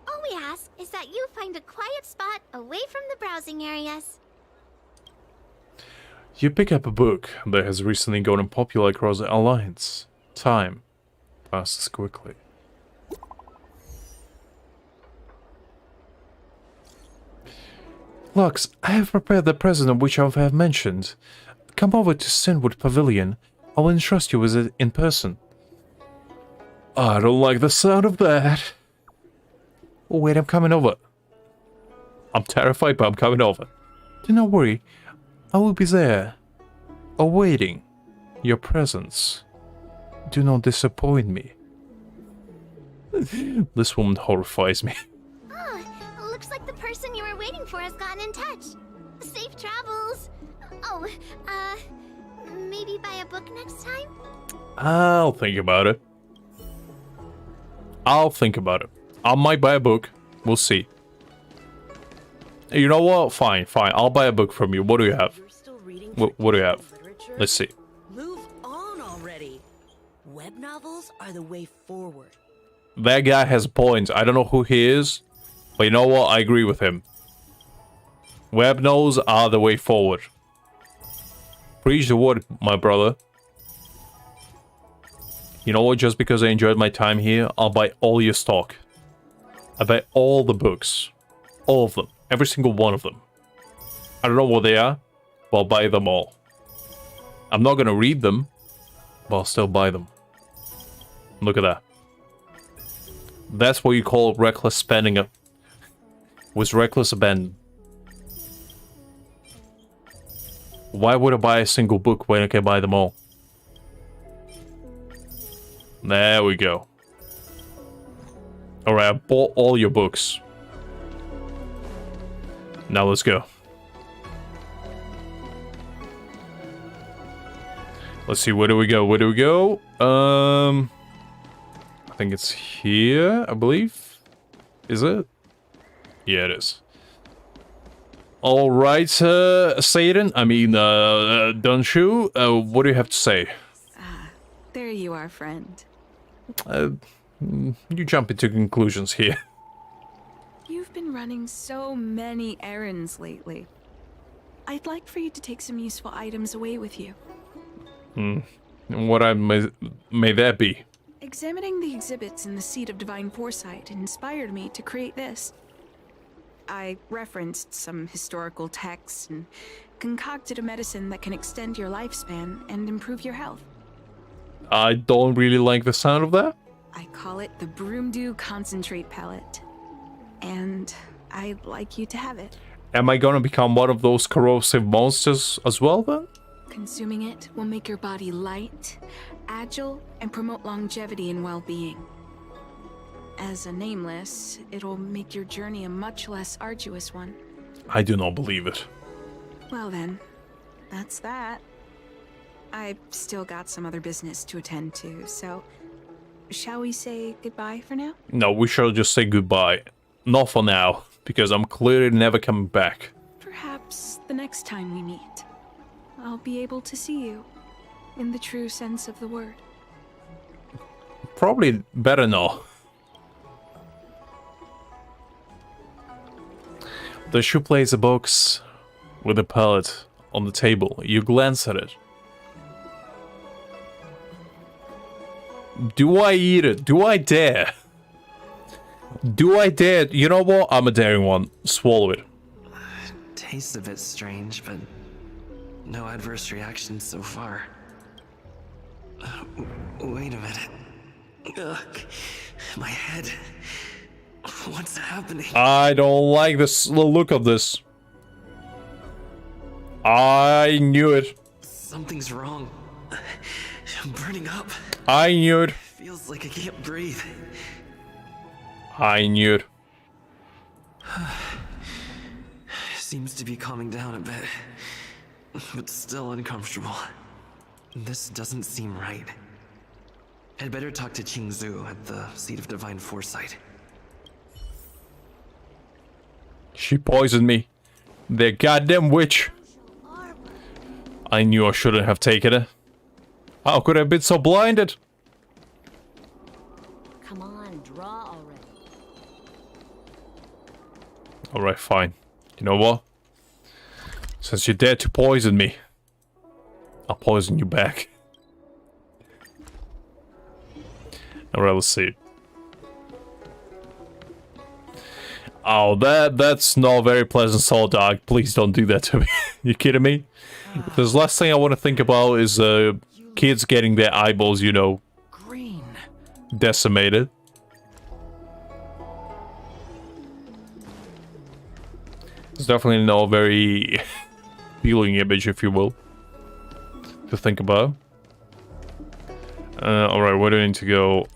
All we ask is that you find a quiet spot away from the browsing areas. You pick up a book that has recently gotten popular across the Alliance. Time passes quickly. Lux, I have prepared the present of which I have mentioned. Come over to Sinwood Pavilion. I will entrust you with it in person. I don't like the sound of that. Oh, wait, I'm coming over. I'm terrified, but I'm coming over. Do not worry. I will be there, awaiting your presence. Do not disappoint me. This woman horrifies me. Looks like the person you were waiting for has gotten in touch. Safe travels. Oh, maybe buy a book next time? I'll think about it. I might buy a book. We'll see. You know what? Fine. I'll buy a book from you. What do you have? What do you have? Let's see. Move on already. Web novels are the way forward. That guy has points. I don't know who he is. But you know what? I agree with him. Web novels are the way forward. Preach the word, my brother. You know what? Just because I enjoyed my time here, I'll buy all your stock. I buy all the books. All of them. Every single one of them. I don't know what they are, but I'll buy them all. I'm not gonna read them, but I'll still buy them. Look at that. That's what you call reckless spending. Was reckless abandon. Why would I buy a single book when I can buy them all? There we go. Alright, I bought all your books. Now let's go. Let's see, where do we go? I think it's here, I believe. Is it? Yeah, it is. Alright, Satan. I mean, Dunshu, what do you have to say? There you are, friend. You jump into conclusions here. You've been running so many errands lately. I'd like for you to take some useful items away with you. And what may that be? Examining the exhibits in the Seat of Divine Foresight inspired me to create this. I referenced some historical texts and concocted a medicine that can extend your lifespan and improve your health. I don't really like the sound of that. I call it the Broomdew Concentrate Pellet. And I'd like you to have it. Am I gonna become one of those corrosive monsters as well then? Consuming it will make your body light, agile, and promote longevity and well-being. As a nameless, it'll make your journey a much less arduous one. I do not believe it. Well then, that's that. I've still got some other business to attend to, so shall we say goodbye for now? No, we shall just say goodbye. Not for now, because I'm clearly never coming back. Perhaps the next time we meet, I'll be able to see you, in the true sense of the word. Probably better not. The shoe plays a box with a pellet on the table. You glance at it. Do I eat it? Do I dare? Do I dare? You know what? I'm a daring one. Swallow it. Tastes a bit strange, but no adverse reactions so far. Wait a minute. Ugh, my head. What's happening? I don't like this. The look of this. I knew it. Something's wrong. I'm burning up. I knew it. Feels like I can't breathe. I knew it. Seems to be calming down a bit, but still uncomfortable. This doesn't seem right. I'd better talk to Qingzu at the Seat of Divine Foresight. She poisoned me. The goddamn witch. I knew I shouldn't have taken it. How could I have been so blinded? Come on, draw already. Alright, fine. You know what? Since you dared to poison me, I'll poison you back. Alright, let's see. Oh, that's not a very pleasant soul, dog. Please don't do that to me. You kidding me? The last thing I want to think about is kids getting their eyeballs, you know, decimated. It's definitely not a very appealing image, if you will, to think about. Alright, where do I need to go?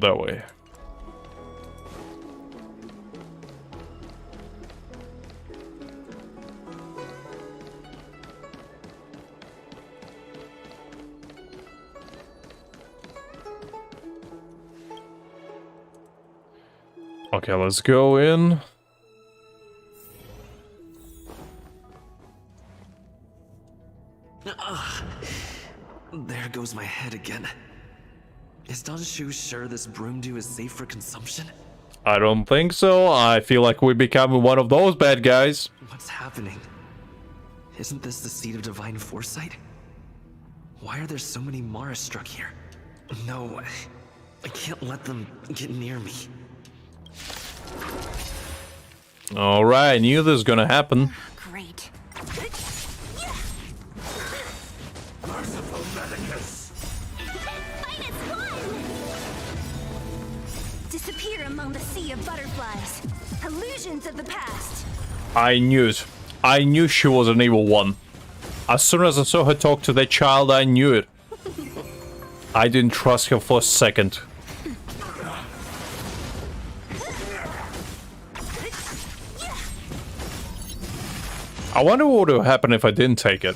That way. Okay, let's go in. There goes my head again. Is Danshu sure this broom dew is safe for consumption? I don't think so. I feel like we're becoming one of those bad guys. What's happening? Isn't this the Seat of Divine Foresight? Why are there so many Mara struck here? No, I can't let them get near me. Alright, I knew this was gonna happen. Great. Merciful Medicus. Disappear among the sea of butterflies. Illusions of the past. I knew it. I knew she was an evil one. As soon as I saw her talk to that child, I knew it. I didn't trust her for a second. I wonder what would happen if I didn't take it.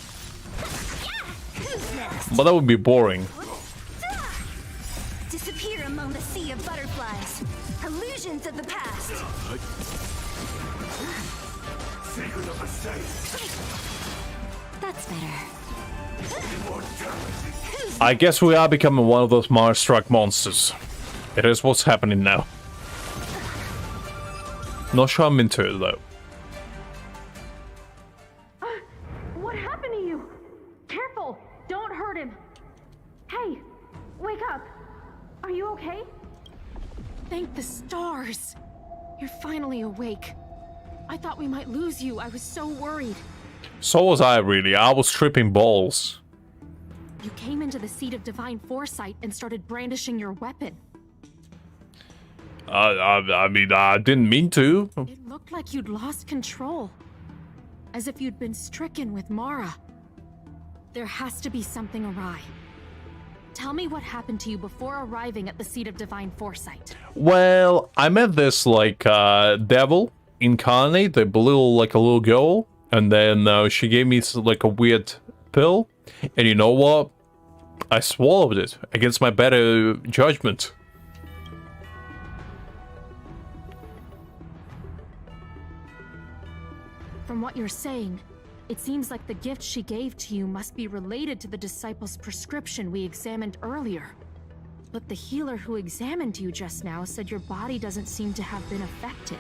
But that would be boring. Disappear among the sea of butterflies. Illusions of the past. Secret of a state. That's better. I guess we are becoming one of those Mars-struck monsters. It is what's happening now. Not sure I'm into it though. What happened to you? Careful! Don't hurt him! Hey! Wake up! Are you okay? Thank the stars! You're finally awake. I thought we might lose you. I was so worried. So was I, really. I was tripping balls. You came into the Seat of Divine Foresight and started brandishing your weapon. I mean, I didn't mean to. It looked like you'd lost control. As if you'd been stricken with Mara. There has to be something awry. Tell me what happened to you before arriving at the Seat of Divine Foresight. Well, I met this, like, devil incarnate, the blue, like a little girl. And then she gave me, like, a weird pill. And you know what? I swallowed it against my better judgment. From what you're saying, it seems like the gift she gave to you must be related to the disciple's prescription we examined earlier. But the healer who examined you just now said your body doesn't seem to have been affected.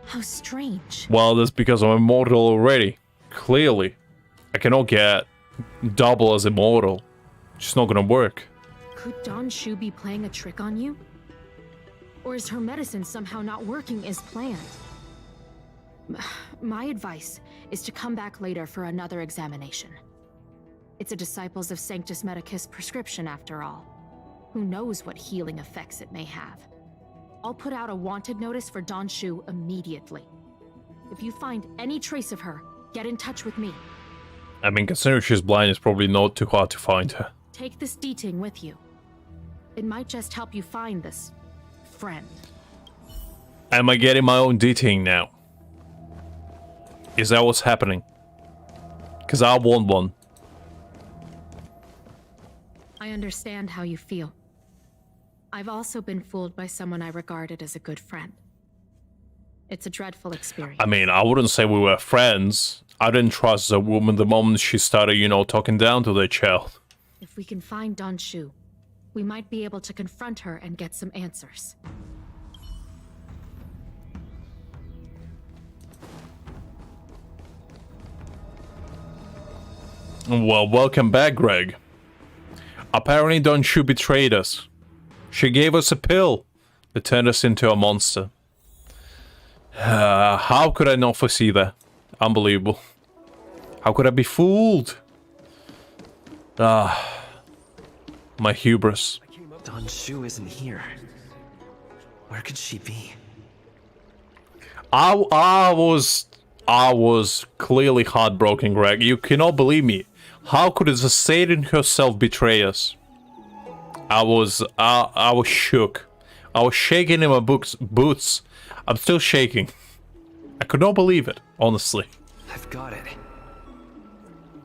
How strange. Well, that's because I'm immortal already. Clearly. I cannot get double as immortal. It's just not gonna work. Could Danshu be playing a trick on you? Or is her medicine somehow not working as planned? My advice is to come back later for another examination. It's a Disciples of Sanctus Medicus prescription after all. Who knows what healing effects it may have. I'll put out a wanted notice for Danshu immediately. If you find any trace of her, get in touch with me. I mean, considering she's blind, it's probably not too hard to find her. Take this D-Ting with you. It might just help you find this friend. Am I getting my own D-Ting now? Is that what's happening? Because I want one. I understand how you feel. I've also been fooled by someone I regarded as a good friend. It's a dreadful experience. I mean, I wouldn't say we were friends. I didn't trust the woman the moment she started, you know, talking down to their child. If we can find Don Shu, we might be able to confront her and get some answers. Well, welcome back, Greg. Apparently Don Shu betrayed us. She gave us a pill that turned us into a monster. How could I not foresee that? Unbelievable. How could I be fooled? My hubris. Don Shu isn't here. Where could she be? I was clearly heartbroken, Greg. You cannot believe me. How could the Satan herself betray us? I was shook. I was shaking in my boots. I'm still shaking. I could not believe it, honestly. I've got it.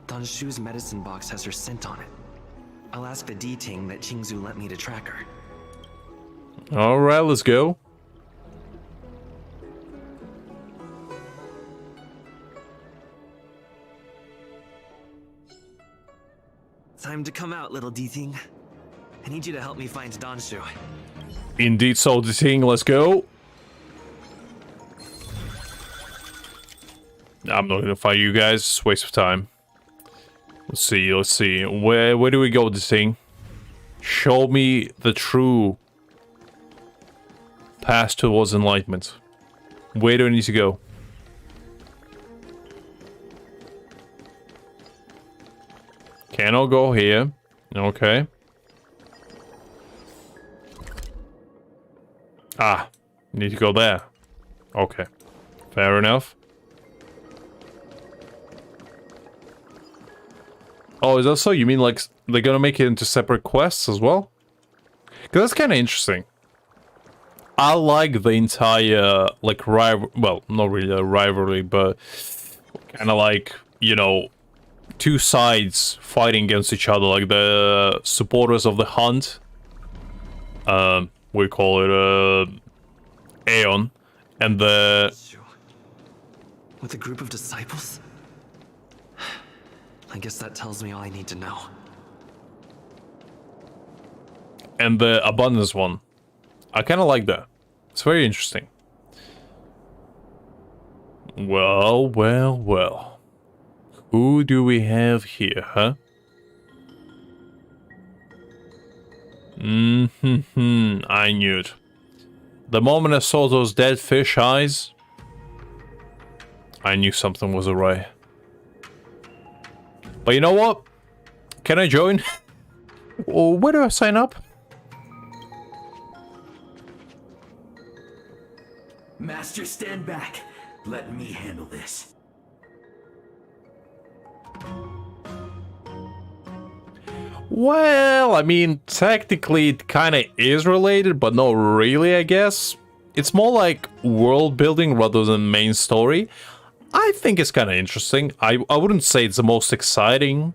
Don Shu's medicine box has her scent on it. I'll ask the D-Ting that Qingzu lent me to track her. Alright, let's go. Time to come out, little D-Ting. I need you to help me find Don Shu. Indeed, so D-Ting, let's go. I'm not gonna fight you guys, it's a waste of time. Let's see. Where do we go, D-Ting? Show me the true path towards enlightenment. Where do I need to go? Cannot go here. Okay. Need to go there. Okay. Fair enough. Oh, is that so? You mean like they're gonna make it into separate quests as well? Because that's kind of interesting. I like the entire, like, well, not really a rivalry, but kind of like, you know, two sides fighting against each other, like the supporters of the hunt. We call it, Aeon, and the... With a group of disciples? I guess that tells me all I need to know. And the abundance one. I kind of like that. It's very interesting. Well. Who do we have here, huh? I knew it. The moment I saw those dead fish eyes, I knew something was awry. But you know what? Can I join? Where do I sign up? Master, stand back. Let me handle this. Well, I mean, technically it kind of is related, but not really, I guess. It's more like world building rather than main story. I think it's kind of interesting. I wouldn't say it's the most exciting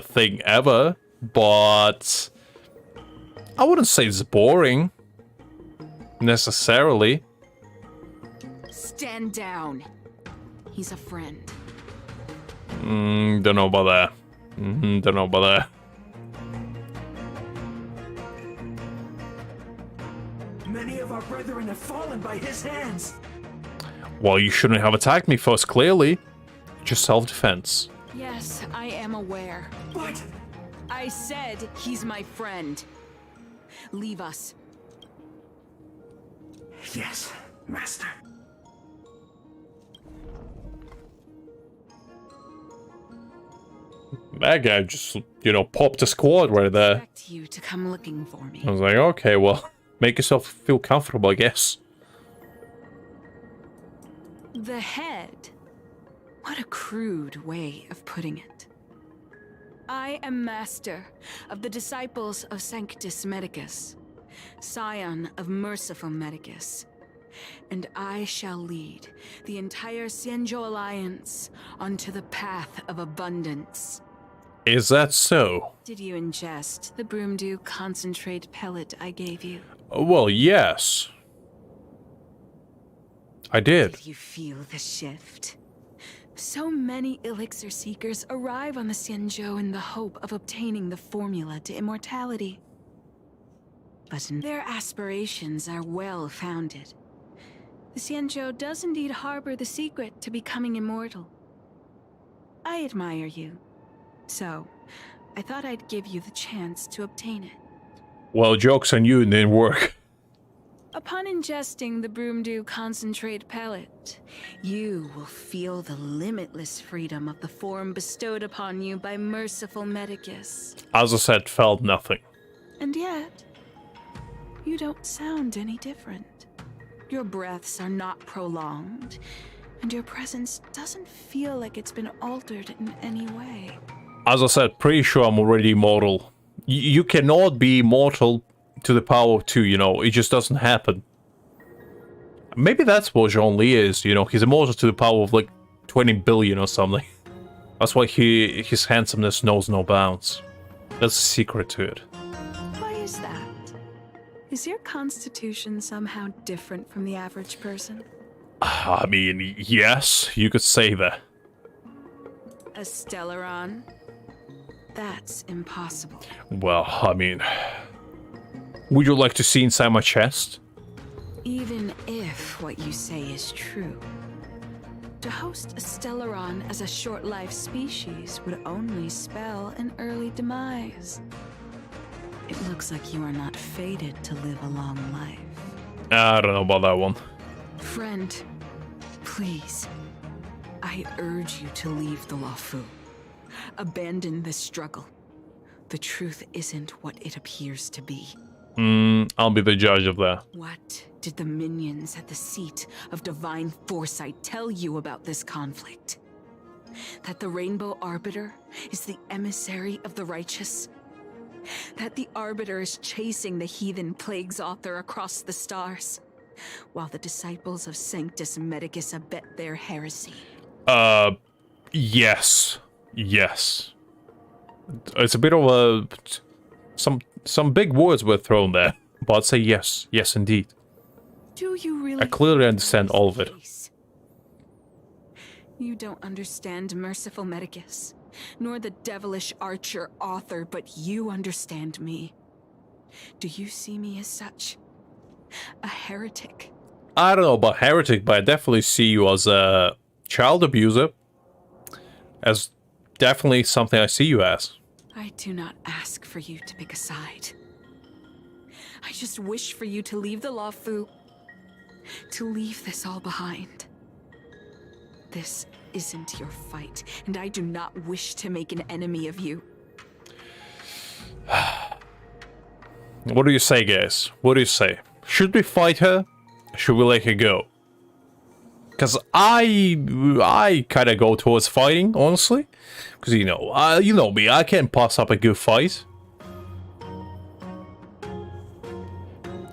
thing ever, but I wouldn't say it's boring necessarily. Stand down. He's a friend. Don't know about that. Don't know about that. Many of our brethren have fallen by his hands. Well, you shouldn't have attacked me first, clearly. Just self-defense. Yes, I am aware. What? I said he's my friend. Leave us. Yes, Master. That guy just, you know, popped a squad right there. Expect you to come looking for me. I was like, okay, well, make yourself feel comfortable, I guess. The head? What a crude way of putting it. I am master of the disciples of Sanctus Medicus, scion of merciful Medicus, and I shall lead the entire Xianzhou Alliance onto the path of abundance. Is that so? Did you ingest the Broomdew concentrate pellet I gave you? Well, yes. I did. Did you feel the shift? So many elixir seekers arrive on the Xianzhou in the hope of obtaining the formula to immortality. But their aspirations are well founded. The Xianzhou does indeed harbor the secret to becoming immortal. I admire you. So, I thought I'd give you the chance to obtain it. Well, joke's on you, it didn't work. Upon ingesting the Broomdew concentrate pellet, you will feel the limitless freedom of the form bestowed upon you by merciful Medicus. As I said, felt nothing. And yet, you don't sound any different. Your breaths are not prolonged, and your presence doesn't feel like it's been altered in any way. As I said, pretty sure I'm already immortal. You cannot be immortal to the power of 2, you know, it just doesn't happen. Maybe that's what Zhong Li is, you know, he's immortal to the power of like 20 billion or something. That's why his handsomeness knows no bounds. That's the secret to it. Why is that? Is your constitution somehow different from the average person? I mean, yes, you could say that. A Stellaron? That's impossible. Well, I mean... Would you like to see inside my chest? Even if what you say is true, to host a Stellaron as a short-life species would only spell an early demise. It looks like you are not fated to live a long life. I don't know about that one. Friend, please, I urge you to leave the Luofu. Abandon this struggle. The truth isn't what it appears to be. I'll be the judge of that. What did the minions at the seat of divine foresight tell you about this conflict? That the Rainbow Arbiter is the emissary of the righteous? That the Arbiter is chasing the heathen plagues author across the stars, while the disciples of Sanctus Medicus abet their heresy? Yes. Yes. It's a bit of a... Some big words were thrown there, but I'd say yes. Yes, indeed. Do you really? I clearly understand all of it. You don't understand merciful Medicus, nor the devilish archer author, but you understand me. Do you see me as such? A heretic? I don't know about heretic, but I definitely see you as a child abuser. As definitely something I see you as. I do not ask for you to pick a side. I just wish for you to leave the Luofu. To leave this all behind. This isn't your fight, and I do not wish to make an enemy of you. What do you say, guys? What do you say? Should we fight her? Should we let her go? Because I kind of go towards fighting, honestly. Because, you know me, I can't pass up a good fight.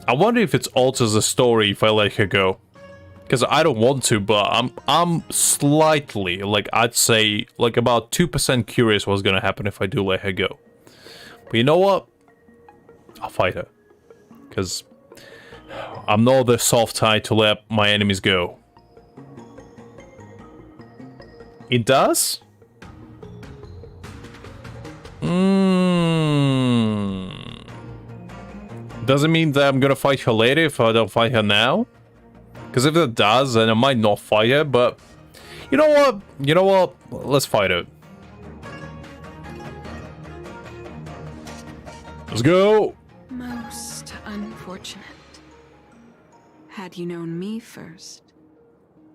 I wonder if it alters the story if I let her go. Because I don't want to, but I'm slightly, like, I'd say, like, about 2% curious what's gonna happen if I do let her go. But you know what? I'll fight her. Because I'm not the soft type to let my enemies go. It does? Doesn't mean that I'm gonna fight her later if I don't fight her now. Because if it does, then I might not fight her, but... You know what? You know what? Let's fight her. Let's go! Most unfortunate. Had you known me first,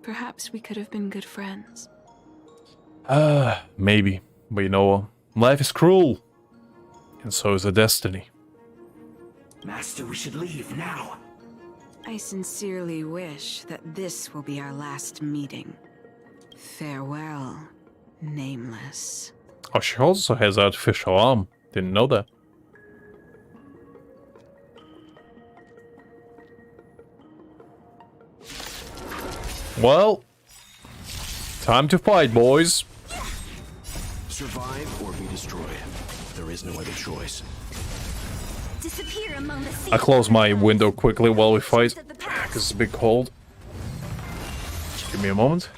perhaps we could have been good friends. Maybe. But you know what? Life is cruel. And so is the destiny. Master, we should leave now. I sincerely wish that this will be our last meeting. Farewell, Nameless. Oh, she also has artificial arm. Didn't know that. Well, time to fight, boys. Survive or be destroyed. There is no other choice. Disappear among the sea. I close my window quickly while we fight, because it's a bit cold. Just give me a moment.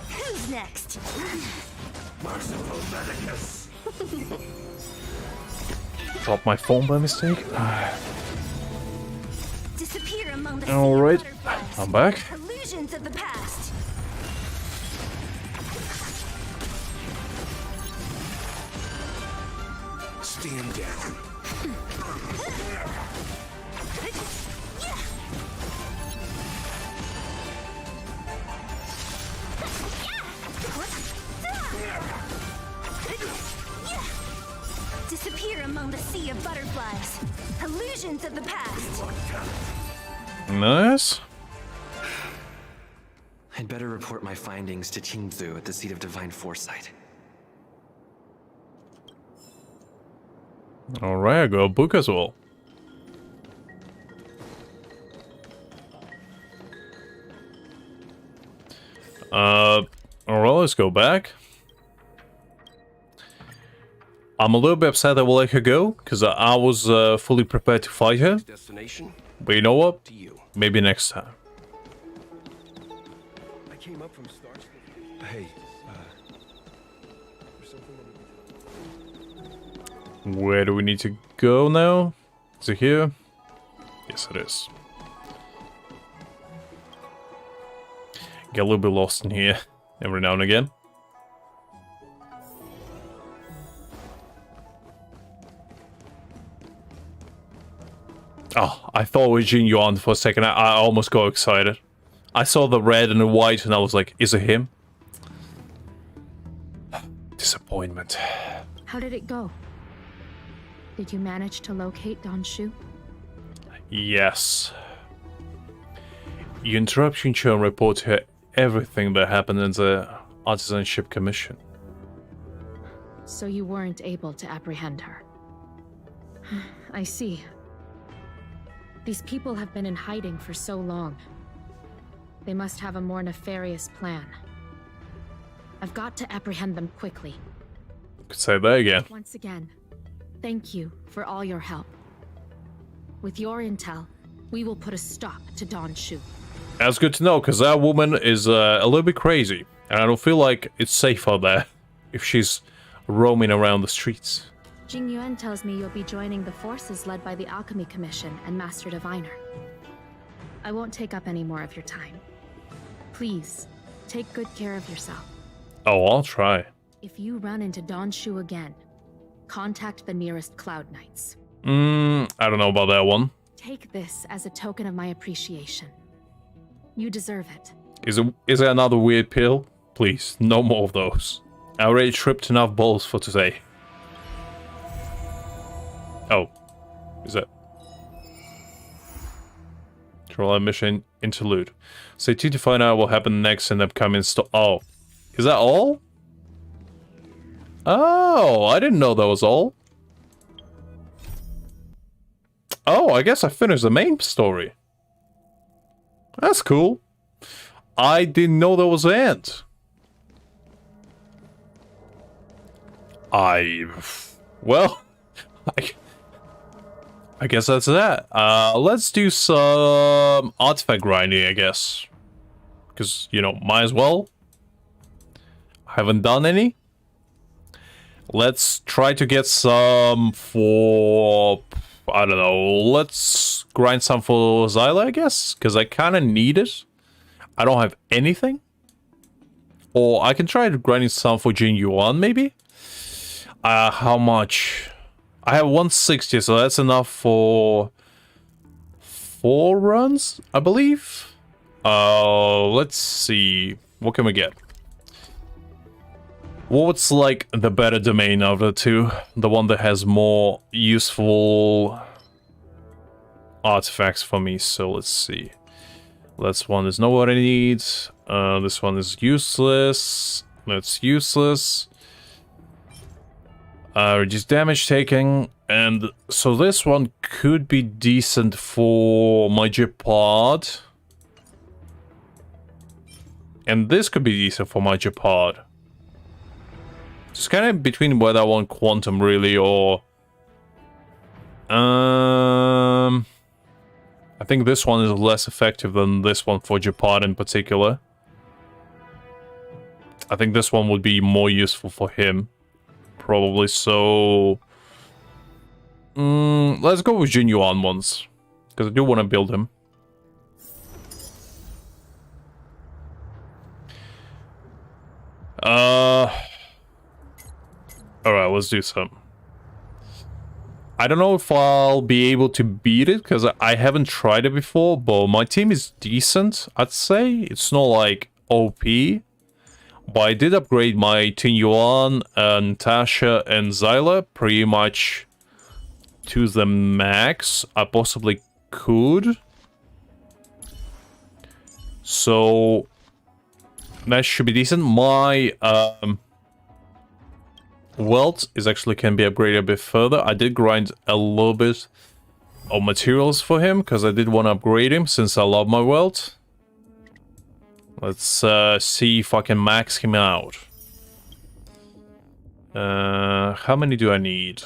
Who's next? Merciful Medicus. Drop my phone by mistake. Disappear among the sea Alright, butterflies. I'm back. Illusions of the past. Stand down. Disappear among the sea of butterflies. Illusions of the past. Nice. I'd better report my findings to Qingzu at the seat of divine foresight. Alright, I got a book as well. Alright, let's go back. I'm a little bit upset that we'll let her go, because I was fully prepared to fight her. Destination? But you know what? Maybe next time. I came up from Star. Hey, there's something. Where do we need to go now? Is it here? Yes, it is. Get a little bit lost in here every now and again. Oh, I thought it was Jin Yuan for a second. I almost got excited. I saw the red and the white and I was like, is it him? Disappointment. How did it go? Did you manage to locate Don Shu? Yes. You interrupt Xinqiu and report to her everything that happened in the Artisanship Commission. So you weren't able to apprehend her. I see. These people have been in hiding for so long. They must have a more nefarious plan. I've got to apprehend them quickly. Could say that again. Once again, thank you for all your help. With your intel, we will put a stop to Don Shu. That's good to know, because that woman is a little bit crazy. And I don't feel like it's safe out there if she's roaming around the streets. Jing Yuan tells me you'll be joining the forces led by the Alchemy Commission and Master Diviner. I won't take up any more of your time. Please, take good care of yourself. Oh, I'll try. If you run into Don Shu again, contact the nearest Cloud Knights. I don't know about that one. Take this as a token of my appreciation. You deserve it. Is it another weird pill? Please, no more of those. I already tripped enough balls for today. Oh, is that? Troll mission interlude. Stay tuned to find out what happened next in the upcoming Oh, is that all? Oh, I didn't know that was all. Oh, I guess I finished the main story. That's cool. I didn't know there was an end. Well, I guess that's that. Let's do some artifact grinding, I guess. Because, you know, might as well. I haven't done any. Let's try to get some for... I don't know. Let's grind some for Xyla, I guess. Because I kind of need it. I don't have anything. Or I can try grinding some for Jin Yuan, maybe? How much? I have 160, so that's enough for 4 runs, I believe. Let's see. What can we get? What's like the better domain of the two? The one that has more useful artifacts for me. So let's see. This one is not what I need. This one is useless. That's useless. Reduce damage taken. And so this one could be decent for my Jeopard. And this could be decent for my Jeopard. It's kind of between whether I want Quantum really or... I think this one is less effective than this one for Jeopard in particular. I think this one would be more useful for him. Probably, so... let's go with Jinyuan ones. Because I do want to build him. Alright, let's do some. I don't know if I'll be able to beat it, because I haven't tried it before, but my team is decent, I'd say. It's not like OP. But I did upgrade my Tinyuan, Natasha, and Zyla pretty much to the max I possibly could. So that should be decent. My wealth is actually can be upgraded a bit further. I did grind a little bit of materials for him because I did want to upgrade him since I love my wealth. Let's see if I can max him out. How many do I need?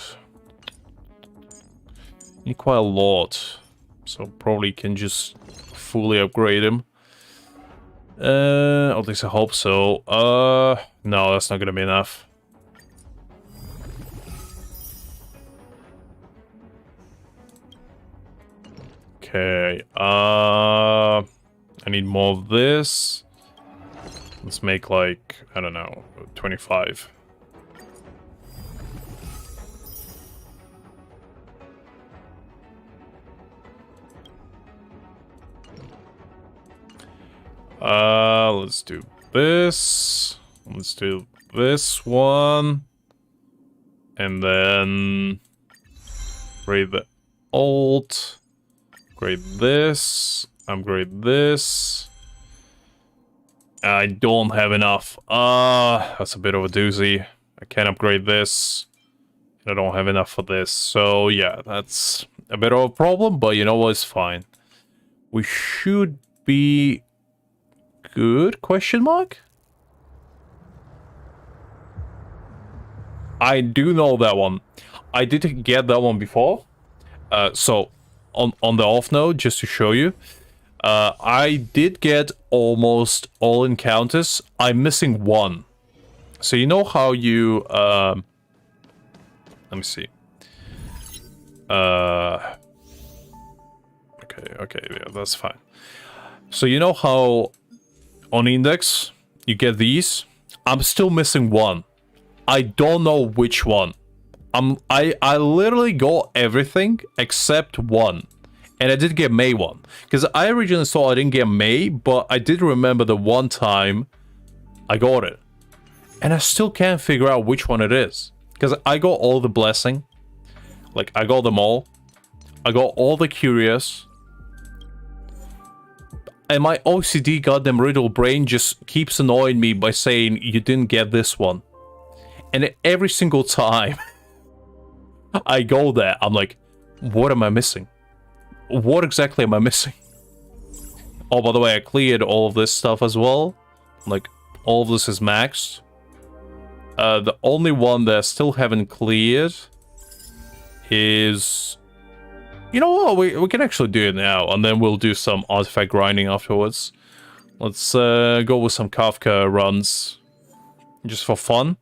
Need quite a lot. So probably can just fully upgrade him. At least I hope so. No, that's not gonna be enough. Okay, I need more of this. Let's make like, I don't know, 25. Let's do this. Let's do this one. And then upgrade the alt. Upgrade this. Upgrade this. I don't have enough. That's a bit of a doozy. I can't upgrade this. I don't have enough for this. So yeah, that's a bit of a problem, but you know what, it's fine. We should be good, question mark? I do know that one. I did get that one before. So on the off note, just to show you, I did get almost all encounters. I'm missing one. So you know how you let me see. Okay, yeah, that's fine. So you know how on index you get these? I'm still missing one. I don't know which one. I literally got everything except one. And I did get May one. Because I originally thought I didn't get May, but I did remember the one time I got it. And I still can't figure out which one it is. Because I got all the blessing. Like, I got them all. I got all the curious. And my OCD goddamn riddle brain just keeps annoying me by saying, you didn't get this one. And every single time I go there, I'm like, what am I missing? What exactly am I missing? Oh, by the way, I cleared all of this stuff as well. Like, all of this is maxed. The only one that I still haven't cleared is... You know what? We can actually do it now, and then we'll do some artifact grinding afterwards. Let's go with some Kafka runs. Just for fun.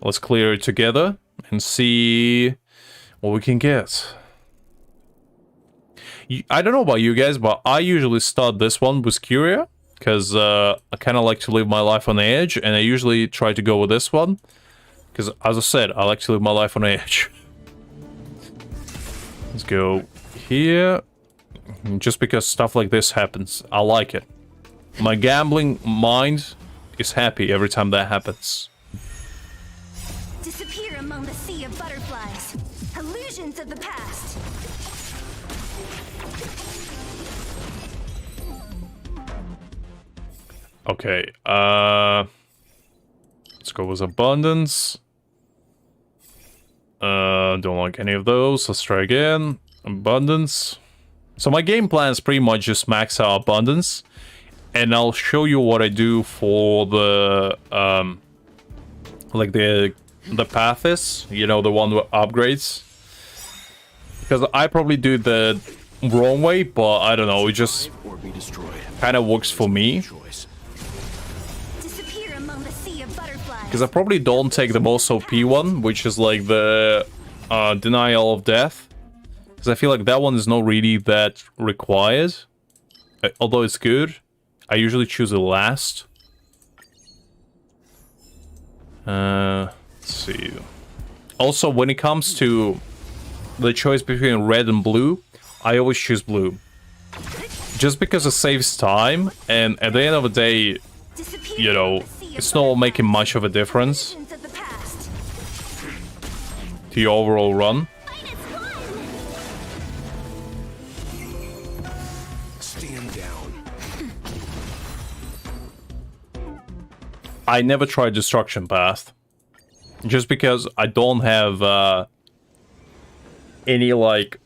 Let's clear it together and see what we can get. I don't know about you guys, but I usually start this one with Curia, because I kind of like to live my life on the edge, and I usually try to go with this one, because as I said, I like to live my life on the edge. Let's go here. Just because stuff like this happens, I like it. My gambling mind is happy every time that happens. Disappear among the sea of butterflies. Illusions of the past. Okay, let's go with abundance. Don't like any of those. Let's try again. Abundance. So my game plan is pretty much just max out abundance, and I'll show you what I do for the like the path is, you know, the one with upgrades. Because I probably do the wrong way, but I don't know, it just kind of works for me. Because I probably don't take the most OP one, which is like the Denial of Death. Because I feel like that one is not really that required. Although it's good. I usually choose it last. Let's see. Also, when it comes to the choice between red and blue, I always choose blue. Just because it saves time, and at the end of the day, you know, it's not making much of a difference to your overall run. Stand down. I never tried Destruction Path. Just because I don't have any, like,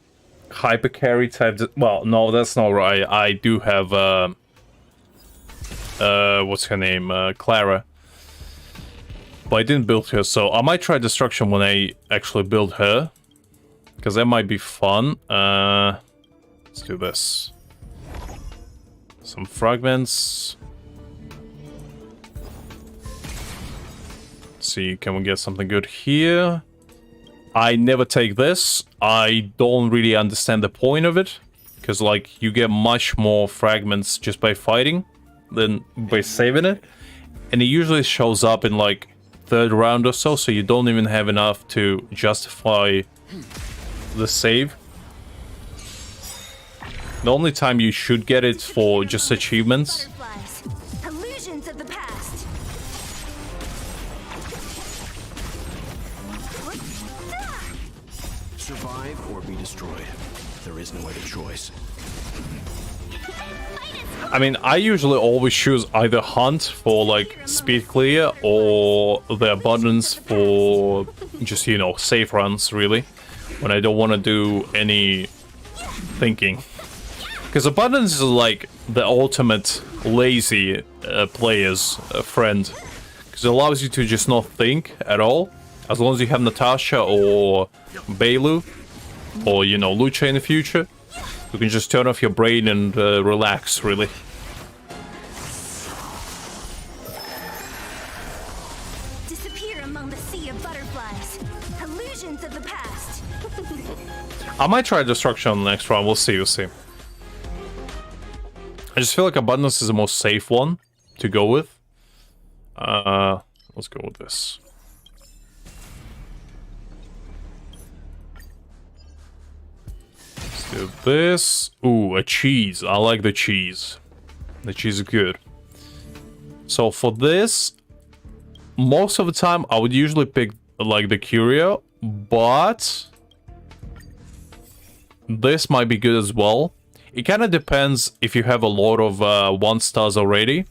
hyper carry type. Well, no, that's not right. I do have what's her name? Clara. But I didn't build her, so I might try Destruction when I actually build her. Because that might be fun. Let's do this. Some fragments. Let's see, can we get something good here? I never take this. I don't really understand the point of it. Because, like, you get much more fragments just by fighting than by saving it. And it usually shows up in, like, third round or so, so you don't even have enough to justify the save. The only time you should get it for just achievements. Illusions of the past. Survive or be destroyed. There is no other choice. I mean, I usually always choose either Hunt for, like, speed clear or the Abundance for just, you know, safe runs, really. When I don't want to do any thinking. Because Abundance is, like, the ultimate lazy player's friend. Because it allows you to just not think at all. As long as you have Natasha or Bailu, or, you know, Lucha in the future. You can just turn off your brain and relax, really. Disappear among the sea of butterflies. Illusions of the past. I might try Destruction on the next round. We'll see, we'll see. I just feel like Abundance is the most safe one to go with. Let's go with this. Let's do this. Ooh, a cheese. I like the cheese. The cheese is good. So for this, most of the time I would usually pick like the Curio, but this might be good as well. It kind of depends if you have a lot of 1-stars already,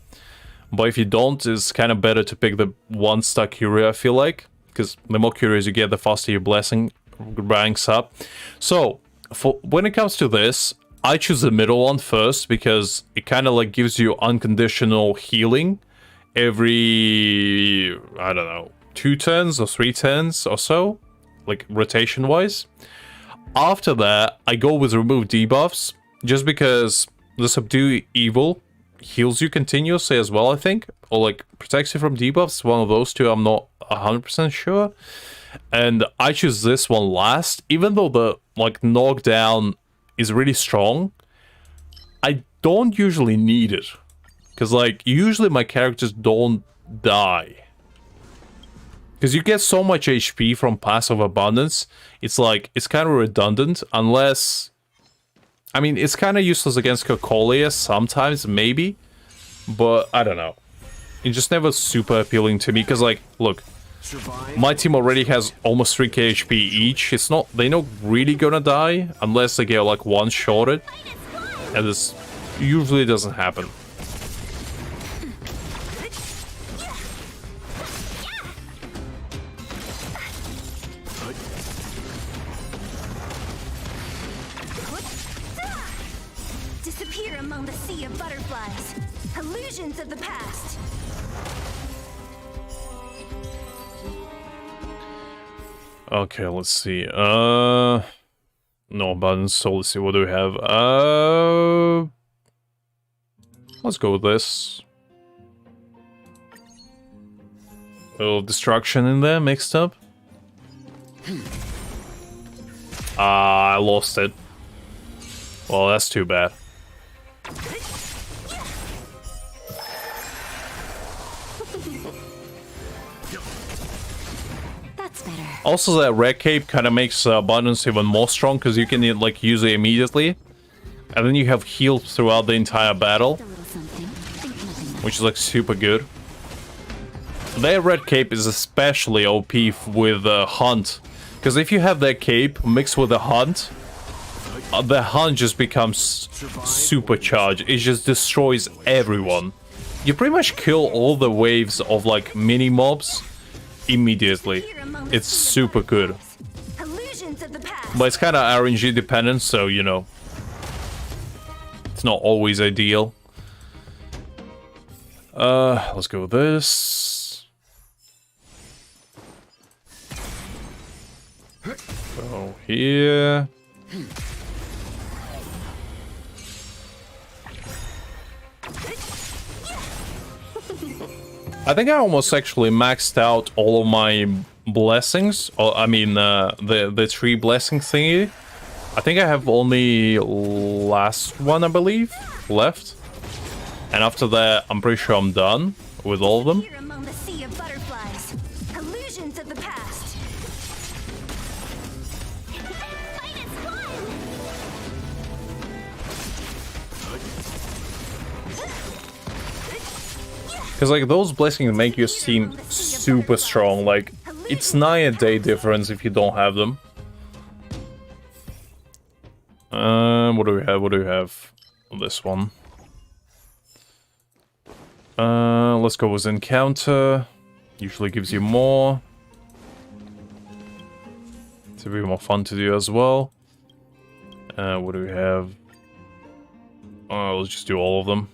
but if you don't, it's kind of better to pick the 1-star Curio, I feel like, because the more Curios you get, the faster your blessing ranks up. So for when it comes to this, I choose the middle one first because it kind of like gives you unconditional healing every, I don't know, 2 turns or 3 turns or so, like rotation wise. After that, I go with remove debuffs just because the subdue evil heals you continuously as well, I think, or like protects you from debuffs. One of those two, I'm not 100% sure. And I choose this one last, even though the like knockdown is really strong. I don't usually need it because like usually my characters don't die because you get so much HP from passive abundance. It's like it's kind of redundant unless, I mean, it's kind of useless against Cocolia sometimes, maybe, but I don't know. It's just never super appealing to me because, like, look, My team already has almost 3k HP each. It's not, they're not really gonna die unless they get like one-shotted, and this usually doesn't happen. Disappear among the sea of butterflies. Illusions of the past. Okay, let's see. No buttons, so let's see, what do we have? Let's go with this. A little destruction in there, mixed up. I lost it. Well, that's too bad. Also, that red cape kind of makes abundance even more strong because you can like use it immediately, and then you have healed throughout the entire battle, which is like super good. That red cape is especially OP with Hunt, because if you have that cape mixed with the Hunt just becomes supercharged. It just destroys everyone. You pretty much kill all the waves of like mini mobs immediately. It's super good. But it's kind of RNG dependent, so you know, it's not always ideal. Let's go with this. Go here. I think I almost actually maxed out all of my blessings. Or, I mean, the tree blessing thingy. I think I have only last one, I believe, left. And after that, I'm pretty sure I'm done with all of them. Because, like, those blessings make your team super strong. Like, it's night and day difference if you don't have them. What do we have? What do we have? This one. Let's go with Encounter. Usually gives you more. It's a bit more fun to do as well. What do we have? Let's just do all of them.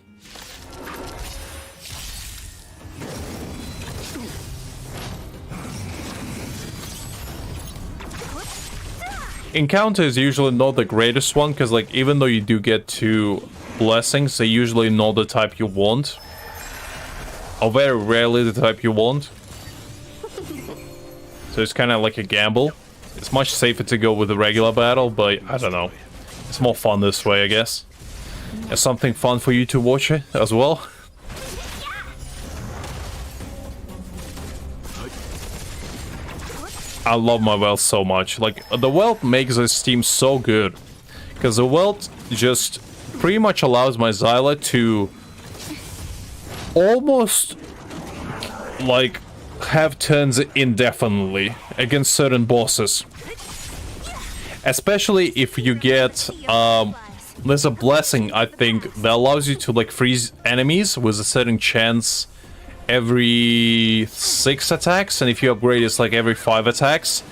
Encounter is usually not the greatest one, because like even though you do get 2 blessings, they're usually not the type you want. Or very rarely the type you want. So it's kind of like a gamble. It's much safer to go with a regular battle, but I don't know. It's more fun this way, I guess. It's something fun for you to watch it as well. I love my wealth so much. Like, the wealth makes this team so good. Because the wealth just pretty much allows my Xyla to almost, like, have turns indefinitely against certain bosses. Especially if you get, there's a blessing, I think, that allows you to, like, freeze enemies with a certain chance every 6 attacks, and if you upgrade it's like every 5 attacks.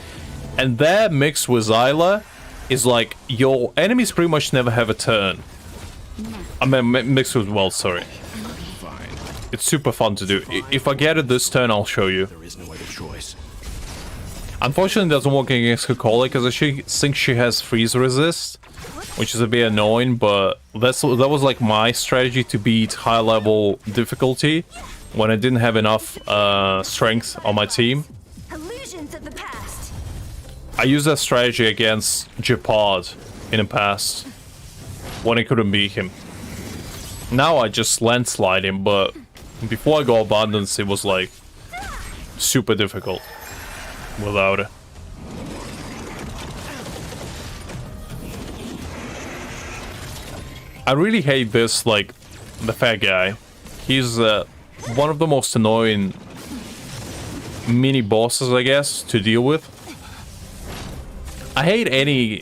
And that mixed with Xyla is like your enemies pretty much never have a turn. I mean mixed with wealth, sorry. It's super fun to do. If I get it this turn, I'll show you. There is no other choice. Unfortunately, it doesn't work against Kokoli because I think she has freeze resist, which is a bit annoying, but that was like my strategy to beat high level difficulty when I didn't have enough strength on my team. I used that strategy against Jeopard in the past when I couldn't beat him. Now I just landslide him, but before I got Abundance it was like super difficult without it. I really hate this, like, the fat guy. He's one of the most annoying mini bosses, I guess, to deal with. I hate any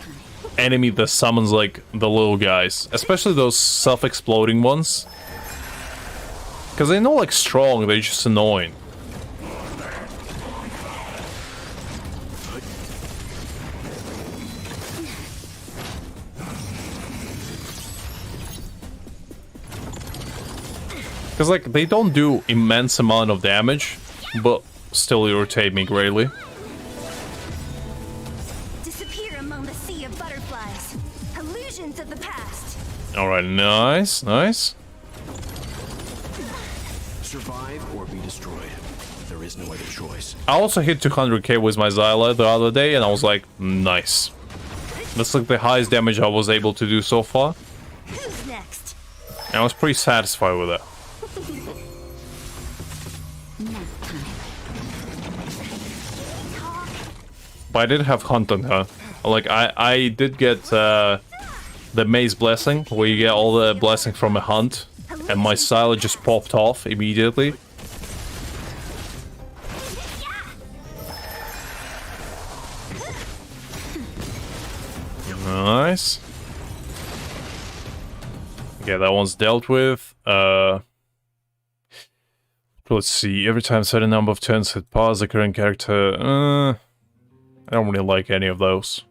enemy that summons like the little guys, especially those self-exploding ones, because they're not like strong, they're just annoying. Because, like, they don't do immense amount of damage, but still irritate me greatly. Disappear among the sea of butterflies. Illusions of the past. Alright, nice, nice. Survive or be destroyed. There is no other choice. I also hit 200k with my Xyla the other day, and I was like, nice. That's like the highest damage I was able to do so far. Who's next? And I was pretty satisfied with it. But I did have Hunt on her. Like, I did get the Maze Blessing, where you get all the blessing from a hunt, and my Xyla just popped off immediately. Nice. Okay, that one's dealt with. Let's see. Every time set a number of turns hit pause the current character. I don't really like any of those.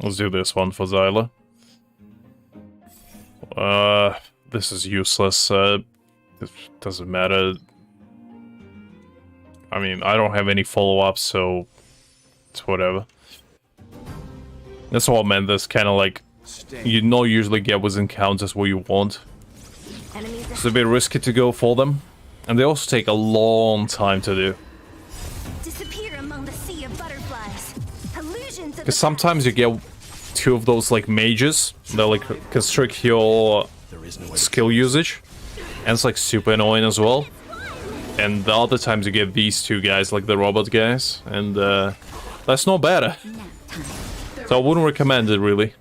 Let's do this one for Xyla. This is useless. It doesn't matter. I mean, I don't have any follow-ups, so it's whatever. That's all I meant. That's kind of like, you don't usually get with encounters what you want. It's a bit risky to go for them. And they also take a long time to do. Disappear among the sea of butterflies. Illusions of Because sometimes you get two of those like mages that like constrict your skill usage. And it's like super annoying as well. And the other times you get these two guys, like the robot guys. And that's not better. So I wouldn't recommend it really.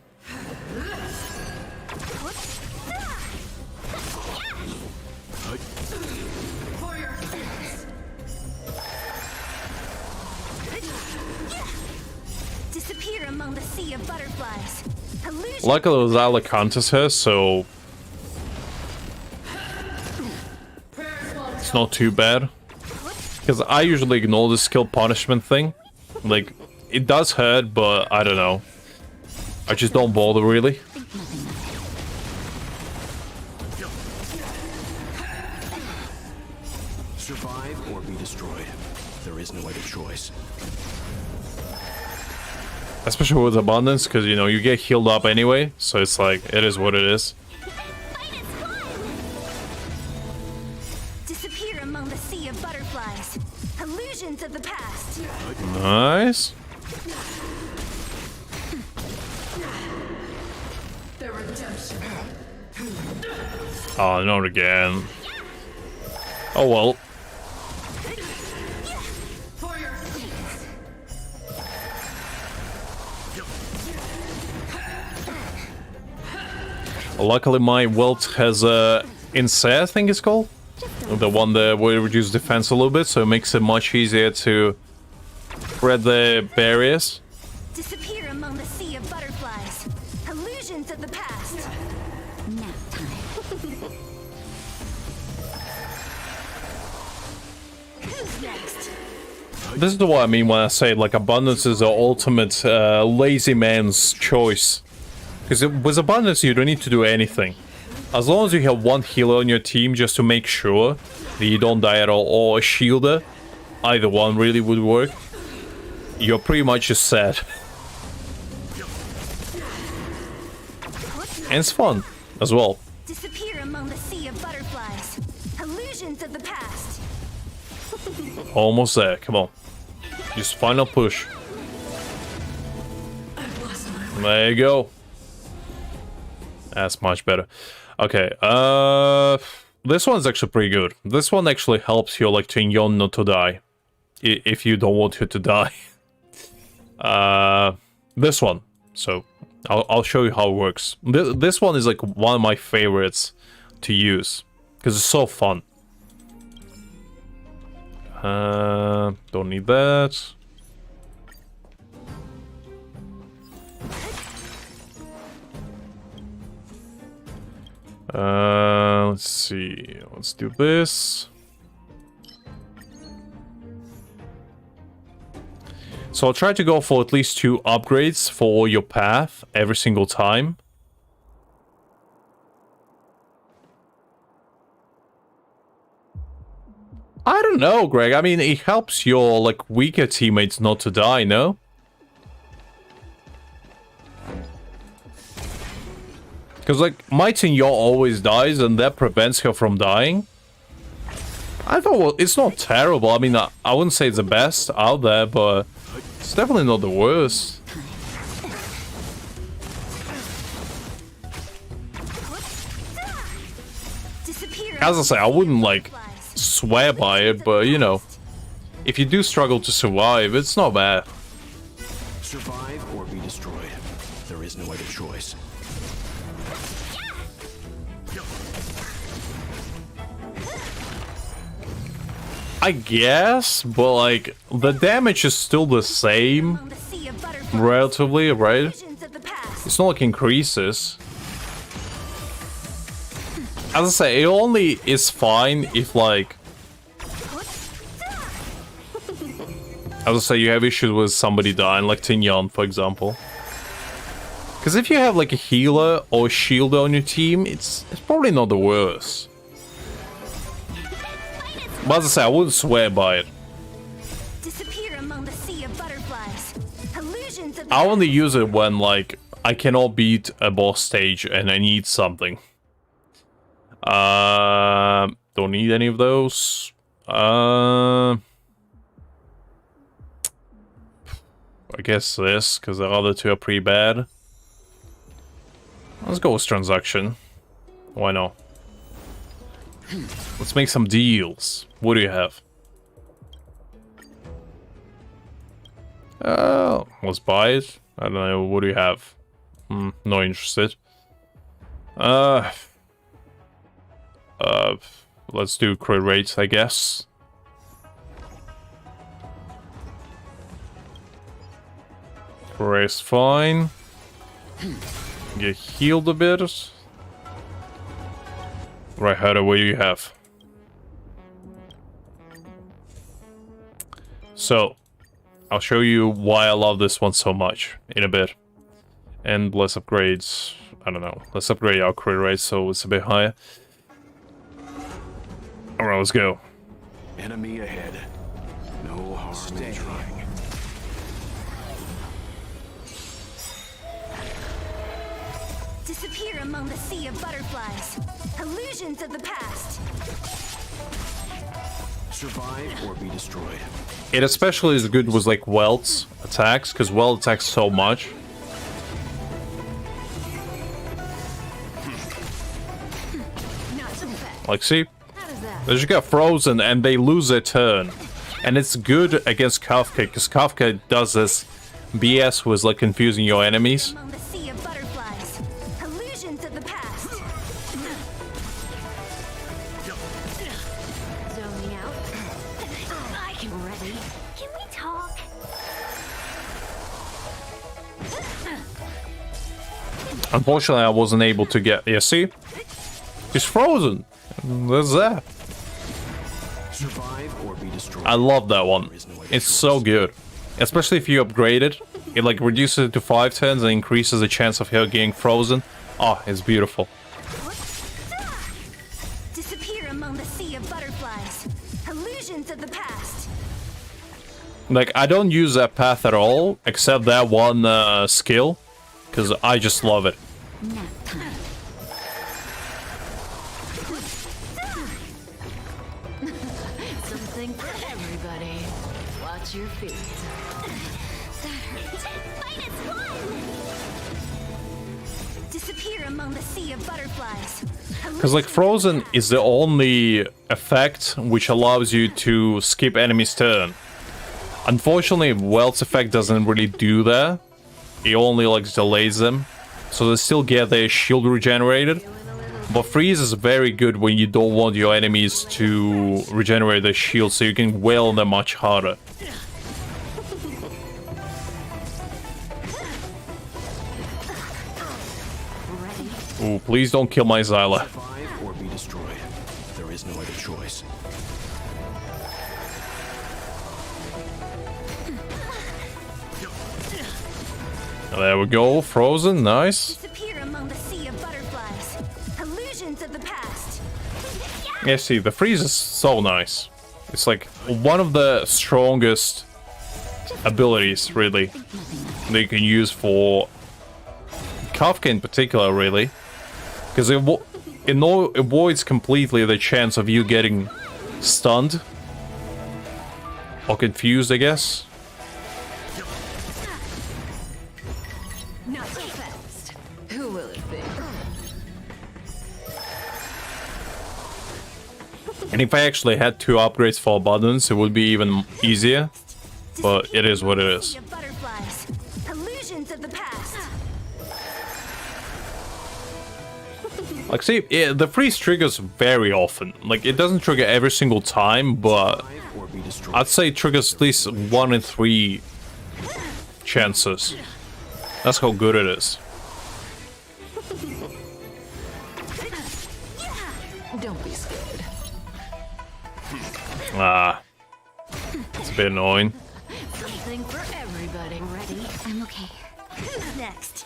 Disappear among the sea of butterflies. Luckily, Xyla counters her, so it's not too bad. Because I usually ignore the skill punishment thing. Like, it does hurt, but I don't know. I just don't bother really. Survive or be destroyed. There is no other choice. Especially with abundance, because you know you get healed up anyway, so it's like it is what it is. Disappear among the sea of butterflies. Illusions of the past. Nice. The redemption. Oh, not again. Oh well. Luckily, my wealth has Insert, I think it's called. The one that will reduce defense a little bit, so it makes it much easier to spread the barriers. Disappear among the sea of butterflies. Illusions of the past. Nap time. Who's next? This is what I mean when I say like abundance is the ultimate lazy man's choice. Because with abundance you don't need to do anything. As long as you have one healer on your team just to make sure that you don't die at all, or a shielder, either one really would work, you're pretty much just set. And it's fun as well. Disappear among the sea of butterflies. Illusions of the past. Almost there, come on. Just final push. There you go. That's much better. Okay, this one's actually pretty good. This one actually helps your like Tingyon not to die. If you don't want her to die. This one. So, I'll show you how it works. This one is like one of my favorites to use. Because it's so fun. Don't need that. Let's see. Let's do this. So I'll try to go for at least 2 upgrades for your path every single time. I don't know, Greg. I mean, it helps your, like, weaker teammates not to die, no? Because, like, my Tinyo always dies, and that prevents her from dying. I thought, well, it's not terrible. I mean, I wouldn't say it's the best out there, but it's definitely not the worst. As I say, I wouldn't, like, swear by it, but, you know, if you do struggle to survive, it's not bad. Survive or be destroyed. There is no other choice. I guess, but, like, the damage is still the same, relatively, right? It's not like increases. As I say, it only is fine if, like... As I say, you have issues with somebody dying, like Tinyon, for example. Because if you have, like, a healer or a shielder on your team, it's probably not the worst. But as I say, I wouldn't swear by it. Disappear among the sea of butterflies. Illusions of I only use it when, like, I cannot beat a boss stage and I need something. Don't need any of those. I guess this, because the other two are pretty bad. Let's go with transaction. Why not? Let's make some deals. What do you have? Let's buy it. I don't know. What do you have? Not interested. Let's do crit rates, I guess. Crit rate's fine. Get healed a bit. Right, Huda, what do you have? So, I'll show you why I love this one so much in a bit. And less upgrades. I don't know. Let's upgrade our crit rate so it's a bit higher. Alright, let's go. Enemy ahead. No harm in trying. disappear among the sea of butterflies. Illusions of the past. Survive or be destroyed. It especially is good with like Welt's attacks, because Welt attacks so much. Like, see? They just get frozen and they lose their turn. And it's good against Kafka, because Kafka does this BS with like confusing your enemies. Among the sea of butterflies. Illusions of the past. Zoning out. I'm ready. Can we talk? Unfortunately, I wasn't able to get... Yeah, see? He's frozen. There's that. Survive or be destroyed. I love that one. It's so good. Especially if you upgrade it. It like reduces it to 5 turns and increases the chance of her getting frozen. Oh, it's beautiful. Disappear among the sea of butterflies. Illusions of the past. Like, I don't use that path at all, except that one skill. Because I just love it. Something for everybody. Watch your feet. Disappear among the sea of butterflies. Because like Frozen is the only effect which allows you to skip enemy's turn. Unfortunately, Welt's effect doesn't really do that. It only like delays them. So they still get their shield regenerated. But freeze is very good when you don't want your enemies to regenerate their shield, so you can wail them much harder. Ooh, please don't kill my Xyla. Survive or be destroyed. There is no other choice. There we go, frozen, nice. Disappear among the sea of butterflies. Illusions of the past. Yeah, see, the freeze is so nice. It's like one of the strongest abilities, really, that you can use for Kafka in particular, really. Because it avoids completely the chance of you getting stunned. Or confused, I guess. Not so fast. Who will it be? And if I actually had 2 upgrades for abundance, it would be even easier. But it is what it is. Butterflies. Illusions of the past. Like, see, the freeze triggers very often. Like, it doesn't trigger every single time, but I'd say it triggers at least 1 in 3 chances. That's how good it is. Don't be scared. Ah. It's a bit annoying. Something for everybody. Ready? I'm okay. Who's next?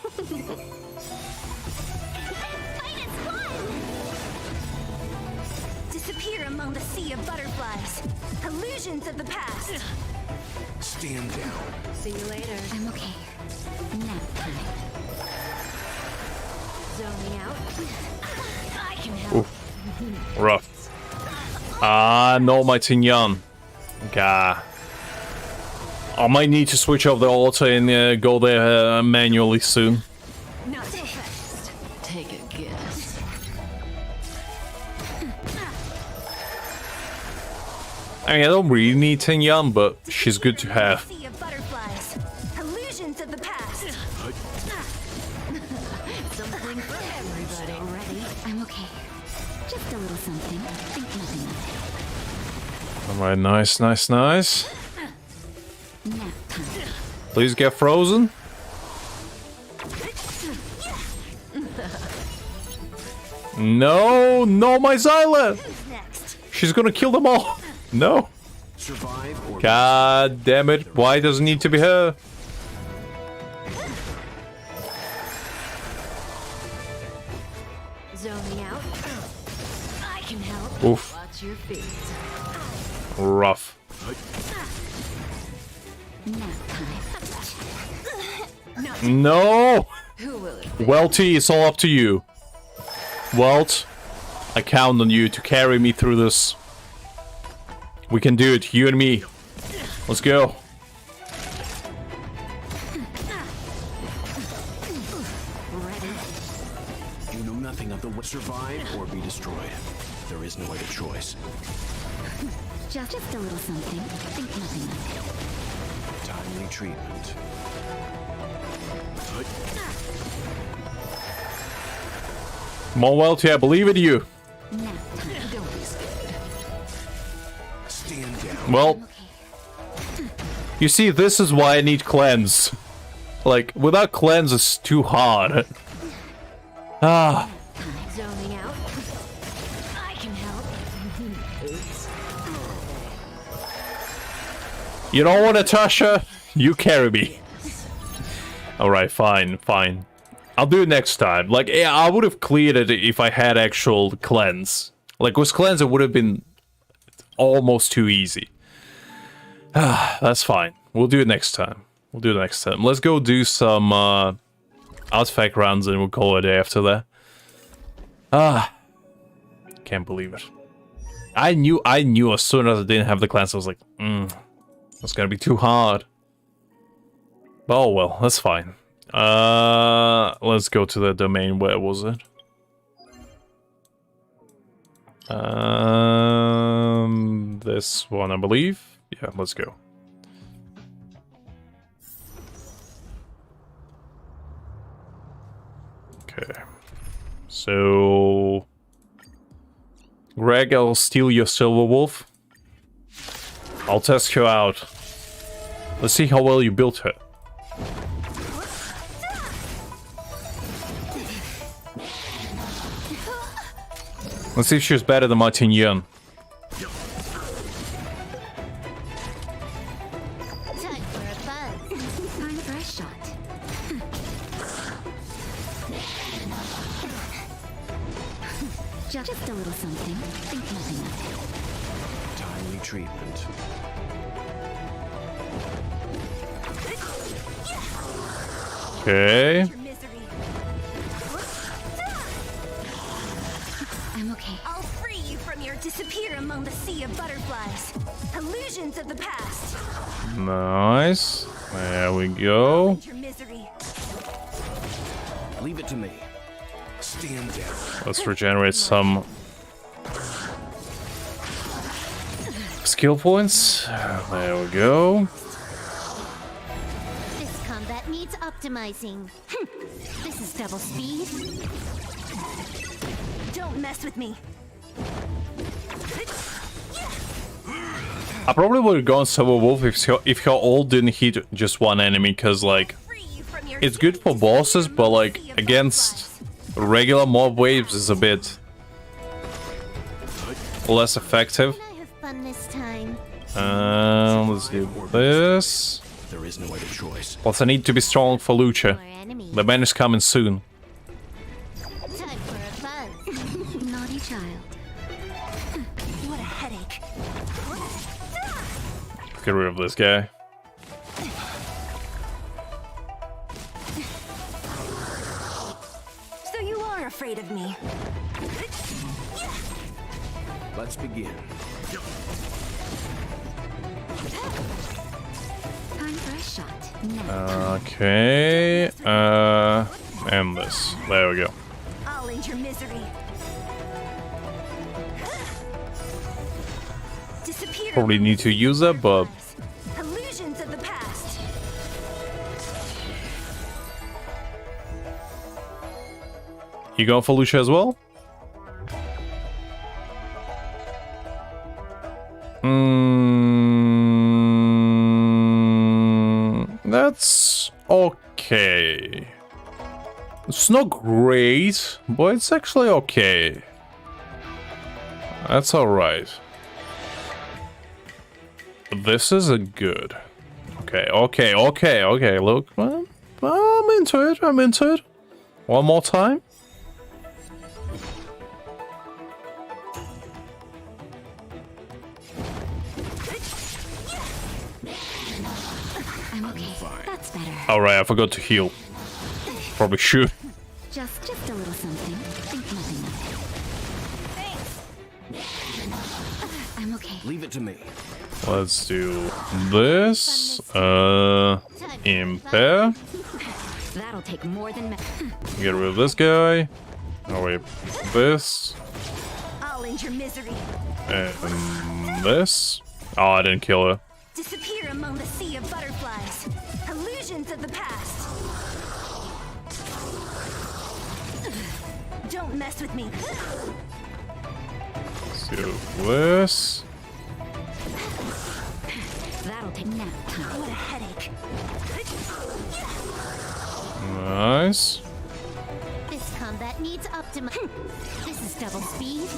Disappear among the sea of butterflies. Illusions of the past. Stand down. See you later. I'm okay. Nap time. Zoning out. I can help. Oof. Rough. Ah, no, my Tinyan. Gah. I might need to switch off the altar and go there manually soon. Not so fast. Take a guess. I mean, I don't really need Tinyan, but she's good to have. Sea of butterflies. Illusions of the past. Something for everybody. Ready? I'm okay. Just a little something. Think nothing of Alright, nice, nice, nice. it. Nap time. Please get frozen. No, no, my Xyla! She's gonna kill them all. No. Survive or God damn it. Why does it need to be her? Zoning out. I can help. Oof. Watch your feet. Rough. Nap time. No! Who will it be? Welty, it's all up to you. Welt, I count on you to carry me through this. We can do it, you and me. Let's go. you know nothing of the survive or be destroyed. There is no other choice. Just a little something. Think nothing of it. Timely treatment. Come on, Welty, I believe in you. Nap time. Don't be scared. Stand down. Well, you see, this is why I need cleanse. Like, without cleanse, it's too hard. Ah. Zoning out. I can help. Oops. You don't want Natasha? You carry me. Alright, fine, fine. I'll do it next time. Like, yeah, I would have cleared it if I had actual cleanse. Like, with cleanse, it would have been almost too easy. Ah, that's fine. We'll do it next time. We'll do it next time. Let's go do some artifact rounds and we'll call it a day after that. Ah. Can't believe it. I knew as soon as I didn't have the cleanse, I was like, that's gonna be too hard. Oh well, that's fine. Let's go to the domain. Where was it? This one, I believe. Yeah, let's go. Okay. So Greg, I'll steal your silver wolf. I'll test you out. Let's see how well you built her. Let's see if she's better than Martin Yun. Just a little something. Think nothing of it. Timely treatment. Okay. I'm okay. I'll free you from your disappear among the sea of butterflies. Illusions of the past. Nice. There we go. Your misery. Leave it to me. Stand down. Let's regenerate some skill points. There we go. This combat needs optimizing. This is double speed. Don't mess with me. I probably would have gone Silver Wolf if her ult didn't hit just one enemy, because like it's good for bosses, but like against regular mob waves is a bit less effective. I have fun this time. Let's do this. There is no other choice. Plus, I need to be strong for Lucha. The man is coming soon. Time for a buzz. Naughty child. What a headache. Get rid of this guy. So you are afraid of me. Let's begin. Time for a shot. Now. Okay. And this. There we go. I'll end your misery. Disappear. Probably need to use that, but Illusions of the past. you going for Lucha as well? That's okay. It's not great, but it's actually okay. That's alright. This is a good. Okay. Look, well, I'm into it. One more time. I'm okay. That's better. Alright, I forgot to heal. Probably should. Just a little something. Think nothing of it. I'm okay. Leave it to me. Let's do this. Impair. That'll take more than Get rid of this guy. Oh wait, this. I'll end your misery. And this. Oh, I didn't kill her. Disappear among the sea of butterflies. Illusions of the past. Don't mess with me. Let's do this. That'll take nap time. What a headache. Nice. This combat needs This is double speed.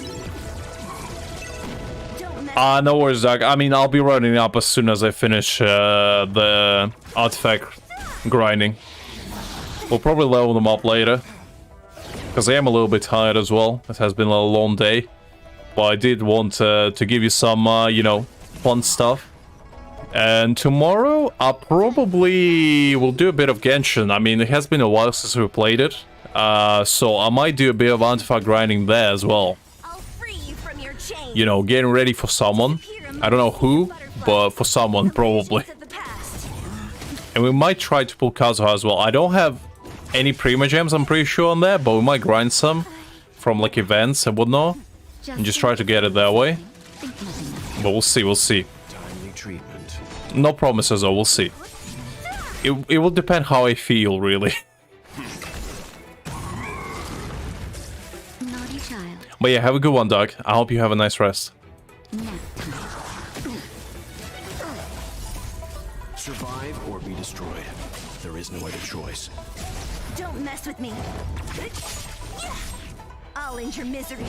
No worries, Doc. I mean, I'll be running up as soon as I finish the artifact grinding. We'll probably level them up later. Because I am a little bit tired as well. It has been a long day. But I did want to give you some, you know, fun stuff. And tomorrow, I probably will do a bit of Genshin. I mean, it has been a while since we played it. So I might do a bit of artifact grinding there as well. You know, getting ready for someone. I don't know who, but for someone, probably. And we might try to pull Kazuha as well. I don't have any Prima Gems, I'm pretty sure, on there, but we might grind some from, like, events and whatnot. And just try to get it that way. But we'll see. Timely treatment. No promises, though. We'll see. It will depend how I feel, really. Naughty child. But yeah, have a good one, Doug. I hope you have a nice rest. Survive or be destroyed. There is no other choice. Don't mess with me. I'll end your misery.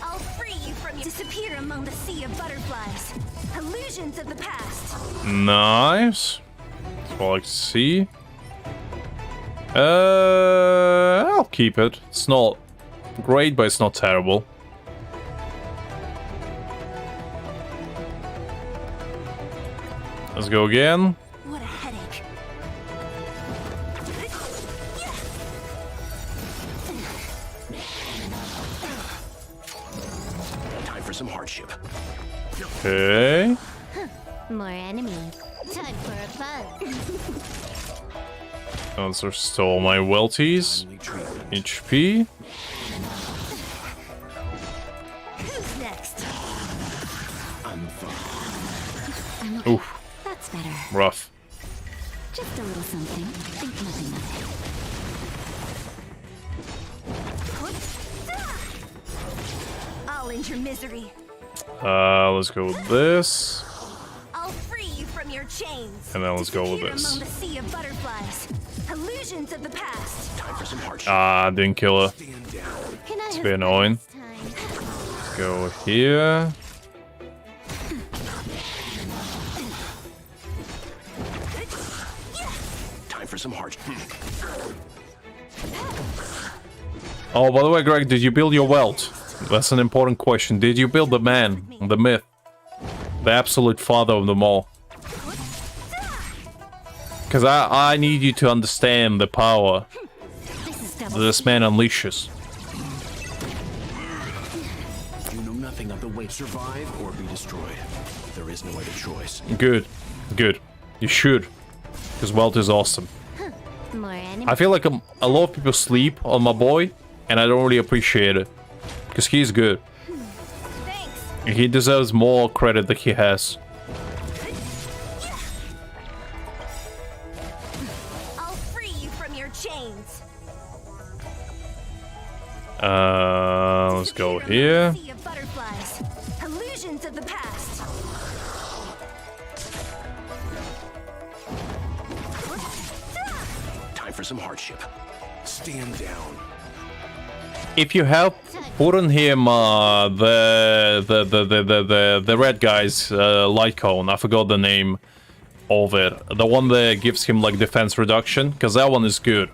I'll free you from your disappear among the sea of butterflies. Illusions of the past. Nice. That's all I can see. I'll keep it. It's not great, but it's not terrible. Let's go again. What a headache. Time for some hardship. Okay. More enemies. Time for a buzz. Those are still my welties. HP. Who's next? Oof. That's better. Rough. Just a little something. Think nothing of it. I'll end your misery. Let's go with this. I'll free you from your chains. And then let's go with Disappear this. among the sea of butterflies. Illusions of the past. Time for some hardship. Ah, didn't kill her. Can I It's a have bit annoying. Let's go here. Time for some hardship. Oh, by the way, Greg, did you build your welt? That's an important question. Did you build the man, the myth, the absolute father of them all? Because I need you to understand the power that this man unleashes. You know nothing of the way. Survive or be destroyed. There is no other choice. Good, good. You should, because welt is awesome. More enemies. I feel like a lot of people sleep on my boy, and I don't really appreciate it. Because he's good. He deserves more credit than he has. I'll free you from your chains. Let's go here. Sea of butterflies. Illusions of the past. Time for some hardship. Stand down. If you have put on him the red guy's light cone, I forgot the name of it. The one that gives him like defense reduction, because that one is good.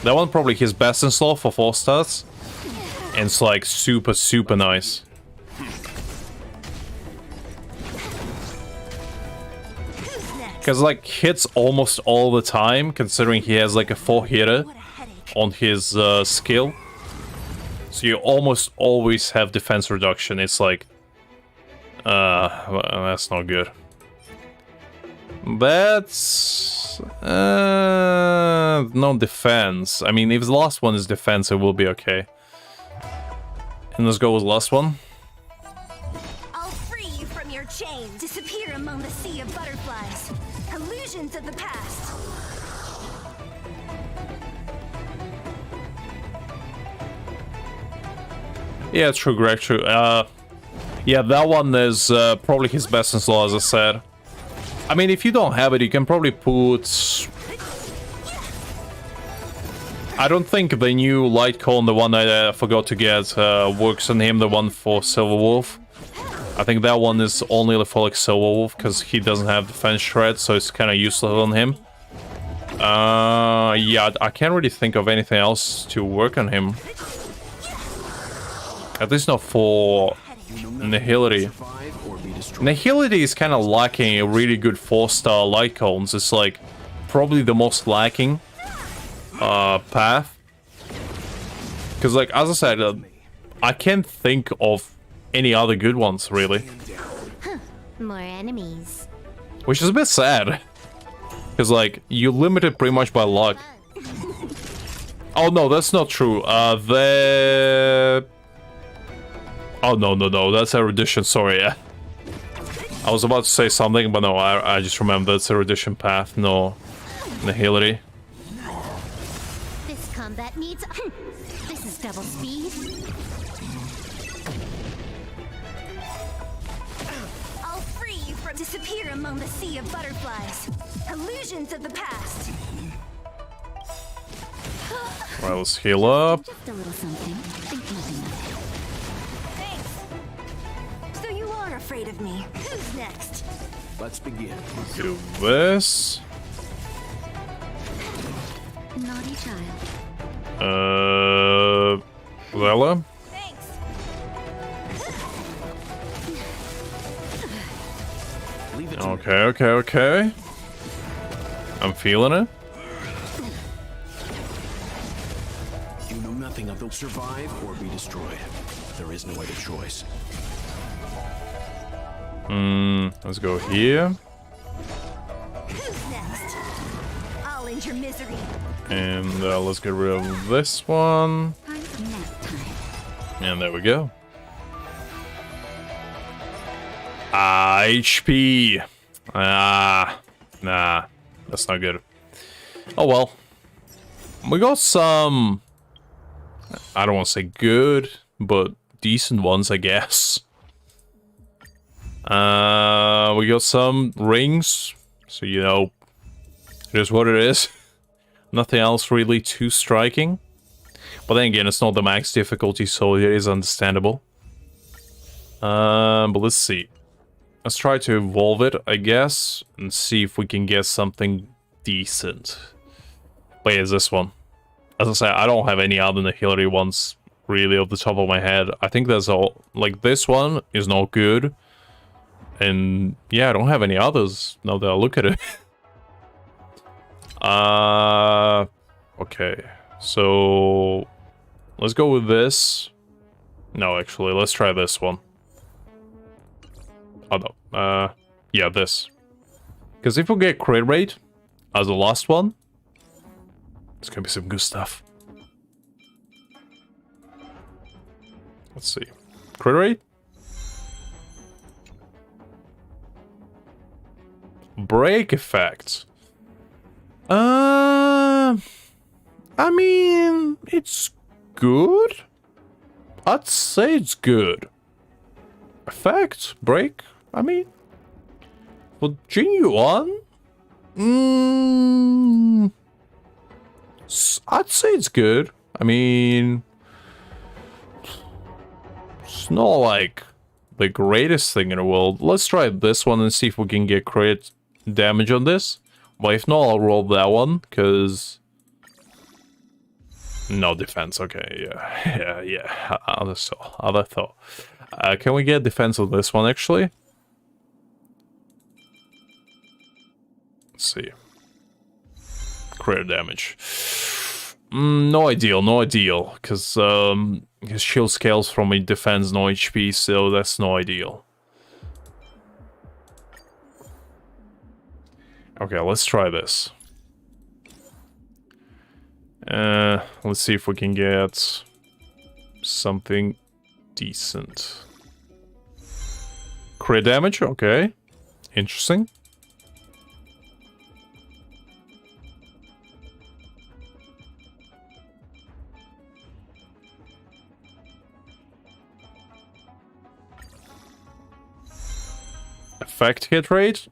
That one probably his best in slot for 4 stars. And it's like super, super nice. Because like hits almost all the time, considering he has like a 4 hitter on his skill. So you almost always have defense reduction. It's like... that's not good. That's... no defense. I mean, if the last one is defense, it will be okay. And let's go with the last one. I'll free you from your chains. Disappear among the sea of butterflies. Illusions of the past. Yeah, true, Greg, true. Yeah, that one is probably his best in slot, as I said. I mean, if you don't have it, you can probably put... I don't think the new light cone, the one that I forgot to get, works on him, the one for Silver Wolf. I think that one is only for like Silver Wolf, because he doesn't have defense shred, so it's kind of useless on him. Yeah, I can't really think of anything else to work on him. At least not for Nihility. Nihility is kind of lacking a really good 4-star light cones. It's like probably the most lacking path. Because like, as I said, I can't think of any other good ones, really. More enemies. Which is a bit sad. Because like, you're limited pretty much by luck. Oh no, that's not true. Oh, no, that's erudition, sorry, yeah. I was about to say something, but no, I just remembered that's erudition path, no Nihility. This combat needs... This is double speed. I'll free you from disappear among the sea of butterflies. Illusions of the past. Right, let's heal up. Just a little something. Think nothing of Thanks. So you are afraid of me. Who's next? Let's begin. Do this. it. Naughty child. Lella? Okay. I'm feeling it. You know nothing of they'll survive or be destroyed. There is no other choice. Let's go here. Who's next? I'll end your misery. And let's get rid of this one. And there we go. HP. Nah, that's not good. Oh well. We got some, I don't want to say good, but decent ones, I guess. We got some rings, so you know, it is what it is. Nothing else really too striking. But then again, it's not the max difficulty, so it is understandable. But let's see. Let's try to evolve it, I guess, and see if we can get something decent. Wait, is this one? As I say, I don't have any other Nihility ones really off the top of my head. I think there's all, like, this one is not good. And yeah, I don't have any others now that I look at it. Okay, so let's go with this. No, actually, let's try this one. Oh no, yeah, this. Because if we get crit rate as the last one, it's gonna be some good stuff. Let's see. Crit rate? Break effect. I mean, it's good. I'd say it's good. Effect? Break? I mean, for genuine? I'd say it's good. I mean, it's not like the greatest thing in the world. Let's try this one and see if we can get crit damage on this. But if not, I'll roll that one, because... No defense, okay, yeah. Other thought. Can we get defense on this one, actually? Let's see. Crit damage. No ideal, because his shield scales from a defense, no HP, so that's no ideal. Okay, let's try this. Let's see if we can get something decent. Crit damage, okay. Interesting. Effect hit rate?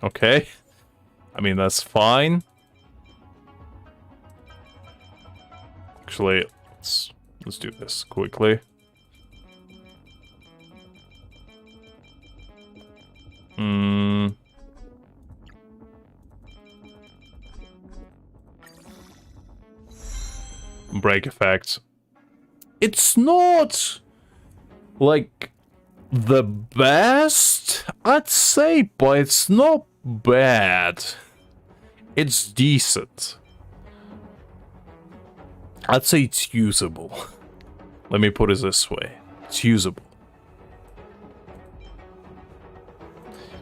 Okay. I mean, that's fine. Actually, let's do this quickly. Break effect. It's not like the best, I'd say, but it's not bad. It's decent. I'd say it's usable. Let me put it this way. It's usable.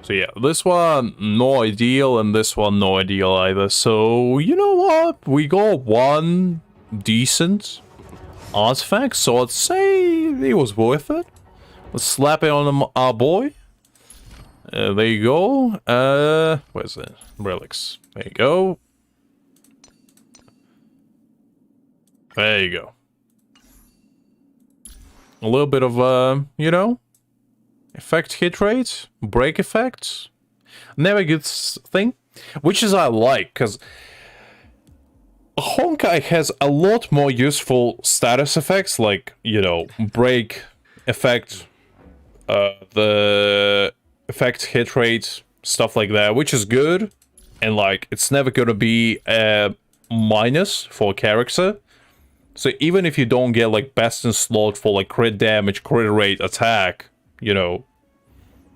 So yeah, this one, no ideal, and this one, no ideal either. So, you know what? We got one decent artifact, so I'd say it was worth it. Let's slap it on our boy. There you go. Where's it? Relics. There you go. There you go. A little bit of, you know, effect hit rate, break effects. Never a good thing, which is I like, because Honkai has a lot more useful status effects, like, you know, break effect, the effect hit rate, stuff like that, which is good. And, like, it's never gonna be a minus for a character. So even if you don't get, like, best in slot for, like, crit damage, crit rate, attack, you know,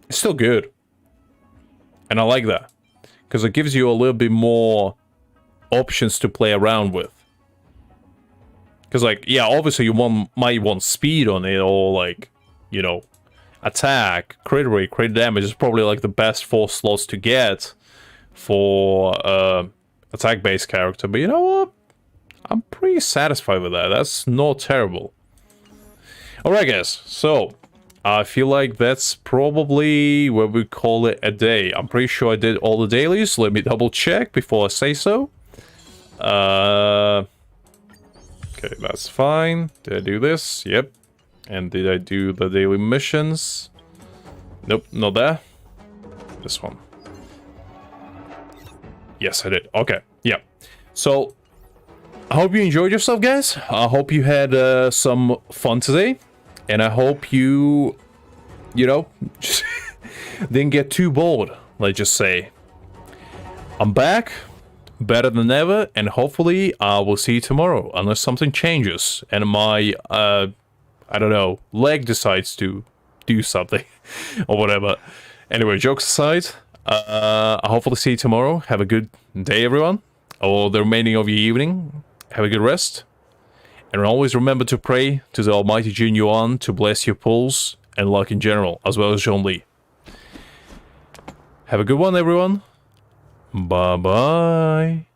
it's still good. And I like that. Because it gives you a little bit more options to play around with. Because, like, yeah, obviously you might want speed on it, or, like, you know, attack, crit rate, crit damage is probably, like, the best 4 slots to get for attack-based character. But you know what? I'm pretty satisfied with that. That's not terrible. Alright, guys. So, I feel like that's probably where we call it a day. I'm pretty sure I did all the dailies. Let me double check before I say so. Okay, that's fine. Did I do this? Yep. And did I do the daily missions? Nope, not there. This one. Yes, I did. Okay, yeah. So, I hope you enjoyed yourself, guys. I hope you had some fun today. And I hope you know, didn't get too bored, let's just say. I'm back, better than ever, and hopefully I will see you tomorrow, unless something changes, and my, I don't know, leg decides to do something, or whatever. Anyway, jokes aside, I'll hopefully see you tomorrow. Have a good day, everyone, or the remaining of your evening. Have a good rest. And always remember to pray to the almighty Jin Yuan to bless your pulls and luck in general, as well as Zhongli. Have a good one, everyone. Bye-bye.